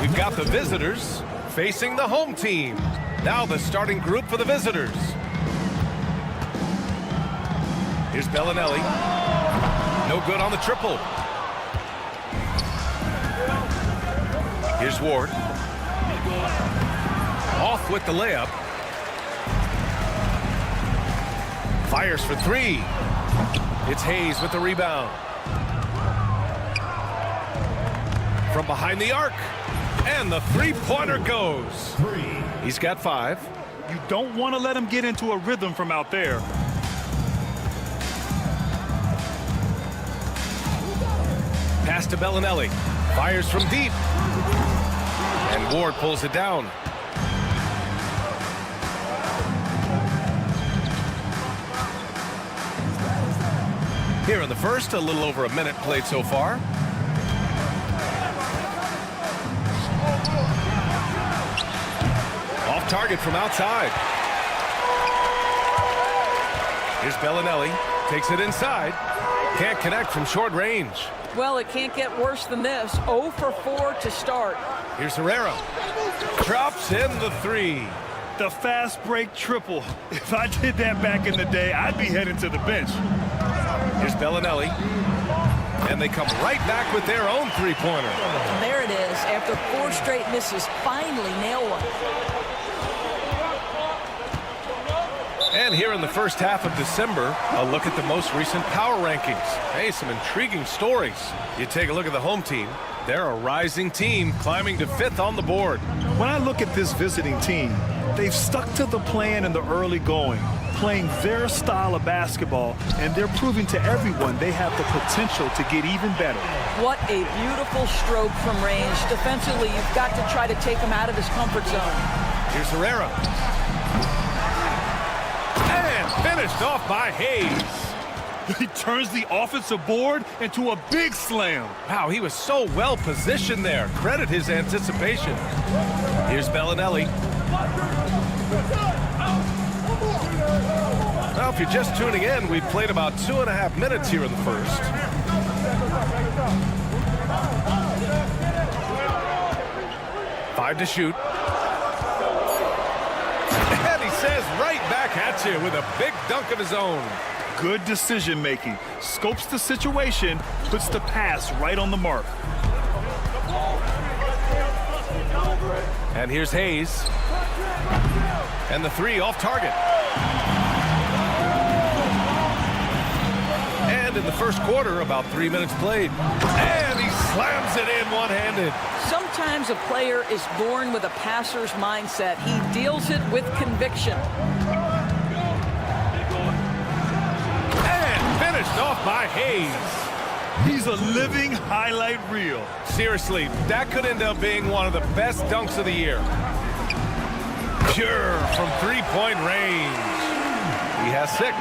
We've got the visitors facing the home team. Now the starting group for the visitors. Here's Bellinelli. No good on the triple. Here's Ward. Off with the layup. Fires for three. It's Hayes with the rebound. From behind the arc. And the three-pointer goes. He's got 5. You don't want to let him get into a rhythm from out there. Pass to Bellinelli. Fires from deep. And Ward pulls it down. Here in the first, a little over a minute played so far. off target from outside. Here's Bellinelli. Takes it inside. Can't connect from short range. Well, it can't get worse than this. 0 for 4 to start. Here's Herrera. Drops in the 3. The fast break triple. If I did that back in the day, I'd be heading to the bench. Here's Bellinelli. And they come right back with their own three-pointer. There it is. After 4 straight misses, finally nail one. And here in the first half of December, a look at the most recent power rankings. Hey, some intriguing stories. You take a look at the home team. They're a rising team climbing to 5th on the board. When I look at this visiting team, they've stuck to the plan in the early going, playing their style of basketball, and they're proving to everyone they have the potential to get even better. What a beautiful stroke from range. Defensively, you've got to try to take him out of his comfort zone. Here's Herrera. And finished off by Hayes. He turns the offensive board into a big slam. Wow, he was so well positioned there. Credit his anticipation. Here's Bellinelli. Now, if you're just tuning in, we've played about 2.5 minutes here in the first. Five to shoot. And he says right back at you with a big dunk of his own. Good decision making. Scopes the situation, puts the pass right on the mark. And here's Hayes. And the 3 off target. And in the first quarter, about 3 minutes played. And he slams it in one-handed. Sometimes a player is born with a passer's mindset. He deals it with conviction. Finished off by Hayes. He's a living highlight reel. Seriously, that could end up being one of the best dunks of the year. Pure from three-point range. He has 6.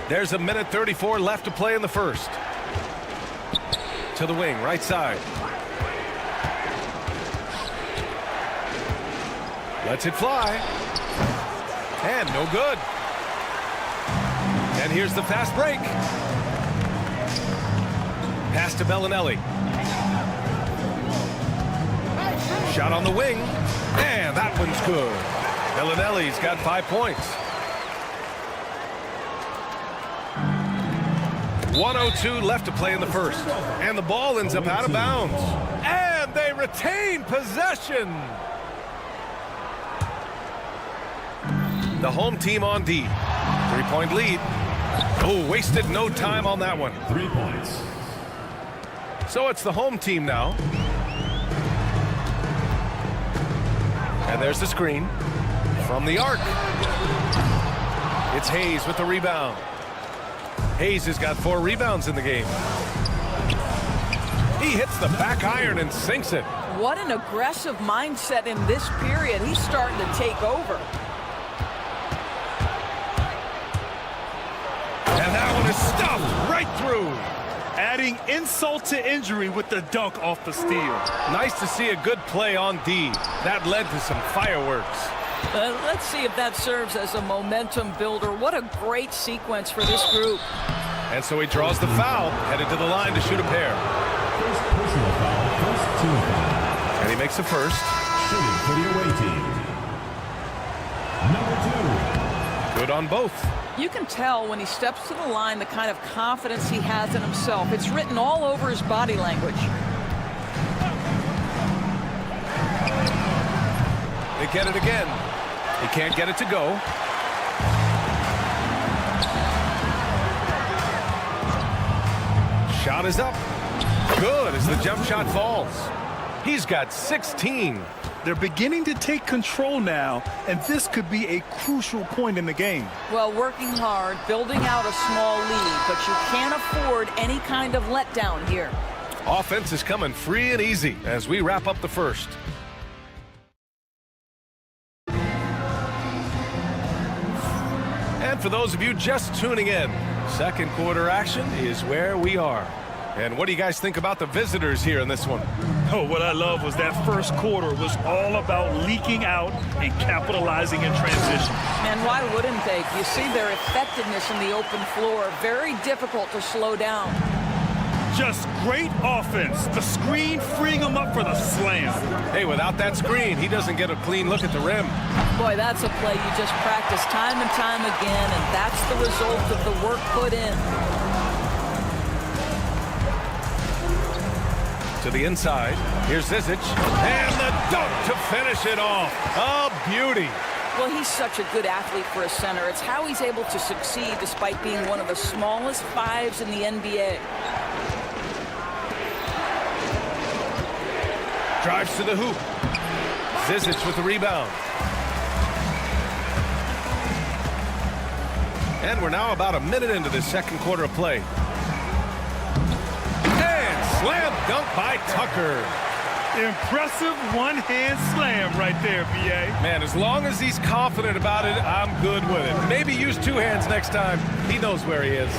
There's a minute 34 left to play in the first. To the wing, right side. Lets it fly. And no good. And here's the fast break. Pass to Bellinelli. Shot on the wing. And that one's good. Bellinelli's got 5 points. 1:02 left to play in the first. And the ball ends up out of bounds. And they retain possession. The home team on D. 3-point lead. Oh, wasted no time on that one. 3 points. So it's the home team now. And there's the screen from the arc. It's Hayes with the rebound. Hayes has got 4 rebounds in the game. He hits the back iron and sinks it. What an aggressive mindset in this period. He's starting to take over. And that one is stuffed right through. Adding insult to injury with the dunk off the steal. Nice to see a good play on D. That led to some fireworks. Let's see if that serves as a momentum builder. What a great sequence for this group. And so he draws the foul, headed to the line to shoot a pair. First personal foul, first team foul. And he makes the first. Shooting for the away team. Number 2. Good on both. You can tell when he steps to the line the kind of confidence he has in himself. It's written all over his body language. They get it again. He can't get it to go. Shot is up. Good as the jump shot falls. He's got 16. They're beginning to take control now, and this could be a crucial point in the game. Well, working hard, building out a small lead, but you can't afford any kind of letdown here. Offense is coming free and easy as we wrap up the first. And for those of you just tuning in, second quarter action is where we are. And what do you guys think about the visitors here in this one? Oh, what I love was that first quarter was all about leaking out and capitalizing in transition. And why wouldn't they? You see their effectiveness in the open floor. Very difficult to slow down. Just great offense. The screen freeing him up for the slam. Hey, without that screen, he doesn't get a clean look at the rim. Boy, that's a play you just practice time and time again, and that's the result of the work put in. To the inside. Here's Zizic. And the dunk to finish it off. A beauty. Well, he's such a good athlete for a center. It's how he's able to succeed despite being one of the smallest fives in the NBA. Drives to the hoop. Zizic with the rebound. And we're now about a minute into the second quarter of play. Slam dunk by Tucker. Impressive one-hand slam right there, B.A. Man, as long as he's confident about it, I'm good with it. Maybe use two hands next time. He knows where he is.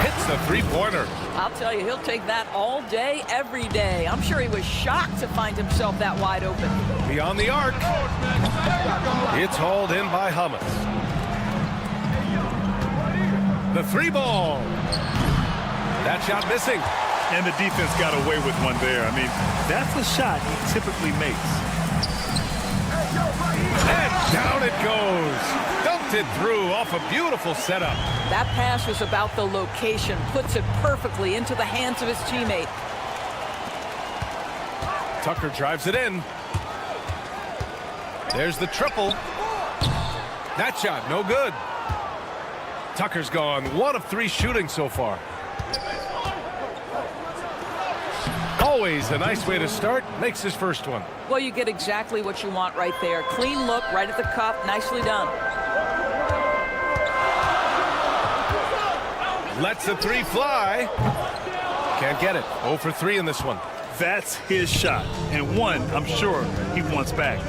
Hits the three-pointer. I'll tell you, he'll take that all day, every day. I'm sure he was shocked to find himself that wide open. Beyond the arc. It's hauled in by Hummus. The three ball. That shot missing. And the defense got away with one there. I mean, that's a shot he typically makes. And down it goes. Dunked it through off a beautiful setup. That pass was about the location. Puts it perfectly into the hands of his teammate. Tucker drives it in. There's the triple. That shot, no good. Tucker's gone 1 of 3 shooting so far. Always a nice way to start. Makes his first one. Well, you get exactly what you want right there. Clean look, right at the cup. Nicely done. Lets the three fly. Can't get it. 0 for 3 in this one. That's his shot. And one, I'm sure, he wants back.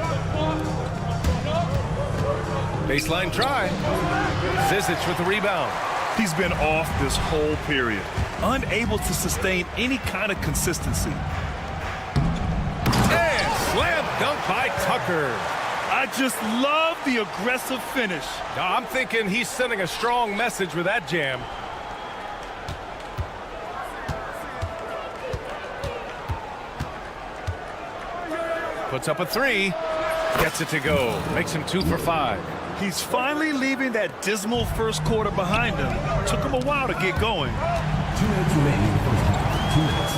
Baseline try. Zizic with the rebound. He's been off this whole period. Unable to sustain any kind of consistency. And slam dunk by Tucker. I just love the aggressive finish. Now, I'm thinking he's sending a strong message with that jam. Puts up a 3. Gets it to go. Makes him 2 for 5. He's finally leaving that dismal first quarter behind him. Took him a while to get going. 2 minutes remaining. 2 minutes.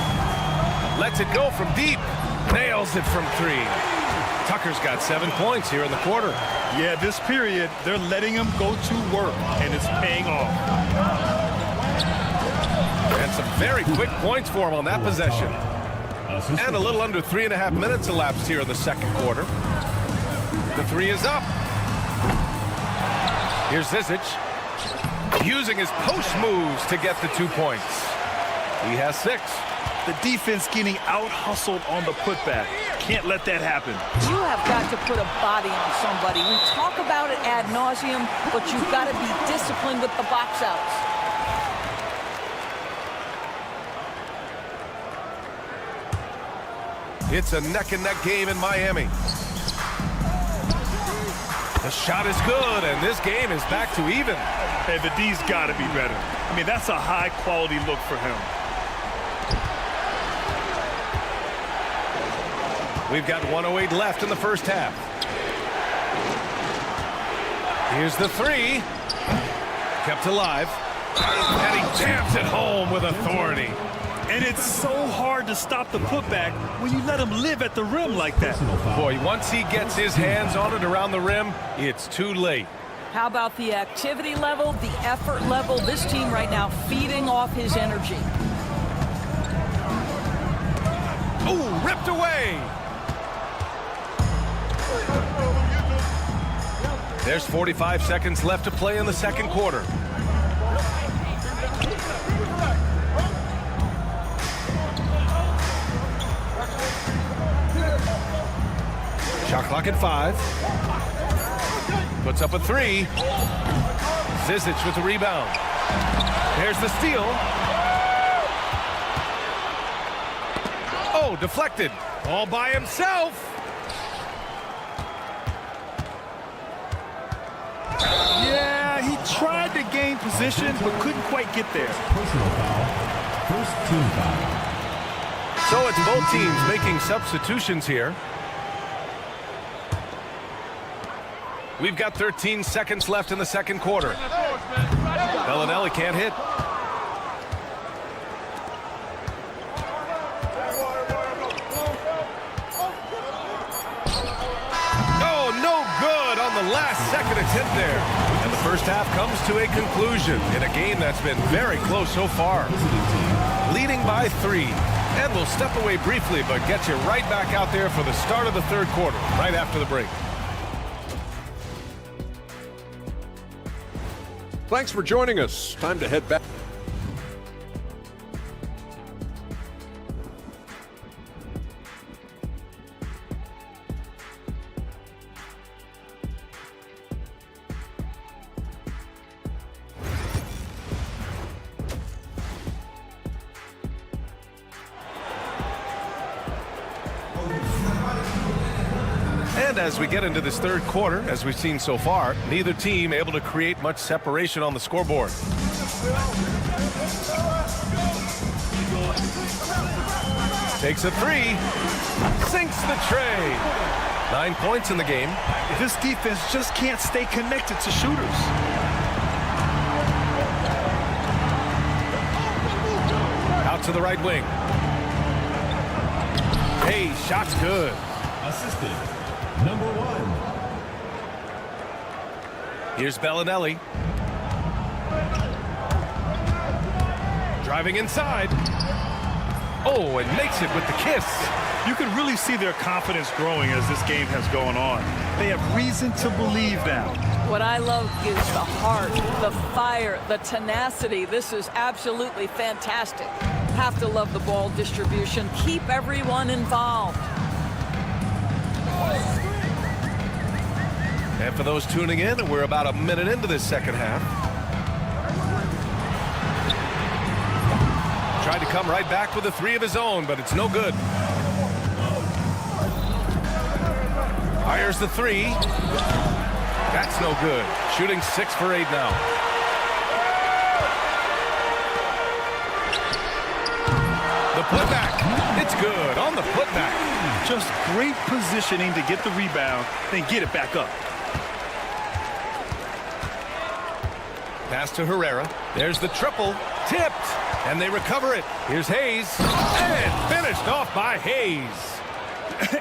Lets it go from deep. Nails it from 3. Tucker's got 7 points here in the quarter. Yeah, this period, they're letting him go to work, and it's paying off. And some very quick points for him on that possession. And a little under 3.5 minutes elapsed here in the second quarter. The 3 is up. Here's Zizic. Using his post moves to get the 2 points. He has 6. The defense getting out-hustled on the putback. Can't let that happen. You have got to put a body on somebody. We talk about it ad nauseum, but you've got to be disciplined with the box outs. It's a neck-and-neck game in Miami. The shot is good, and this game is back to even. Hey, the D's got to be better. I mean, that's a high-quality look for him. We've got 1:08 left in the first half. Here's the 3. Kept alive. And he jams it home with authority. And it's so hard to stop the putback when you let him live at the rim like that. Boy, once he gets his hands on it around the rim, it's too late. How about the activity level, the effort level? This team right now feeding off his energy. Ooh, ripped away. There's 45 seconds left to play in the second quarter. Shot clock at 5. Puts up a 3. Zizic with the rebound. There's the steal. Oh, deflected. All by himself. Yeah, he tried to gain position, but couldn't quite get there. Personal foul. First team foul. So it's both teams making substitutions here. We've got 13 seconds left in the second quarter. Bellinelli can't hit. Oh, no good on the last second attempt there. And the first half comes to a conclusion in a game that's been very close so far. Leading by 3. And we'll step away briefly, but get you right back out there for the start of the third quarter, right after the break. Thanks for joining us. Time to head back. And as we get into this third quarter, as we've seen so far, neither team able to create much separation on the scoreboard. Takes a 3, sinks the tray. 9 points in the game. This defense just can't stay connected to shooters. Out to the right wing. Hey, shot's good. Assistant number 1. Here's Bellinelli. Driving inside. Oh, and makes it with the kiss. You can really see their confidence growing as this game has gone on. They have reason to believe now. What I love is the heart, the fire, the tenacity. This is absolutely fantastic. Have to love the ball distribution. Keep everyone involved. And for those tuning in, we're about a minute into this second half. Tried to come right back with a 3 of his own, but it's no good. Fires the 3. That's no good. Shooting 6 for 8 now. The putback. It's good on the putback. Just great positioning to get the rebound, then get it back up. Pass to Herrera. There's the triple. Tipped. And they recover it. Here's Hayes. And finished off by Hayes.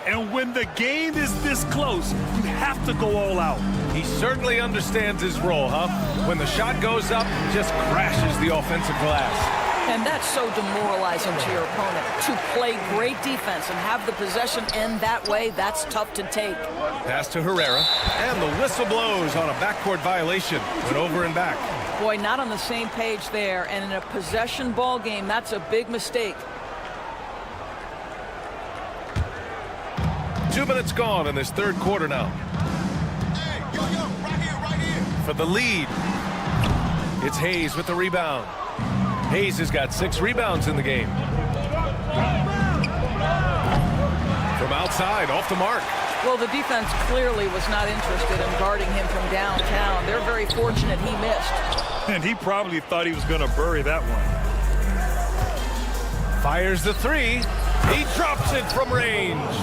And when the game is this close, you have to go all out. He certainly understands his role, huh? When the shot goes up, just crashes the offensive glass. And that's so demoralizing to your opponent. To play great defense and have the possession end that way, that's tough to take. Pass to Herrera. And the whistle blows on a backcourt violation. Went over and back. Boy, not on the same page there. And in a possession ball game, that's a big mistake. 2 minutes gone in this third quarter now. Hey, yo, right here. For the lead, it's Hayes with the rebound. Hayes has got 6 rebounds in the game. From outside, off the mark. Well, the defense clearly was not interested in guarding him from downtown. They're very fortunate he missed. And he probably thought he was going to bury that one. Fires the 3. He drops it from range.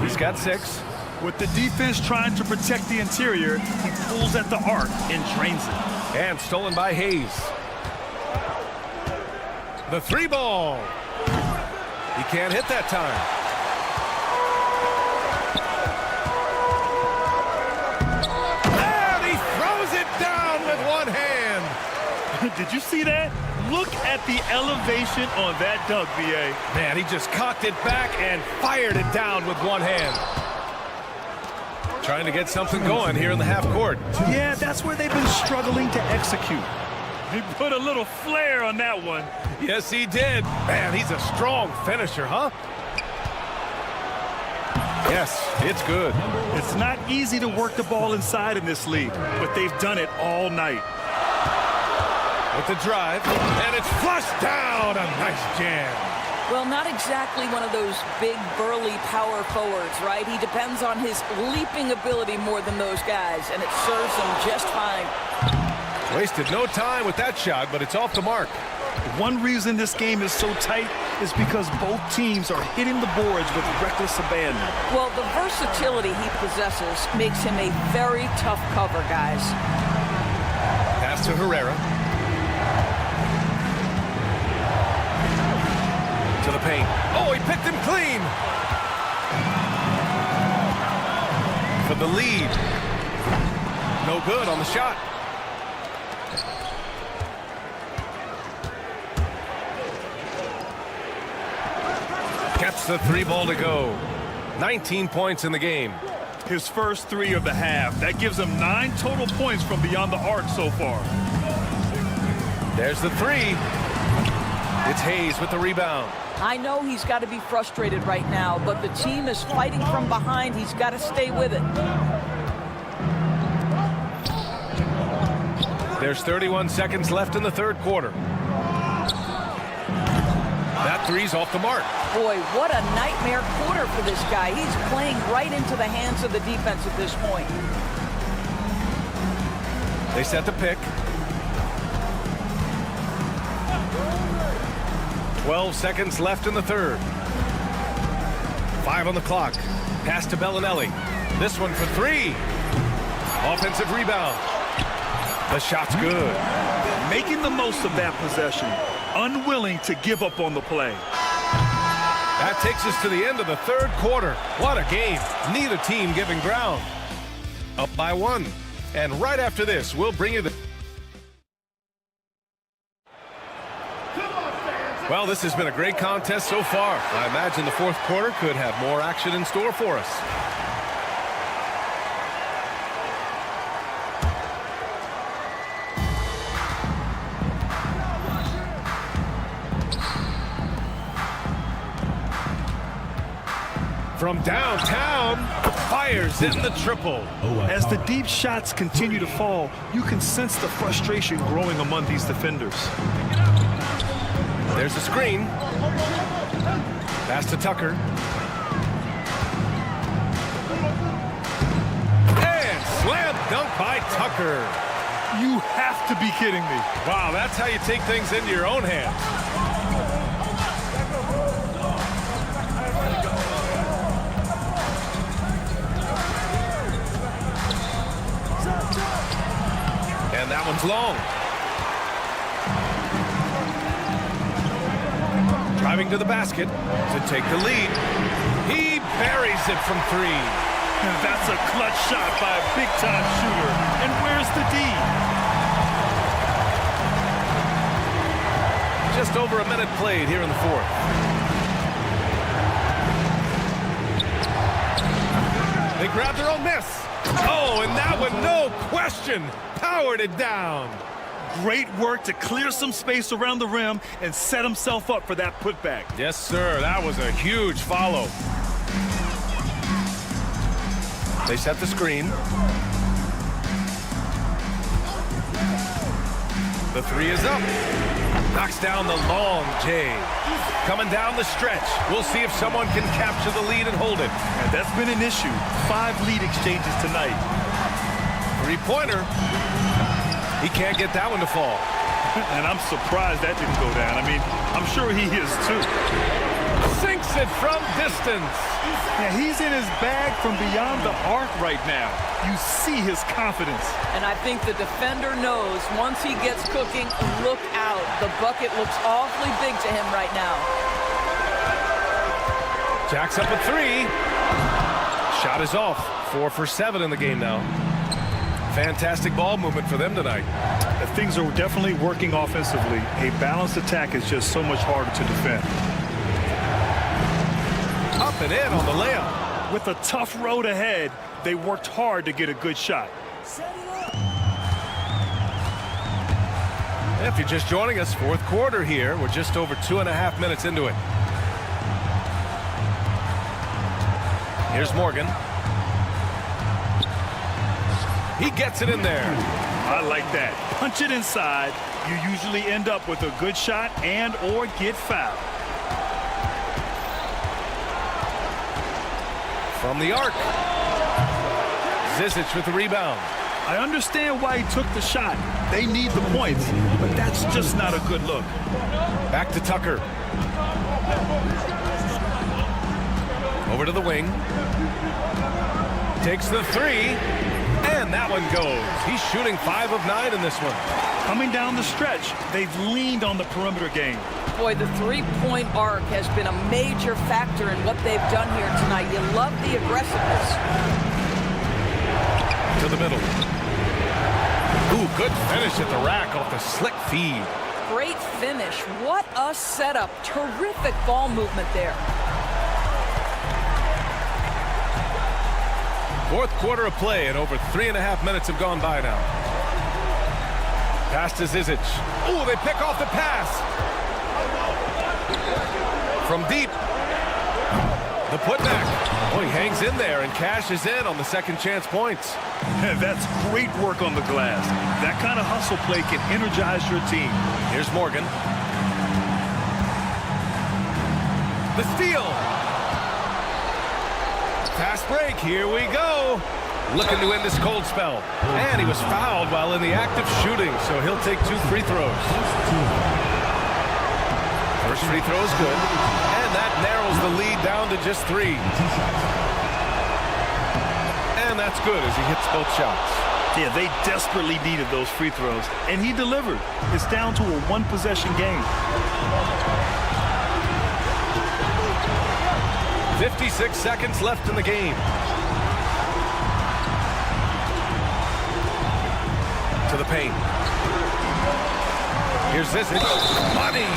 He's got 6. With the defense trying to protect the interior, he pulls at the arc and drains it. And stolen by Hayes. The 3 ball. He can't hit that time. And he throws it down with one hand. Did you see that? Look at the elevation on that dunk, B.A. Man, he just cocked it back and fired it down with one hand. Trying to get something going here in the half court. Yeah, that's where they've been struggling to execute. He put a little flair on that one. Yes, he did. Man, he's a strong finisher, huh? Yes, it's good. It's not easy to work the ball inside in this league, but they've done it all night. With the drive, and it's flushed down. A nice jam. Well, not exactly one of those big, burly power forwards, right? He depends on his leaping ability more than those guys, and it serves him just fine. Wasted no time with that shot, but it's off the mark. One reason this game is so tight is because both teams are hitting the boards with reckless abandon. Well, the versatility he possesses makes him a very tough cover, guys. Pass to Herrera. To the paint. Oh, he picked him clean. For the lead. No good on the shot. Gets the 3 ball to go. 19 points in the game. His first 3 of the half. That gives him 9 total points from beyond the arc so far. There's the 3. It's Hayes with the rebound. I know he's got to be frustrated right now, but the team is fighting from behind. He's got to stay with it. There's 31 seconds left in the third quarter. That 3's off the mark. Boy, what a nightmare quarter for this guy. He's playing right into the hands of the defense at this point. They set the pick. 12 seconds left in the third. 5 on the clock. Pass to Bellinelli. This one for 3. Offensive rebound. The shot's good. Making the most of that possession. Unwilling to give up on the play. That takes us to the end of the third quarter. What a game. Neither team giving ground. Up by 1. And right after this, we'll bring you the... Well, this has been a great contest so far. I imagine the fourth quarter could have more action in store for us. From downtown, fires in the triple. As the deep shots continue to fall, you can sense the frustration growing among these defenders. There's a screen. Pass to Tucker. And slam dunk by Tucker. You have to be kidding me. Wow, that's how you take things into your own hands. And that one's long. Driving to the basket to take the lead. He buries it from 3. That's a clutch shot by a big-time shooter. And where's the D? Just over a minute played here in the fourth. They grab their own miss. Oh, and that one, no question, powered it down. Great work to clear some space around the rim and set himself up for that putback. Yes, sir. That was a huge follow. They set the screen. The 3 is up. Knocks down the long J. Coming down the stretch. We'll see if someone can capture the lead and hold it. And that's been an issue. 5 lead exchanges tonight. 3-pointer. He can't get that one to fall. And I'm surprised that didn't go down. I mean, I'm sure he is too. Sinks it from distance. Yeah, he's in his bag from beyond the arc right now. You see his confidence. And I think the defender knows once he gets cooking, look out. The bucket looks awfully big to him right now. Jacks up a 3. Shot is off. 4 for 7 in the game now. Fantastic ball movement for them tonight. Things are definitely working offensively. A balanced attack is just so much harder to defend. Up and in on the layup. With a tough road ahead, they worked hard to get a good shot. If you're just joining us, fourth quarter here. We're just over 2.5 minutes into it. Here's Morgan. He gets it in there. I like that. Punch it inside. You usually end up with a good shot and or get fouled. From the arc. Zizic with the rebound. I understand why he took the shot. They need the points, but that's just not a good look. Back to Tucker. Over to the wing. Takes the three, and that one goes. He's shooting 5 of 9 in this one. Coming down the stretch, they've leaned on the perimeter game. Boy, the three-point arc has been a major factor in what they've done here tonight. You love the aggressiveness. To the middle. Ooh, good finish at the rack off the slick feed. Great finish. What a setup. Terrific ball movement there. Fourth quarter of play, and over 3.5 minutes have gone by now. Pass to Zizic. Ooh, they pick off the pass. From deep. The putback. Oh, he hangs in there and cashes in on the second chance points. That's great work on the glass. That kind of hustle play can energize your team. Here's Morgan. The steal. Fast break, here we go. Looking to end this cold spell. And he was fouled while in the act of shooting, so he'll take 2 free throws. First free throw is good. And that narrows the lead down to just 3. And that's good as he hits both shots. Yeah, they desperately needed those free throws, and he delivered. It's down to a one-possession game. 56 seconds left in the game. To the paint. Here's Zizic. Money!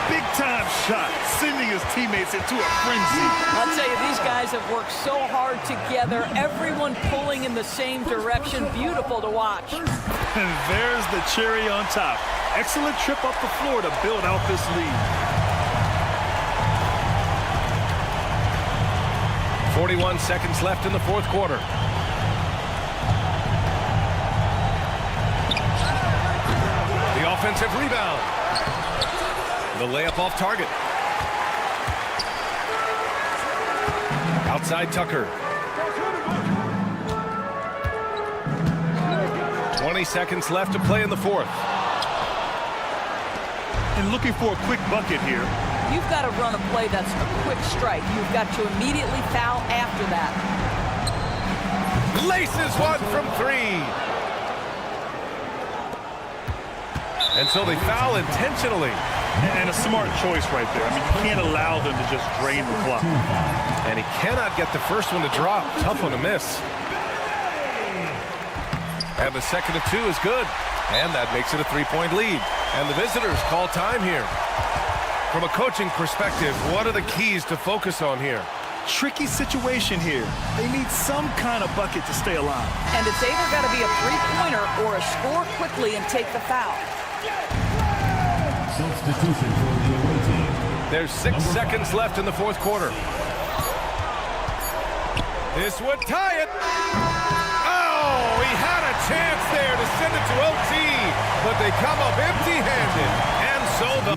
Big-time shot, sending his teammates into a frenzy. I'll tell you, these guys have worked so hard together. Everyone pulling in the same direction. Beautiful to watch. And there's the cherry on top. Excellent trip up the floor to build out this lead. 41 seconds left in the fourth quarter. The offensive rebound. The layup off target. Outside Tucker. 20 seconds left to play in the fourth. And looking for a quick bucket here. You've got to run a play that's a quick strike. You've got to immediately foul after that. Laces one from 3. And so they foul intentionally. And a smart choice right there. I mean, you can't allow them to just drain the clock. And he cannot get the first one to drop. Tough one to miss. And the second of 2 is good. And that makes it a 3-point lead. And the visitors call time here. From a coaching perspective, what are the keys to focus on here? Tricky situation here. They need some kind of bucket to stay alive. And it's either got to be a three-pointer or a score quickly and take the foul. Substitution for the away team. There's 6 seconds left in the fourth quarter. This would tie it. Oh, he had a chance there to send it to OT, but they come up empty-handed. And so the...